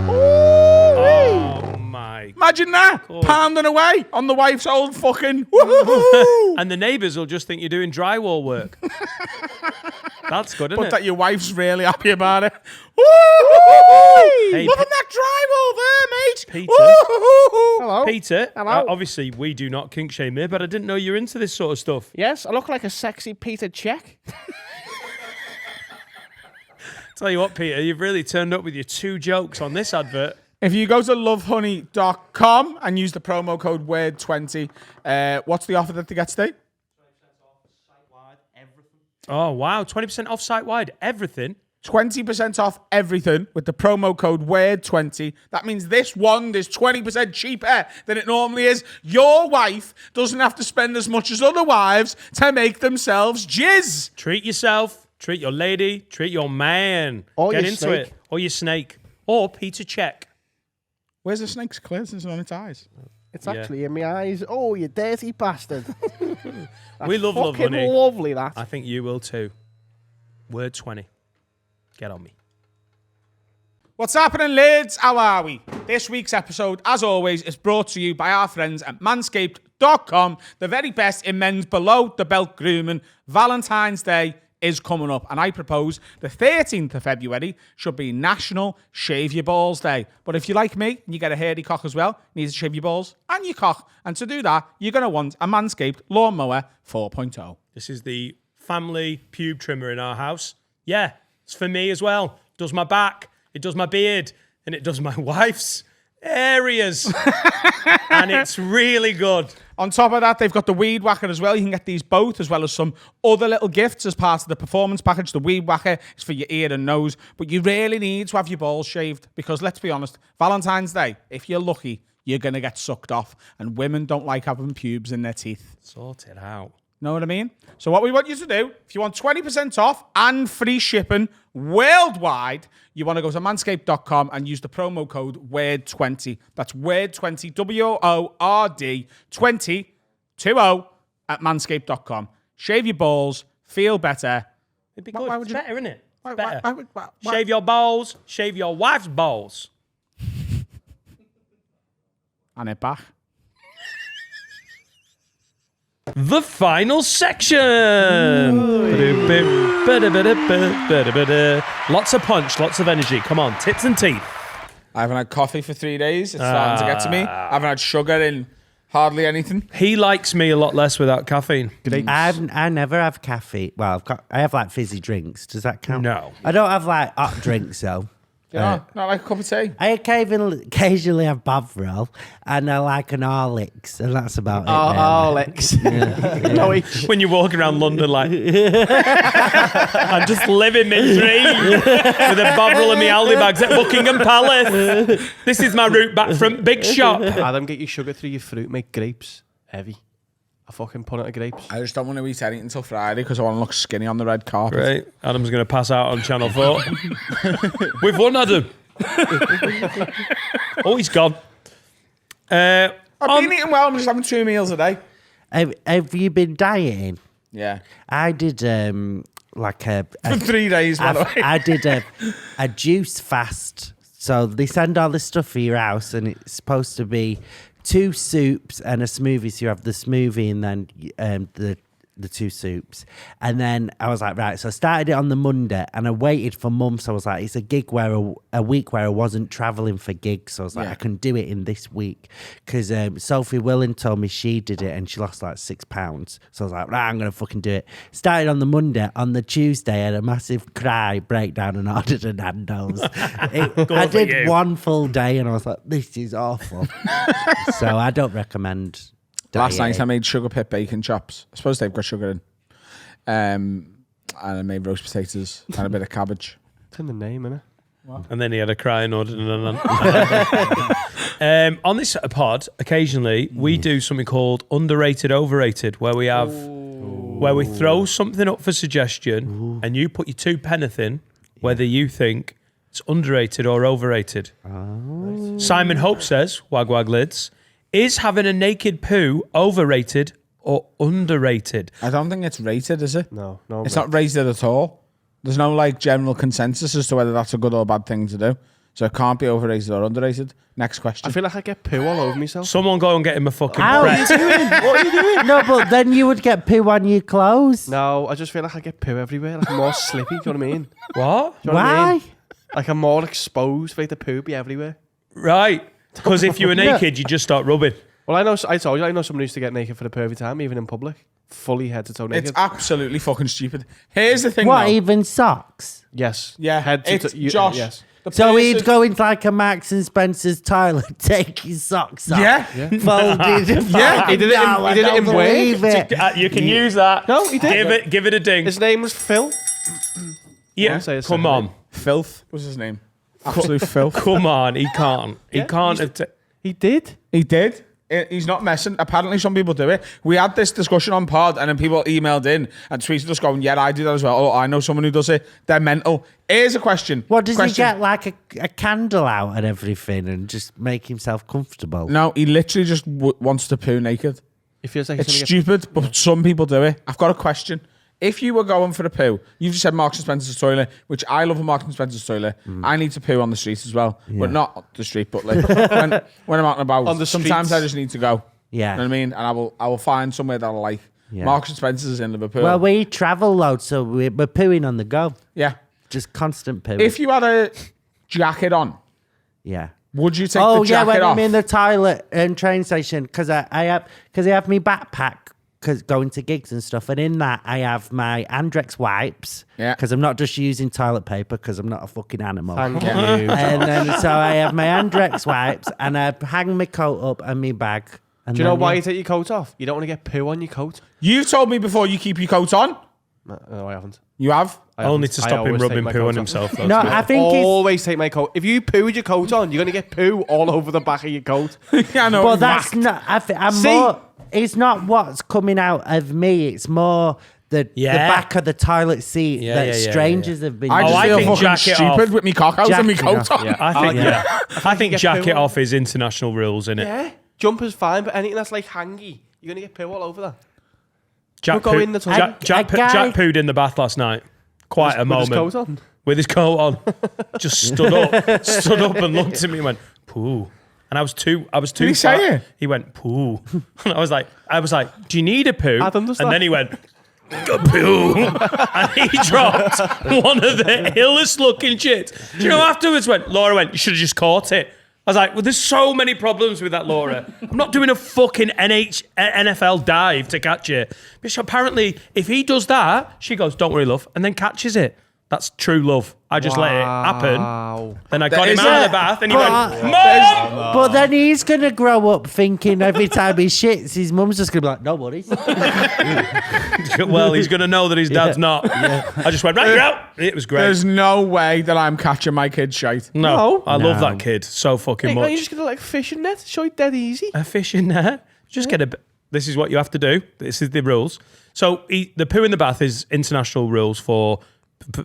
Oh, my. Imagine that. Pounding away on the wife's old fucking woohoo. And the neighbours will just think you're doing drywall work. That's good, isn't But it? that your wife's really happy about it. Woo-hoo-hoo! Hey, Look at that drywall there, mate. Peter. Woo-hoo-hoo! Hello. Peter, Hello. Obviously we do not kink shame here, but I didn't know you're into this sort of stuff. Yes, I look like a sexy Peter Check. Tell you what, Peter, you've really turned up with your 2 jokes on this advert. If you go to lovehoney.com and use the promo code WORD20, what's the offer that they get today? Oh, wow. 20% off site-wide. Everything. 20% off everything with the promo code WORD20. That means this wand is 20% cheaper than it normally is. Your wife doesn't have to spend as much as other wives to make themselves jizz. Treat yourself. Treat your lady. Treat your man. Or Get your into snake. it. Or your snake. Or Peter Check. Where's the snake's clear since it's on its eyes? It's Yeah. actually in my eyes. Oh, you dirty bastard. We love Love Fucking Honey. lovely, that. I think you will too. Word 20. Get on me. What's happening, lads? How are we? This week's episode, as always, is brought to you by our friends at manscaped.com, the very best in men's below-the-belt grooming. Valentine's Day is coming up, and I propose the 13th of February should be National Shave Your Balls Day. But if you're like me, and you get a hairy cock as well, you need to shave your balls and your cock. And to do that, you're going to want a Manscaped Lawnmower 4.0. This is the family pube trimmer in our house. Yeah, it's for me as well. It does my back, it does my beard, and it does my wife's areas. And it's really good. On top of that, they've got the Weed Whacker as well. You can get these both, as well as some other little gifts as part of the performance package. The Weed Whacker is for your ear and nose, but you really need to have your balls shaved because, let's be honest, Valentine's Day, if you're lucky, you're going to get sucked off, and women don't like having pubes in their teeth. Sort it out. Know what I mean? So what we want you to do, if you want 20% off and free shipping worldwide, you want to go to manscaped.com and use the promo code WORD20. That's WORD20, WORD 20 at manscaped.com. Shave your balls, feel better. It'd be Why good. would It's you- better, isn't it? Why- It's better. why- Shave your balls, shave your wife's balls. And it back. The final section. Lots of punch, lots of energy. Come on, tits and teeth. I haven't had coffee for 3 days. It's starting to get to me. I haven't had sugar in hardly anything. He likes me a lot less without caffeine. I never have caffeine. Well, I have like fizzy drinks. Does that count? No. I don't have like hot drinks though. Yeah, not like a cup of tea. I occasionally have Bovril and I like an Horlicks, and that's about it. really. Alex. When you're walking around London like, I'm just living my dream with a Bovril and my Aldi bags at Buckingham Palace. This is my route back from Big Shop. Adam, get your sugar through your fruit, make grapes heavy. A fucking punnet of grapes. I just don't want to eat anything until Friday because I want to look skinny on the red carpet. Right, Adam's going to pass out on Channel 4. We've won, Adam. Oh, he's gone. I've been eating well. I'm just having 2 meals a day. Have you been dieting? Yeah. I did like a For 3 days, by the way. I did a juice fast. So they send all this stuff for your house, and it's supposed to be 2 soups and a smoothie. So you have the smoothie and then the 2 soups. And then I was like, right. So I started it on the Monday, and I waited for months. I was like, it's a gig where a week where I wasn't traveling for gigs. So I was like, I can do it in this week. Because Sophie Willing told me she did it and she lost like 6 pounds. So I was like, right, I'm going to fucking do it. Started on the Monday. On the Tuesday, I had a massive cry breakdown and ordered a Nando's. I did 1 full day and I was like, this is awful. So I don't recommend Last night I dieting. made sugar pit bacon chops. I suppose they've got sugar in. And I made roast potatoes and a bit of cabbage. It's in the name, innit? And then he had a cry and ordered an on this pod, occasionally, we do something called underrated, overrated, where we have where we throw something up for suggestion and you put your 2 penneth in whether you think it's underrated or overrated. Simon Hope says, wag wag lids, is having a naked poo overrated or underrated? I don't think it's rated, is it? No. It's not rated at all. There's no like general consensus as to whether that's a good or bad thing to do. So it can't be overrated or underrated. Next question. I feel like I get poo all over myself. Someone go and get him a fucking How are you Brett. doing? What are you doing? No, but then you would get poo on your clothes. No, I just feel like I get poo everywhere. Like I'm more slippy, do you know what I mean? What? Do you know what I Why? mean? Like I'm more exposed for the poo be everywhere. Right. Because if you were naked, you just start rubbing. Well, I told you, I know someone who used to get naked for the poo every time, even in public. Fully head to toe naked. It's absolutely fucking stupid. Here's the thing, What, though. even socks? Yes. Yeah, Head to it's toe. Josh. Yes. The So person- he'd go into like a Marks and Spencer's toilet, take his socks off, Yeah. folded. Yeah, he did it in believe it. You can use that. No, he did. Give it a ding. His name was Phil. Yeah. Won't say his Come second on. name. Filth was his name. Absolute filth. Come on. He can't. He can't. He did. He did. He's not messing. Apparently, some people do it. We had this discussion on pod, and then people emailed in and tweeted us going, "Yeah, I do that as well. Oh, I know someone who does it. They're mental." Here's a question. What, does he Question. get like a candle out and everything and just make himself comfortable? No, he literally just wants to poo naked. He feels like It's he's gonna stupid, but some people do it. I've got a question. if you were going for a poo, you've just said Marks and Spencer's toilet, which I love a Marks and Spencer's toilet. I need to poo on the street as well. But not the street, but like when I'm out and about. On the sometimes streets. I just need to go. Yeah. You know what I mean? And I will find somewhere that I like. Yeah. Marks and Spencer's in Liverpool. Well, we travel loads, so we're pooing on the go. yeah. Just constant pooing. If you had a jacket on, yeah. would you take Oh the yeah, jacket when off? I'm in the toilet and train station, because I have my backpack because going to gigs and stuff, and in that I have my Andrex wipes. Yeah. Because I'm not just using toilet paper because I'm not a fucking animal. Thank you. And then so I have my Andrex wipes and I hang my coat up and my bag. And Do you know then, why yeah. you take your coat off? You don't want to get poo on your coat. You've told me before you keep your coat on. No, I haven't. You have? Only to I stop him always take rubbing my poo coat on off. himself. Though, No, to be I honest. think it's. Always take my coat. If you poo with your coat on, you're going to get poo all over the back of your coat. Yeah, I know. But that's not. I'm See? more. It's not what's coming out of me. It's more the Yeah. back of the toilet seat Yeah, that yeah, yeah, strangers have been. I just Oh, I feel think fucking jacket stupid off. with me cock out and me Jacket coat off, on. yeah. I think, yeah. I think get jacket poo on. off is international rules, isn't it? Yeah. Jumper's fine, but anything that's like hangy, you're going to get poo all over that. Jack, Go in the toilet. Jack guy- pooed in the bath last night. Quite a With moment. his coat on. With his coat on. Just stood up and looked at me and went, poo. And I was too he say fat. it? He went, poo. And I was like, do you need a poo? I'd understand. And then he went, poo. And he dropped one of the illest looking shit. Do you know afterwards Laura went, you should have just caught it. I was like, well, there's so many problems with that, Laura. I'm not doing a fucking NFL dive to catch it. But apparently, if he does that, she goes, don't worry, love, and then catches it. That's true love. I just let it happen. Wow. Then I got him is out of it. the bath and he But- went, Mom! But then he's gonna grow up thinking every time he shits, his mum's just gonna be like, "No worries." Well, he's going to know that his dad's not. I just went, right, you're out. It was great. There's no way that I'm catching my kid's shite. No, I love No. that kid so fucking Hey, much. you just going to like fishing net? Show it dead easy. A fish in there. Just get a. This is what you have to do. This is the rules. So the poo in the bath is international rules for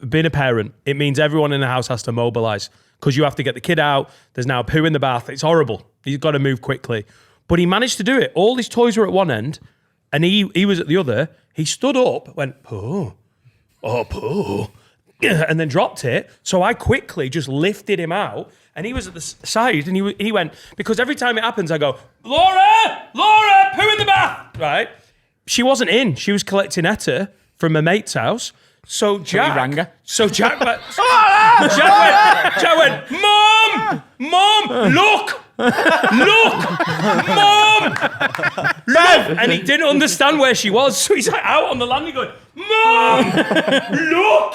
being a parent. It means everyone in the house has to mobilise because you have to get the kid out. There's now poo in the bath. It's horrible. You've got to move quickly. But he managed to do it. All his toys were at one end, and he was at the other. He stood up, went poo, poo, and then dropped it. So I quickly just lifted him out. And he was at the side, and he went, because every time it happens, I go, Laura, poo in the bath, right? She wasn't in. She was collecting Etta from her mate's house. So Jack rang her. So Jack went, Jack went, Mom, look, Mom, and he didn't understand where she was, so he's like out on the landing going, Mom, look.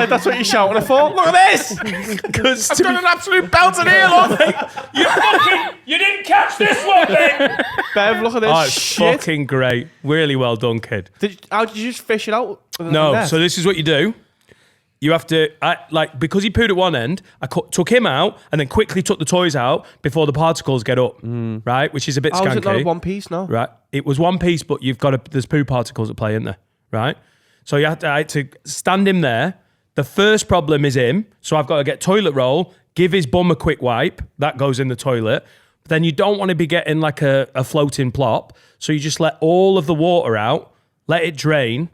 That's what you're shouting for. Look at this. Because I've got an absolute belt in here, look. you didn't catch this one, mate. Bev, look at this Oh, it's shit. fucking great. Really well done, kid. How did you just fish it out? No, so this is what you do. You have to, because he pooed at one end, I took him out and then quickly took the toys out before the particles get up, right? Which is a bit How is it not skanky. a one piece now? Right? It was one piece, but there's poo particles at play, isn't there? Right? So I had to stand him there. The first problem is him, so I've got to get toilet roll, give his bum a quick wipe, that goes in the toilet. But then you don't want to be getting like a floating plop, so you just let all of the water out, let it drain,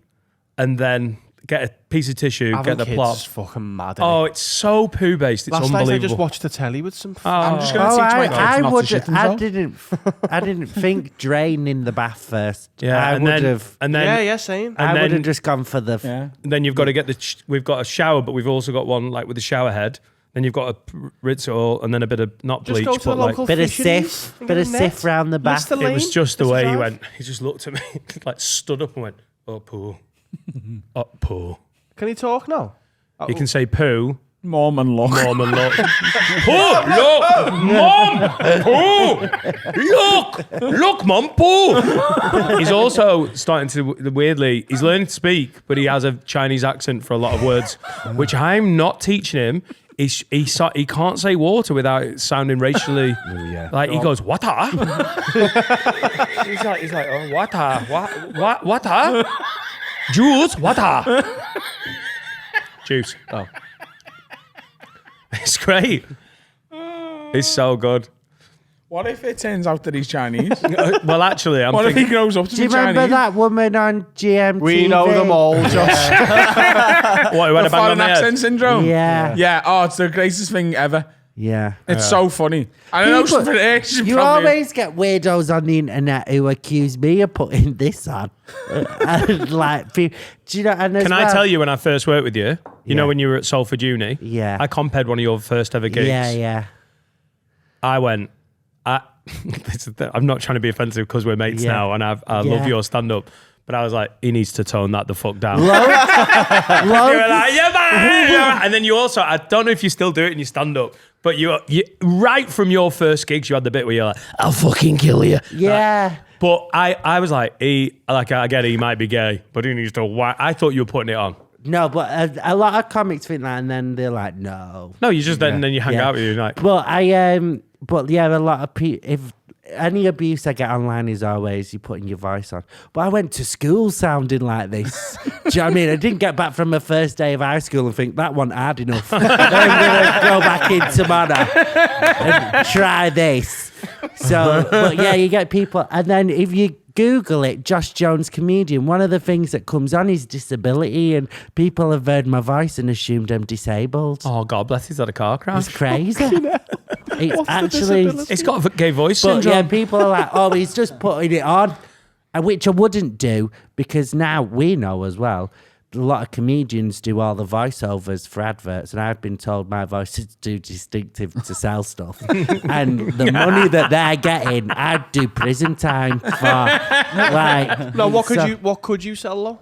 and then get a piece of tissue, Having get the kids plop. is fucking mad. Oh, it's so poo based. It's Last night unbelievable. I just watched the telly with some. I'm just going to teach my kids not to shit themselves. I didn't think drain in the bath first. Yeah, I and would then, have. and then yeah, same. and I would then- have just gone for the. Yeah. then you've got to get we've got a shower, but we've also got one like with the shower head. Then you've got a rinse it all, and then a bit of not Just bleach, go to the but like local Bit of fisheries sif, and bit get of a net. sif round the bath. Mr. it was Lane, just the Mr. way he Drive. went. He just looked at me, like stood up and went, "Oh poo, oh poo." Can he talk now? You can say poo, Mom and look. mom, and look. Poo, look, mom, poo, look, mom, poo. He's also starting to weirdly. He's learning to speak, but he has a Chinese accent for a lot of words, which I'm not teaching him. He can't say water without it sounding racially. Like he goes water. he's like oh water, what water, juice, water, juice. Oh, it's great. It's so good. What if it turns out that he's Chinese? Well, actually, I'm What if thinking... he grows up to Do be you remember Chinese? that woman on GMTV? We know them all, Josh. What, who had The a bang on foreign the accent head? syndrome? Yeah. Yeah, oh, it's the greatest thing ever. Yeah. It's so funny. I don't know, People- she's You probably... always get weirdos on the internet who accuse me of putting this on. And like, do you know? And Can I tell you when I first worked with you? You know Yeah. when you were at Salford Uni? Yeah. I compared one of your first ever gigs. Yeah. I went, I'm not trying to be offensive because we're mates Yeah. now and I Yeah. love your stand-up. But I was like, he needs to tone that the fuck down. You Loads- were like, yeah, man, yeah, man. And then you also, I don't know if you still do it in your stand-up, but you right from your first gigs, you had the bit where you're like, I'll fucking kill you. Yeah. But I was like, I get it, he might be gay, but he needs to I thought you were putting it on. No, but a lot of comics think that, and then they're like, no. No, you just then you hang Yeah. out with you like, But but yeah, a lot of people. If any abuse I get online is always you putting your voice on. But I went to school sounding like this. Do you know what I mean? I didn't get back from my first day of high school and think that wasn't hard enough. I'm gonna go back in tomorrow and try this. So, but yeah, you get people, and then if you Google it, Josh Jones comedian, one of the things that comes on is disability, and people have heard my voice and assumed I'm disabled. oh, God bless, he's had a car crash. It's crazy. It's actually, It's got a gay voice but syndrome. yeah, people are like, oh, he's just putting it on, which I wouldn't do because now we know as well. A lot of comedians do all the voiceovers for adverts, and I've been told my voice is too distinctive to sell stuff. And the money that they're getting, I'd do prison time for. Like, No, what so- could you sell though?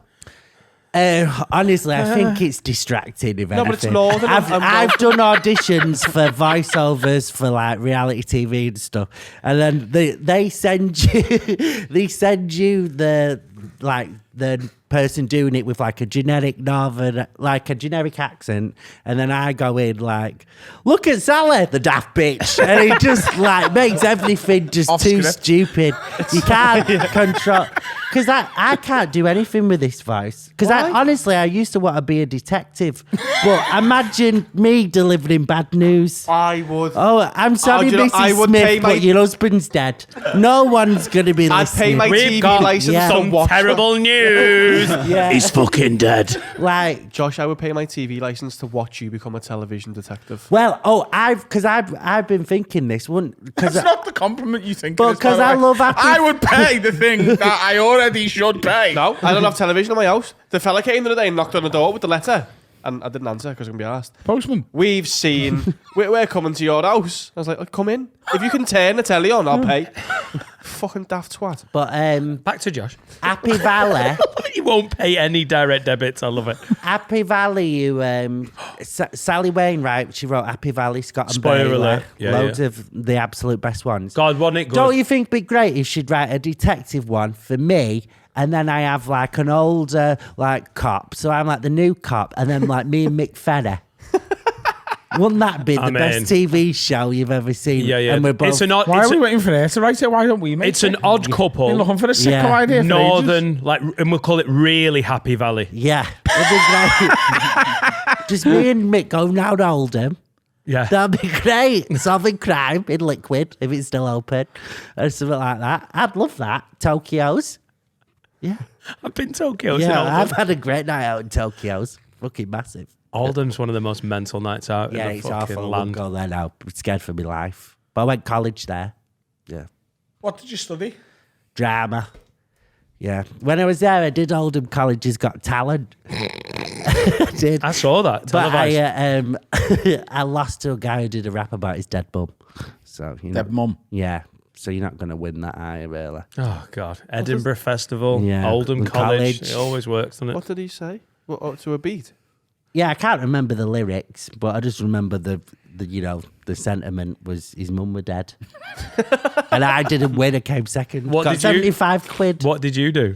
Honestly, I think it's distracting. If No, but it's anything. northern. I've done auditions for voiceovers for like reality TV and stuff, and then they send you the person doing it with like a generic northern, like a generic accent, and then I go in like, look at Sally, the daft bitch, and it just like makes everything just Off too script. stupid. You can't control, because I can't do anything with this voice. Because honestly, I used to want to be a detective, but imagine me delivering bad news. I would. Oh, I'm sorry, do you know, I Mrs. would pay Smith, my- but your husband's dead. No one's going to be I'd listening. pay my We've TV got license Yeah. to some watch terrible news. Yeah. He's fucking dead. Like, Josh, I would pay my TV license to watch you become a television detective. well, I've been thinking this one because That's not the compliment you think But it is, by 'cause the I way. love happy- I would pay the thing that I already should pay. No, I don't have television in my house. The fella came the other day and knocked on the door with the letter, and I didn't answer because I'm going to be asked. Postman. We've seen, we're coming to your house. I was like, oh, come in. If you can turn the telly on, I'll pay. Fucking daft twat. but Back to Josh. Happy Valley. He won't pay any direct debits. I love it. Happy Valley, Sally Wainwright, she wrote Happy Valley, Scott and Spoiler Bailey. alert. Yeah, Loads of the absolute best ones. God, wasn't it good? Don't you think it'd be great if she'd write a detective one for me, and then I have like an older like cop, so I'm like the new cop, and then like me and Mick Ferrer. Wouldn't that be the I'm best in. TV show you've ever seen? Yeah, yeah. And we're both It's an odd, Why it's, are we a- waiting for her to write it? Why don't we make it's it? an odd Been couple. looking for a sitcom Yeah. idea for ages. Northern, like, and we'll call it really Happy Valley. Yeah, it'd be great. Just me and Mick going round Oldham. Yeah. That'd be great. Solving crime in Liquid, if it's still open, or something like that. I'd love that. Tokyo's. Yeah. I've been Tokyo. Yeah, Oldham. I've had a great night out in Tokyo's. Fucking massive. Oldham's one of the most mental nights out Yeah, in the it's fucking awful. I wouldn't land. go there now. I'm scared for my life. But I went college there. Yeah. What did you study? Drama. Yeah. When I was there, I did Oldham College's Got Talent. I did. I saw that. But Televised. I lost to a guy who did a rap about his dead mum. So, you know. Dead mum. Yeah. So you're not going to win that eye, really. Oh, God. Edinburgh Festival, Yeah, Oldham and College. college. It always works, doesn't it? What did he say? What, to a beat? Yeah, I can't remember the lyrics, but I just remember the the sentiment was his mum were dead. And I didn't win, I came second. What Got did you- 75 quid. What did you do?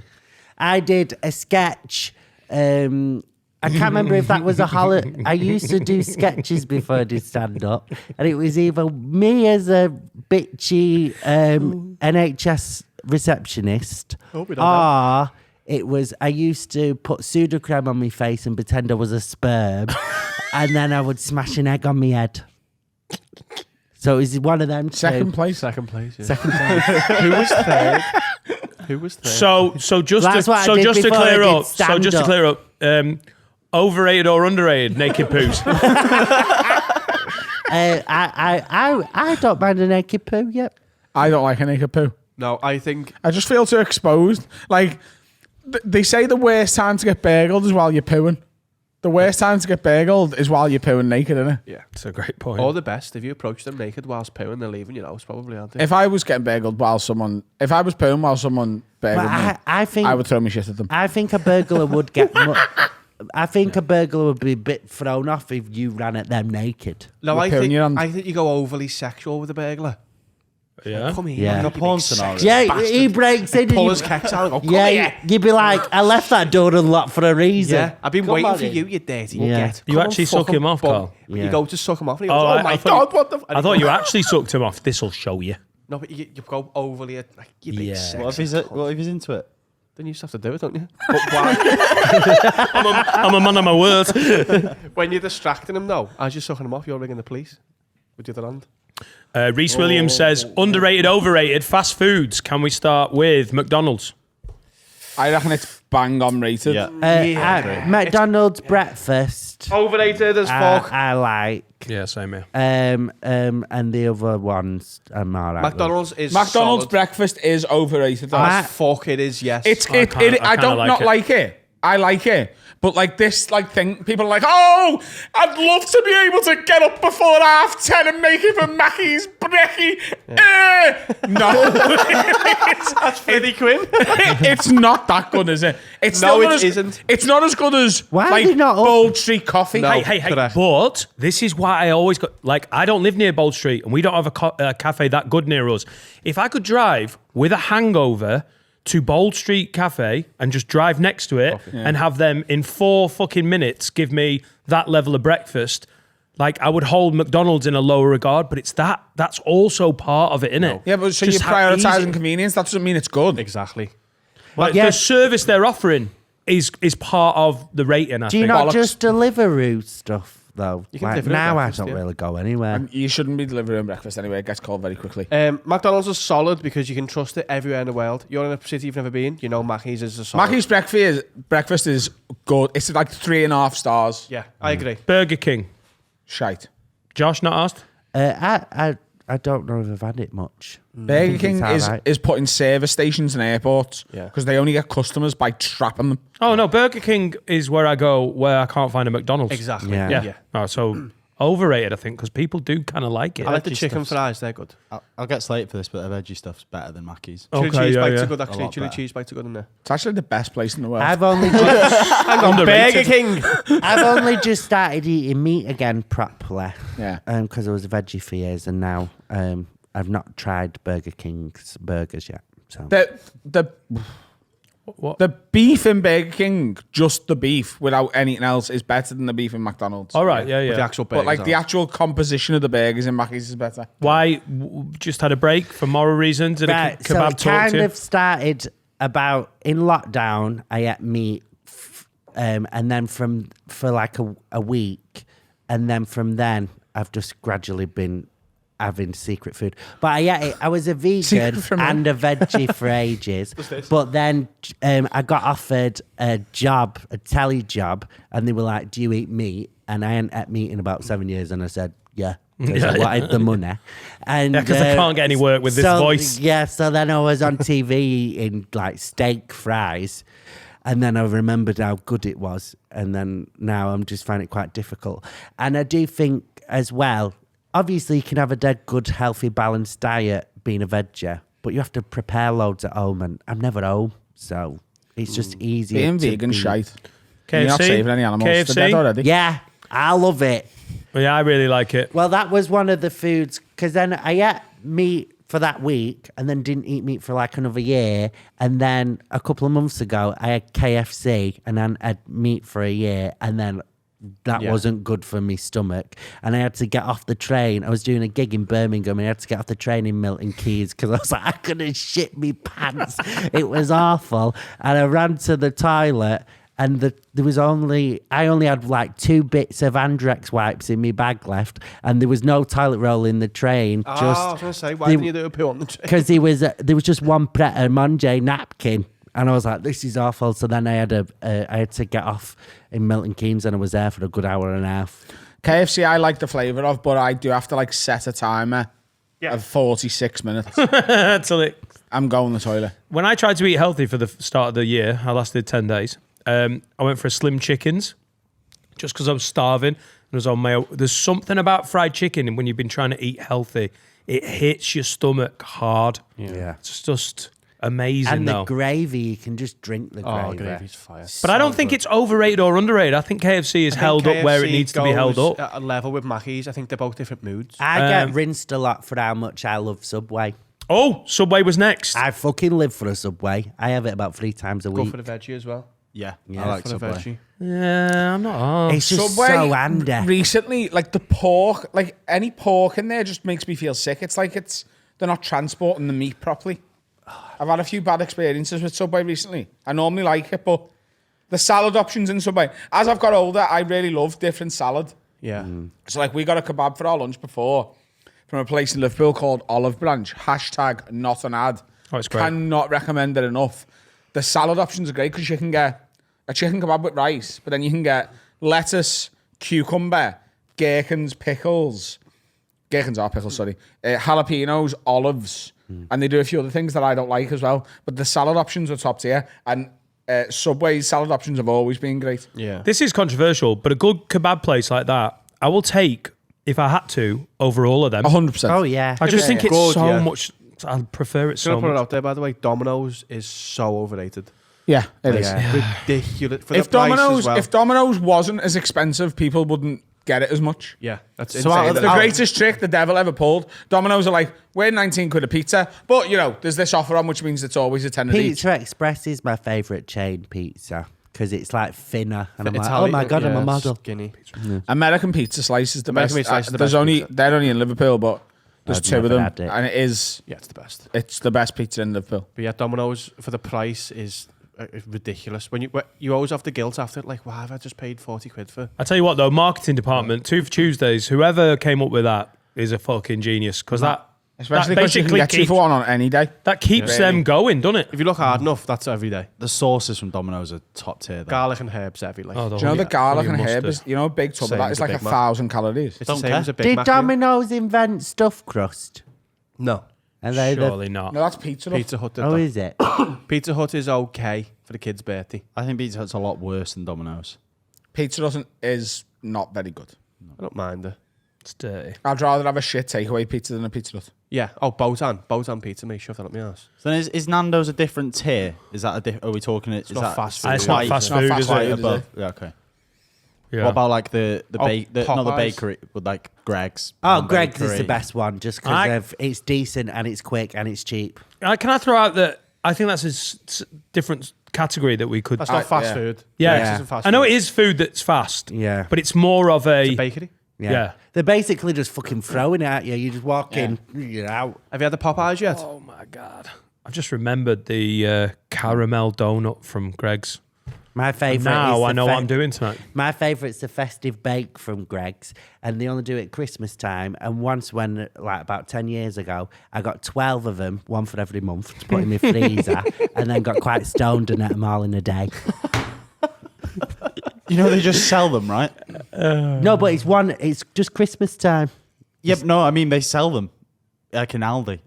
I did a sketch. I can't remember if that was a holiday. I used to do sketches before I did stand up, and it was either me as a bitchy NHS receptionist, or it was I used to put pseudocreme on my face and pretend I was a sperm, and then I would smash an egg on my head. So is it one of them two? Second place. Second place. Yeah. Second place. Who was third? Who was third? So just That's what I did to before I clear did up. So stand just to up. clear up. Overrated or underrated? Naked poos. I don't mind a naked poo. Yep. I don't like a naked poo. No, I think I just feel too exposed. Like, they say the worst time to get burgled is while you're pooing. The worst time to get burgled is while you're pooing naked, isn't it? That's a great point. or the best if you approach them naked whilst pooing, they're leaving your house probably, aren't they? If I was getting burgled if I was pooing while someone burgled me, I think I would throw my shit at them. I think a burglar would get. I think a burglar would be a bit thrown off if you ran at them naked. No, With I poo in think your hand. I think you go overly sexual with a burglar. Yeah. Come here, Yeah. you Like a porn scenario. Yeah, he breaks in. Pull And his kecks out and go, come yeah, here. you'd be like, I left that door unlocked for a reason. Yeah, I've been Come waiting on for in. you, you dirty Yeah. get. You Come on, actually fuck suck him off, But Carl? Yeah. You go to suck him off and he goes, Oh, oh my I thought God, what the... and I he thought goes, you actually sucked him off. This'll show you. No, but you go overly, like, you big Yeah. sexy What if he's into it? Then you just have to do it, don't you? But why? I'm a man of my word. When you're distracting him, though, as you're sucking him off, you're ringing the police with the other hand. Reese Williams says, underrated, overrated, fast foods. Can we start with McDonald's? I reckon it's bang on rated. Yeah. McDonald's breakfast. Overrated as fuck. I like. Yeah, same here. And the other ones I'm alright with. McDonald's is McDonald's solid. breakfast is overrated. As fuck it is, yes. I kinda don't like not it. like it. I like it. But like this thing, people are like, oh, I'd love to be able to get up before 10:30 and make it for Mackey's brekkie. No. That's 50 quid. It's not that good, is it? It's No, still it not as, isn't. It's not as good as Why are like they not up? Bold Street Coffee. No. Hey, correct. but this is why I always got, like, I don't live near Bold Street and we don't have a cafe that good near us. If I could drive with a hangover to Bold Street Cafe and just drive next to it and have them in 4 fucking minutes give me that level of breakfast, like, I would hold McDonald's in a lower regard, but it's that's also part of it, innit? Yeah, but so Just you're how prioritising easy- convenience. That doesn't mean it's good. Exactly. Like, yeah. the service they're offering is part of the rating, I Do you think. not Bollocks. just Deliveroo stuff though? You can Like, Deliveroo now breakfast, I don't yeah. really go anywhere. You shouldn't be delivering breakfast anyway. It gets cold very quickly. McDonald's is solid because you can trust it everywhere in the world. You're in a city you've never been, you know Mackey's is a solid. Mackey's breakfast is good. It's like 3.5 stars. Yeah, I agree. Burger King. Shite. Josh, not asked? I don't know if I've had it much. Burger King it's alright. is putting service stations in airports Yeah. because they only get customers by trapping them. Oh, no, Burger King is where I go where I can't find a McDonald's. Exactly. Yeah. Yeah. Oh, so overrated, I think, because people do kind of like it. I like the Veggie chicken stuff's- fries, they're good. I'll get slated for this, but the veggie stuff's better than Mackey's. Okay, Chili cheese yeah, bites yeah. are good A actually. lot Chili better. cheese bites are good in there. It's actually the best place in the world. I've only just, Burger King. I've only just started eating meat again properly. Yeah. Because I was a veggie for years, and now I've not tried Burger King's burgers yet. So The beef in Burger King, just the beef without anything else, is better than the beef in McDonald's. All right, yeah, But the yeah. actual burgers But like the aren't. actual composition of the burgers in Mackey's is better. Why? Just had a break for moral reasons? Did right, a so kebab it talk to kind you? of started about in lockdown. I ate meat, and then for like a week, and then from then I've just gradually been having secret food. But I ate it. I was a vegan from me. and a veggie for ages. But then I got offered a job, a telly job, and they were like, "Do you eat meat?" And I hadn't ate meat in about 7 years, and I said, "Yeah." Because I wanted the money. And Yeah, 'cause I can't get any work with this voice. Yeah, so then I was on TV eating like steak fries. And then I remembered how good it was. And then now I'm just finding it quite difficult. And I do think as well, obviously you can have a dead good, healthy, balanced diet being a veggie, but you have to prepare loads at home. And I'm never home. So it's just easier Being to vegan be- shite. You're not KFC? saving any animals. They're dead KFC? already. Yeah, I love it. Yeah, I really like it. Well, that was one of the foods, because then I ate meat for that week and then didn't eat meat for like another year. And then a couple of months ago, I had KFC and then had meat for a year. And then that wasn't good for my stomach. And I had to get off the train. I was doing a gig in Birmingham and I had to get off the train in Milton Keynes because I was like, I couldn't shit me pants. It was awful. And I ran to the toilet and there was I only had like 2 bits of Andrex wipes in my bag left, and there was no toilet roll in the train. I was going to say, why didn't you do a poo on the train? Because there was just one Pret a Manger napkin, and I was like, this is awful. So then I had to get off in Milton Keynes, and I was there for a good hour and a half. KFC, I like the flavour of, but I do have to like set a timer of 46 minutes. I'm going to the toilet. When I tried to eat healthy for the start of the year, I lasted 10 days. I went for a Slim Chickens just because I was starving. And I was on my. There's something about fried chicken, and when you've been trying to eat healthy, it hits your stomach hard. Yeah. It's just amazing, And though. the gravy, you can just drink the gravy. Oh, gravy's fire. But I don't think it's overrated or underrated. I think KFC is held up where it KFC needs to be held goes up. At a level with Mackey's. I think they're both different moods. I get rinsed a lot for how much I love Subway. Oh, Subway was next. I fucking live for a Subway. I have it about 3 times a Go week. for the veggie as well. Yeah, Yeah, I like For the Subway. veggie. Yeah, I'm not. It's just Subway, so handy. recently, like the pork, like any pork in there just makes me feel sick. It's like they're not transporting the meat properly. I've had a few bad experiences with Subway recently. I normally like it, but the salad options in Subway, as I've got older, I really love different salad. Yeah. So like we got a kebab for our lunch before from a place in Liverpool called Olive Branch. # not an ad. Oh, it's great. Cannot recommend it enough. The salad options are great because you can get a chicken kebab with rice, but then you can get lettuce, cucumber, gherkins, pickles. Gherkins are pickles, sorry. Jalapenos, olives. And they do a few other things that I don't like as well. But the salad options are top tier. And Subway's salad options have always been great. Yeah. This is controversial, but a good kebab place like that, I will take, if I had to, over all of them. 100%. Oh, yeah. I just think it's Good, so yeah. much. I prefer it So so put it much. out there, by the way. Domino's is so overrated. Yeah, it is. Ridiculous. For If the price as Domino's, well. if Domino's wasn't as expensive, people wouldn't get it as much. Yeah, that's So insane. The greatest trick the devil ever pulled. Domino's are like, we're 19 quid a pizza, but you know, there's this offer on, which means it's always a tenner each. Pizza Express is my favourite chain pizza because it's like thinner. And I'm like, Italian- oh my God, I'm a yeah, model. Skinny. American Pizza Slice is the American best. Pizza Slice is the There's best only pizza. they're only in Liverpool, but there's I've 2 of never them, had it. and it's Yeah, it's the best. the best pizza in Liverpool. But yeah, Domino's for the price is ridiculous. When you always have the guilt after, like, why have I just paid 40 quid for? I tell you what, though, marketing department, 2 for Tuesdays, whoever came up with that is a fucking genius because that Especially because you can basically get 2 keeps, for 1 on any day. that keeps them going, doesn't it? If you look hard enough, that's every day. The sauces from Domino's are top tier. Though. Garlic and herbs every like. Oh, Do you know the garlic and herb mustard. is, you know, a big tub of Same that as is a like Big Mac. 1,000 calories. It's Don't the same care. as a Big Did Mac. yeah. Domino's invent stuffed crust? No. Are they the- Surely not. No, that's pizza. Hut. Pizza Hut did Oh, that. is it? Pizza Hut is okay for the kid's birthday. I think Pizza Hut's a lot worse than Domino's. Pizza Hut is not very good. I don't mind it. It's dirty. I'd rather have a shit takeaway pizza than a Pizza Hut. Yeah. Oh, Botan pizza. Me shove that up my ass. So then is Nando's a different tier? Is that are we talking? Is not that fast food. It's not Quite- fast not food, fast is food, it? is above? it? Yeah, okay. Yeah. What about like the not the Popeyes? bakery, but like Greg's? Oh, and Greg's is Bakery. the best one just I- because it's decent and it's quick and it's cheap. Can I throw out that I think that's a different category that we could. That's not fast yeah. food. Yeah. Greg's isn't fast I know food. it is food that's fast. Yeah. But it's more of a. It's a bakery. Yeah. They're basically just fucking throwing it at you. You just walk in, you're out. Have you had the Popeyes yet? Oh my God. I've just remembered the caramel donut from Greg's. My favourite Now is I the know what I'm doing tonight. My favourite's the festive bake from Greg's, and they only do it at Christmas time. And once, when like about 10 years ago, I got 12 of them, one for every month, to put in my freezer, and then got quite stoned and ate them all in a day. You know they just sell them, right? No, but it's just Christmas time. Yep. No, I mean they sell them like in Aldi.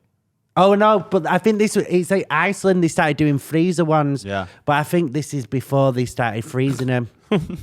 Oh no, but I think it's like Iceland. They started doing freezer ones. Yeah. But I think this is before they started freezing them.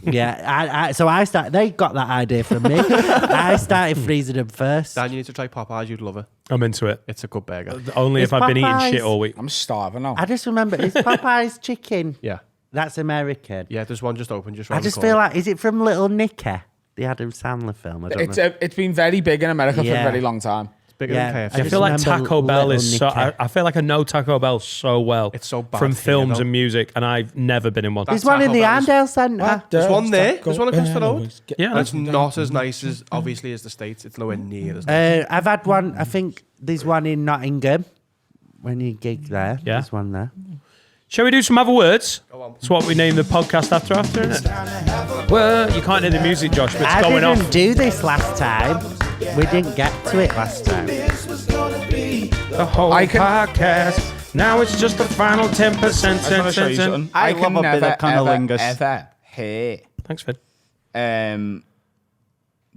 Yeah. They got that idea from me. I started freezing them first. Dan, you need to try Popeyes. You'd love it. I'm into it. It's a good burger. Only Is if I've been eating Popeyes- shit all week. I'm starving now. I just remember it's Popeye's chicken. Yeah. That's American. Yeah, there's one just open, just I round just the feel corner. like, is it from Little Nicky, the Adam Sandler film? I don't know. It's been very big in America for Yeah. a very long time. It's bigger Yeah, than I KFC. I just feel like remember Taco Bell Little is so. Nicky. I feel like I know Taco Bell so well. It's so bad from here, films though. and music, and I've never been in one. There's one in the Taco Bell's- Arndale Centre. There's one there. There's one across the road. Yeah, And it's not as nice as, obviously, as the States. It's nowhere near as nice. I've had one, I think there's one in Nottingham when you gig there. Yeah. There's one there. Shall we do some other words? That's what we name the podcast after, isn't it? Well, you can't hear the music, Josh, but it's I going didn't off. do this last time. We didn't get to it last time. The whole I can- podcast. Now it's just the final 10%. I just want to show you something. I can love a bit never, of cunnilingus. ever hear Thanks, Finn.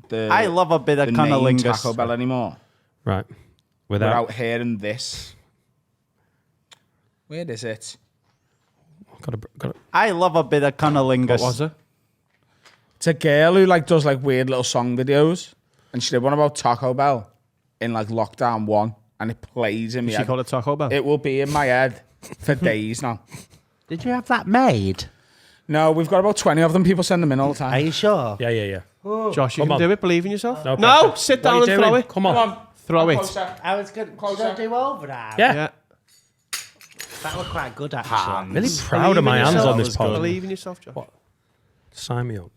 the I love a bit of the name cunnilingus. Taco Bell anymore Right. Without. without hearing this. Where is it? Got it. I love a bit of cunnilingus. What was it? It's a girl who like does like weird little song videos, and she did one about Taco Bell in like lockdown 1, and it plays in my She head. called it Taco Bell. It will be in my head for days now. Did you have that made? No, we've got about 20 of them. People send them in all the Are time. you sure? Yeah. Josh, you Come can on. do it. Believe in yourself. No, No, pressure. sit What down are and you throw doing? it. Come on. Throw it. I was good. Should I do over that? Yeah. Yeah. That looked quite good, actually. Really proud of my hands on this pod. Believe in yourself, Josh. Sign me up.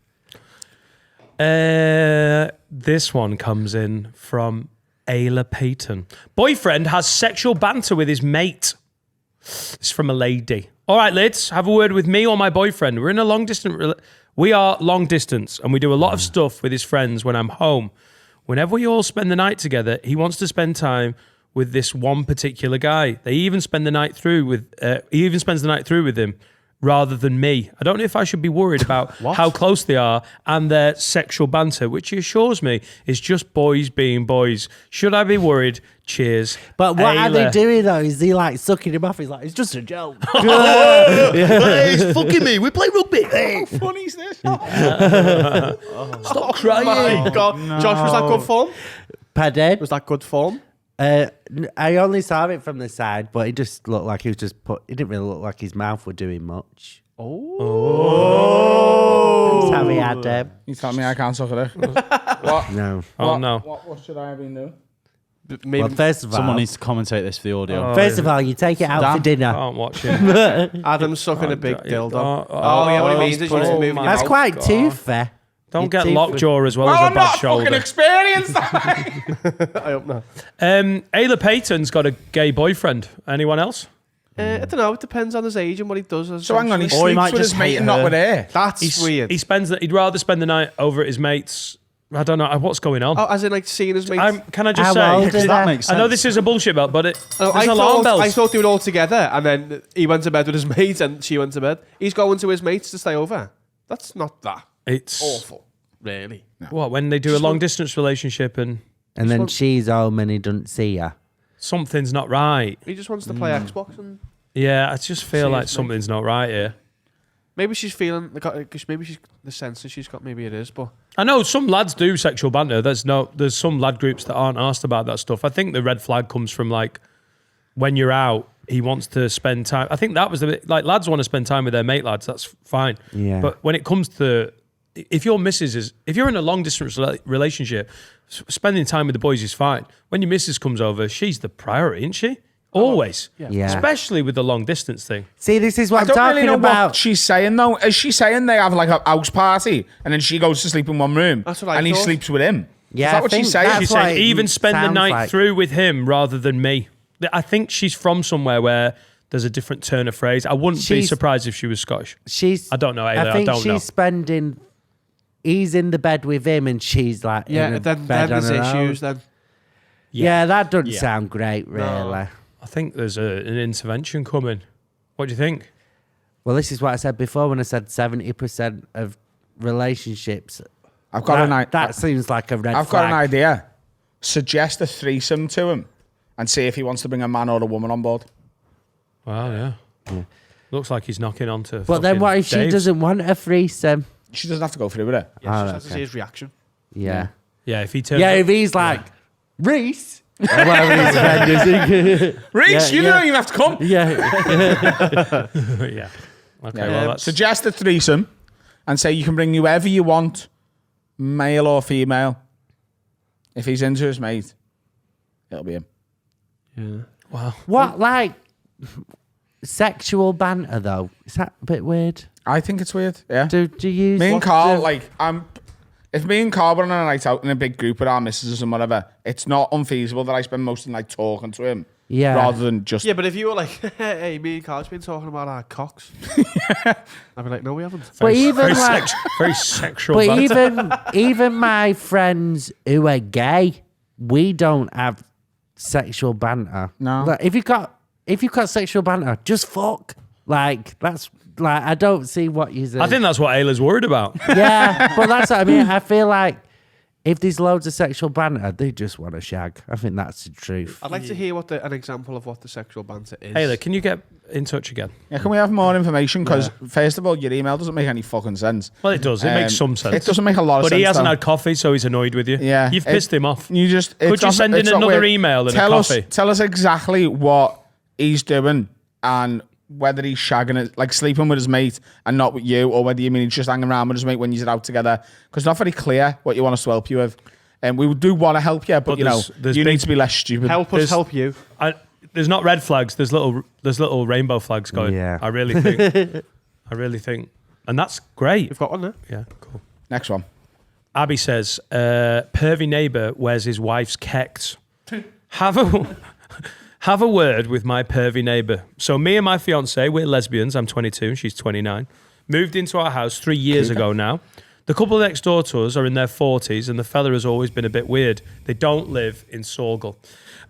This one comes in from Ayla Payton. Boyfriend has sexual banter with his mate. It's from a lady. All right, lads, have a word with me or my boyfriend. We're in a long distance. We are long distance, and we do a lot of stuff with his friends when I'm home. Whenever we all spend the night together, he wants to spend time with this one particular guy. They even spend the night through with. He even spends the night through with him, rather than me. I don't know if I should be worried about how close they are and their sexual banter, which he assures me is just boys being boys. Should I be worried? Cheers. But what are they Ayla. doing though? Is he like sucking him off? He's like, it's just a joke. He's fucking me. We play rugby. How funny is this? Stop crying. My God. Josh, was that good form? Pardon? Was that good form? I only saw it from the side, but it just looked like he was just put. It didn't really look like his mouth were doing much. That's how he had him. You tell me I can't suck it. What? No. Oh, no. What should I have been doing? Maybe Well, first of all, Someone needs to commentate this for the audio. first of all, you take it out for dinner. Can't watch it. Adam's sucking a big dildo. oh, Yeah, what he means is you need to oh move my your That's mouth. quite toothy. Don't Your get teeth lockjaw as well Well, as a I'm bad not shoulder. fucking experienced. I hope not. Ayla Payton's got a gay boyfriend. Anyone else? I don't know. It depends on his age and what he does. So hang on, he Or he sleeps might with his just mate hate and not her. with her. That's weird. He'd rather spend the night over at his mate's. I don't know what's going on. Oh, as in like seeing his mates. Can I just How old say? is That that? makes I sense. know this is a bullshit belt, but there's I alarm bells. thought they were all together, and then he went to bed with his mates, and she went to bed. He's going to his mates to stay over. That's not that It's awful, really. what when they do a long distance relationship and And then she's home and he doesn't see her. something's not right. He just wants to play Xbox, and Yeah, I just feel like something's not right here. maybe she's feeling because maybe she's the sense that she's got. Maybe it is, but I know some lads do sexual banter. There's some lad groups that aren't asked about that stuff. I think the red flag comes from like when you're out, he wants to spend time. I think that was the bit, like lads want to spend time with their mate lads. That's fine. Yeah. But when it comes to if your missus is if you're in a long distance relationship, spending time with the boys is fine. When your missus comes over, she's the priority, isn't she? Always. Yeah. Especially with the long distance thing. See, this is I what I'm don't talking really know about. what she's saying though. Is she saying they have like a house party and then she goes to sleep in one room That's what I and he thought. sleeps with him? Yeah, is that I what think she's saying? that's She's what saying it even spend the sounds night like. through with him rather than me. I think she's from somewhere where there's a different turn of phrase. I wouldn't be She's- surprised if she was Scottish. She's. I don't know, Ayla, I think I don't she's know. spending. He's in the bed with him, and she's like yeah, in the then bed there's on her own. issues. Then Yeah, that doesn't sound great, really. I think there's an intervention coming. What do you think? Well, this is what I said before when I said 70% of relationships. I've got That seems like a red I've flag. got an idea. Suggest a threesome to him and see if he wants to bring a man or a woman on board. Wow, yeah. Looks like he's knocking on to. But then fucking what if she Dave's. doesn't want a threesome? She doesn't have to go through with it. yeah, Oh, just have to okay. see his reaction. Yeah. Yeah, if he turns. Yeah, up- if he's like, Reese? Or whatever his friend is. Reese, you don't even have to come. Yeah. yeah. Okay, well that's. Suggest a threesome and say you can bring whoever you want, male or female. If he's into his mate, it'll be him. Wow. What, like, sexual banter, though? Is that a bit weird? I think it's weird. Yeah. Do you use... Me and Carl, if me and Carl were on a night out in a big group with our missus and whatever, it's not unfeasible that I spend most of the night talking to him Yeah. rather than just. Yeah, but if you were like, hey, me and Carl's been talking about our cocks, I'd be like, no, we haven't. But even Very, like, very sexual. but banter. even my friends who are gay, we don't have sexual banter. No. Like, if you've got sexual banter, just fuck. Like that's like I don't see what you say. I think that's what Ayla's worried about. Yeah, but that's what I mean. I feel like if there's loads of sexual banter, they just want to shag. I think that's the truth. I'd like to hear an example of what the sexual banter is. Ayla, can you get in touch again? Yeah, can we have more information? Because first of all, your email doesn't make any fucking sense. Well, it does. It makes some sense. It doesn't make a lot of But sense. he hasn't though. had coffee, so he's annoyed with you. Yeah, You've pissed him off. You just Could you send in another email and a coffee? Tell us exactly what he's doing and whether he's shagging it, like sleeping with his mate and not with you, or whether you mean he's just hanging around with his mate when you're out together. Because it's not very clear what you want us to help you with. And we do want to help you, but you know, there's you big- need to be less stupid. Help us help you. There's not red flags. There's little rainbow flags going. Yeah. I really think. And that's great. We've got one there. Yeah, cool. Next one. Abby says, pervy neighbour wears his wife's kecks. Have a word with my pervy neighbour. So me and my fiance, we're lesbians. I'm 22 and she's 29. Moved into our house 3 years ago now. The couple next door to us are in their 40s and the fella has always been a bit weird. They don't live in Sorgal.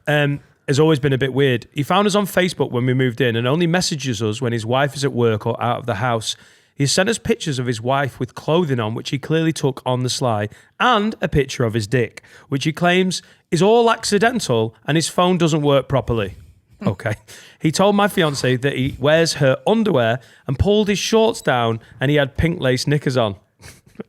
Has always been a bit weird. He found us on Facebook when we moved in and only messages us when his wife is at work or out of the house. He sent us pictures of his wife with clothing on, which he clearly took on the sly, and a picture of his dick, which he claims is all accidental and his phone doesn't work properly. Okay. He told my fiance that he wears her underwear and pulled his shorts down and he had pink lace knickers on.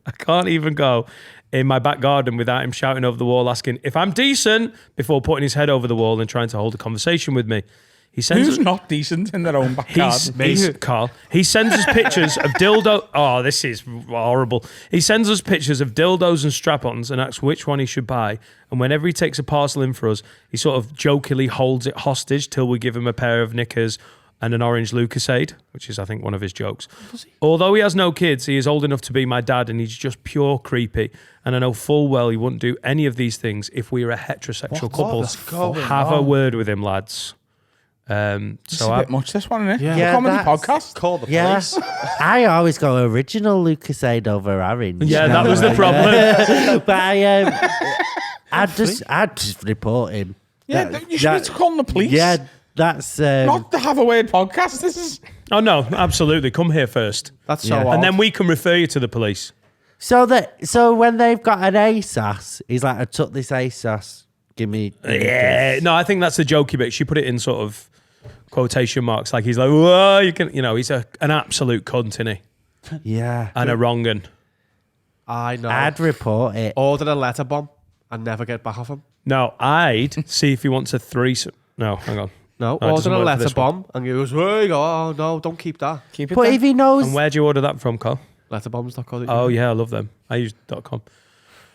I can't even go in my back garden without him shouting over the wall asking if I'm decent before putting his head over the wall and trying to hold a conversation with me. He sends Who's not decent in their own backyard? He's Carl. He sends us pictures of dildo. Oh, this is horrible. He sends us pictures of dildos and strap-ons and asks which one he should buy. And whenever he takes a parcel in for us, he sort of jokingly holds it hostage till we give him a pair of knickers and an orange Lucasade, which is, I think, one of his jokes. Although he has no kids, he is old enough to be my dad and he's just pure creepy. And I know full well he wouldn't do any of these things if we were a heterosexual couple. Have a word with him, lads. It's a bit much, this one, isn't it? Yeah. The comedy that's- podcast. Call the Yeah, police. I always go original Lucasade over orange. Yeah, that was the problem. But I'd just report him. Yeah, you should be calling the police. Yeah, that's Not the Have a Word podcast. This is. Oh, no, absolutely. Come here first. That's so Yeah. odd. And then we can refer you to the police. so when they've got an ASOS, he's like, I took this ASOS. Give me. Yeah. No, I think that's the jokey bit. She put it in sort of quotation marks. Like he's like, whoa, you can, he's an absolute cunt, isn't he? Yeah, And a wrong'un. I know. I'd report it. Order a letter bomb and never get back off him. No, I'd see if he wants a threesome. No, hang on. No, it doesn't order a work for letter this one. bomb and he goes, there you go. Oh, no, don't keep that. Keep it But there. if he knows, And where'd you order that from, Carl? Letterbombs.co.uk. Oh, yeah, I love them. I use .com.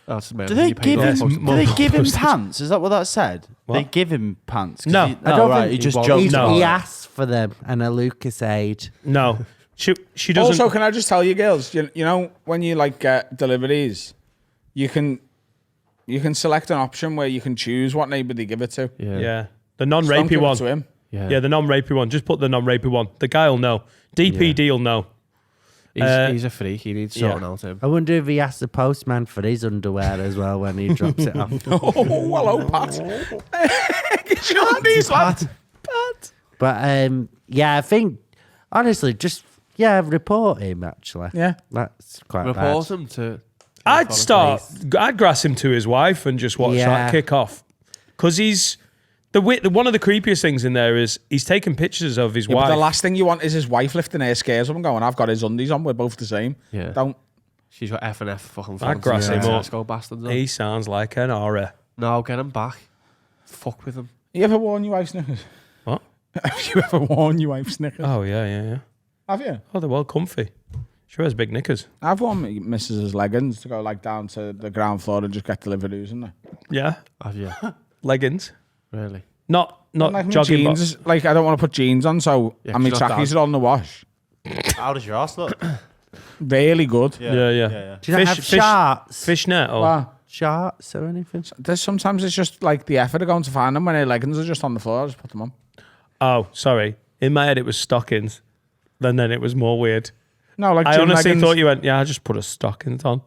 Oh, that's Do they give him? Yes, Do they give him postage. pants? Is that what that said? What? They give him pants? 'Cause No. he, I don't right. think He just won't. jokes. he, No. he asks for them and a Lucasade. No. She doesn't. Also, can I just tell you, girls, you know, when you like get deliveries, you can select an option where you can choose what neighbour they give it to. Yeah. yeah. The Just don't non-rapey give it one. to him. Yeah, the non-rapey one. Just put the non-rapey one. The guy will know. DPD will know. He's a freak. He needs sorting out him. I wonder if he asks the postman for his underwear as well when he drops it off. Oh, hello, Pat. Get your knees, lad. But yeah, I think honestly, just report him. Actually, Yeah. that's quite Report bad. him to. I'd grass him to his wife and just watch Yeah. that kick off. Because he's one of the creepiest things in there is he's taking pictures of his Yeah, wife. but the last thing you want is his wife lifting her scales up and going, I've got his undies on, we're both the same. Yeah. Don't. She's got F and F fucking I'd grass him up. Tesco bastards. He sounds like an aura. No, get him back. Fuck with him. You ever worn your wife's knickers? What? Have you ever worn your wife's knickers? Oh, yeah. Have you? Oh, they're well comfy. She wears big knickers. I've worn Mrs.'s leggings to go like down to the ground floor and just get deliveries, isn't it? Yeah. Have you? Leggings. Really? Not Like my jogging jeans, like I don't want to put jeans on, so Yeah, and my 'cause you're not trackies are on the wash. How does your ass look? Really good. Yeah. Do you not have shorts? Fishnet or Wow. shorts or anything? Sometimes it's just like the effort of going to find them when their leggings are just on the floor. I just put them on. Oh, sorry. In my head, it was stockings. Then it was more weird. No, like I gym honestly leggings. thought you went, yeah, I just put a stockings on.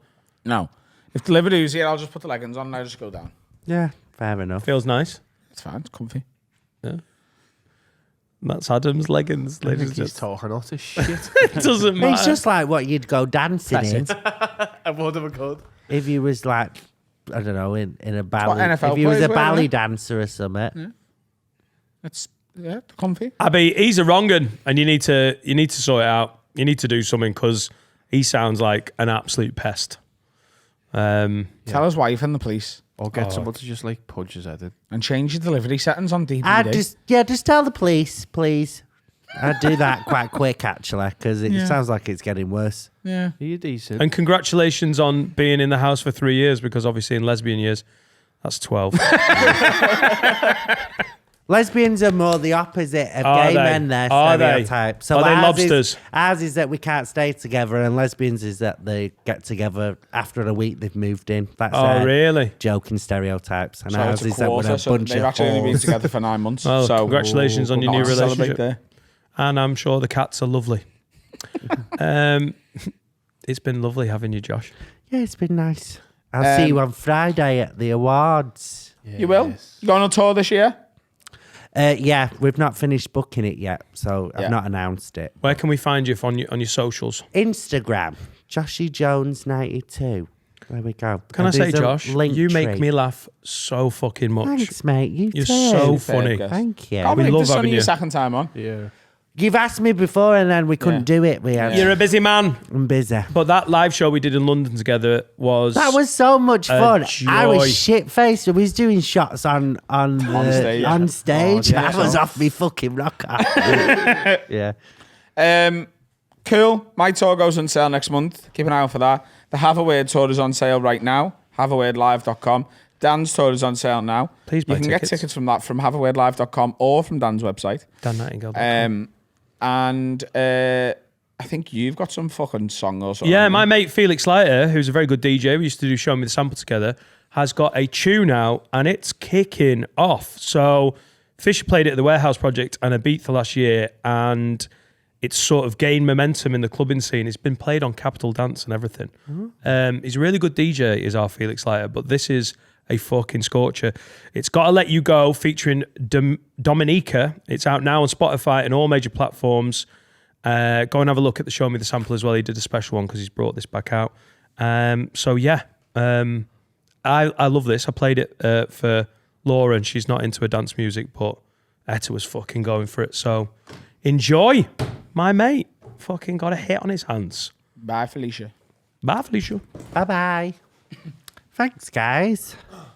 No. If Deliveroo's here, I'll just put the leggings on and I just go down. Yeah, fair enough. Feels nice. It's fine. It's comfy. Yeah. That's Adam's leggings, I ladies think and he's gentlemen. talking utter shit. It doesn't matter. It's just like what you'd go dancing in I would have a code. if you was like, I don't know, in a what ballet. NFL If you was players a wear, ballet isn't dancer or something. It's comfy. Abby, he's a wrong un, and you need to sort it out. You need to do something because he sounds like an absolute pest. Tell his wife and the police Or get someone to just like punch his head in. and change your delivery settings on DVD. I'd just tell the police, please. I'd do that quite quick, actually, because it sounds like it's getting worse. Yeah. Are you decent? And congratulations on being in the house for 3 years, because obviously in lesbian years, that's 12. Lesbians are more the opposite of Are gay they? men, their Are they? stereotype. So Are they ours lobsters? Ours is that we can't stay together, and lesbians is that they get together after a week they've moved in. That's Oh, their really? joking stereotypes. And So ours it's is that we're a so bunch they've of actually only been whores. together for 9 months. Well, so congratulations on your new not to celebrate relationship. there. And I'm sure the cats are lovely. It's been lovely having you, Josh. Yeah, it's been nice. I'll see you on Friday at the awards. You will? You going on tour this year? Yeah, we've not finished booking it yet, so Yeah. I've not announced it. Where can we find you on your socials? Instagram, Joshy Jones 92. There we go. Can I And say, there's a Josh, link you make tree. me laugh so fucking much. Thanks, mate. You You're too. so funny. Guess. Thank you. Can't We believe love this is having only your you. second time on. Yeah. You've asked me before and then we couldn't do it. You're a busy man. I'm busy. But that live show we did in London together was... That was so much fun. I joy. was shit faced. We was doing shots on stage. on stage. Oh, yeah. I was off me fucking rocker. Yeah. Cool. My tour goes on sale next month. Keep an eye out for that. The Have a Word tour is on sale right now. HaveAWordLive.com. Dan's tour is on sale now. Please buy You can tickets. get tickets from that from HaveAWordLive.com or from Dan's website. Dan Nightingale. And I think you've got some fucking song or something. Yeah, my mate Felix Leiter, who's a very good DJ, we used to do Show Me the Sample together, has got a tune out and it's kicking off. So Fisher played it at the Warehouse Project and Ibiza last year, and it's sort of gained momentum in the clubbing scene. It's been played on Capital Dance and everything. He's a really good DJ, is our Felix Leiter, but this is a fucking scorcher. It's Gotta Let You Go featuring Dominica. It's out now on Spotify and all major platforms. Go and have a look at the Show Me the Sample as well. He did a special one because he's brought this back out. So yeah, I love this. I played it for Laura and she's not into her dance music, but Etta was fucking going for it. So enjoy. My mate fucking got a hit on his hands. Bye, Felicia. Bye, Felicia. Bye bye. Thanks, guys.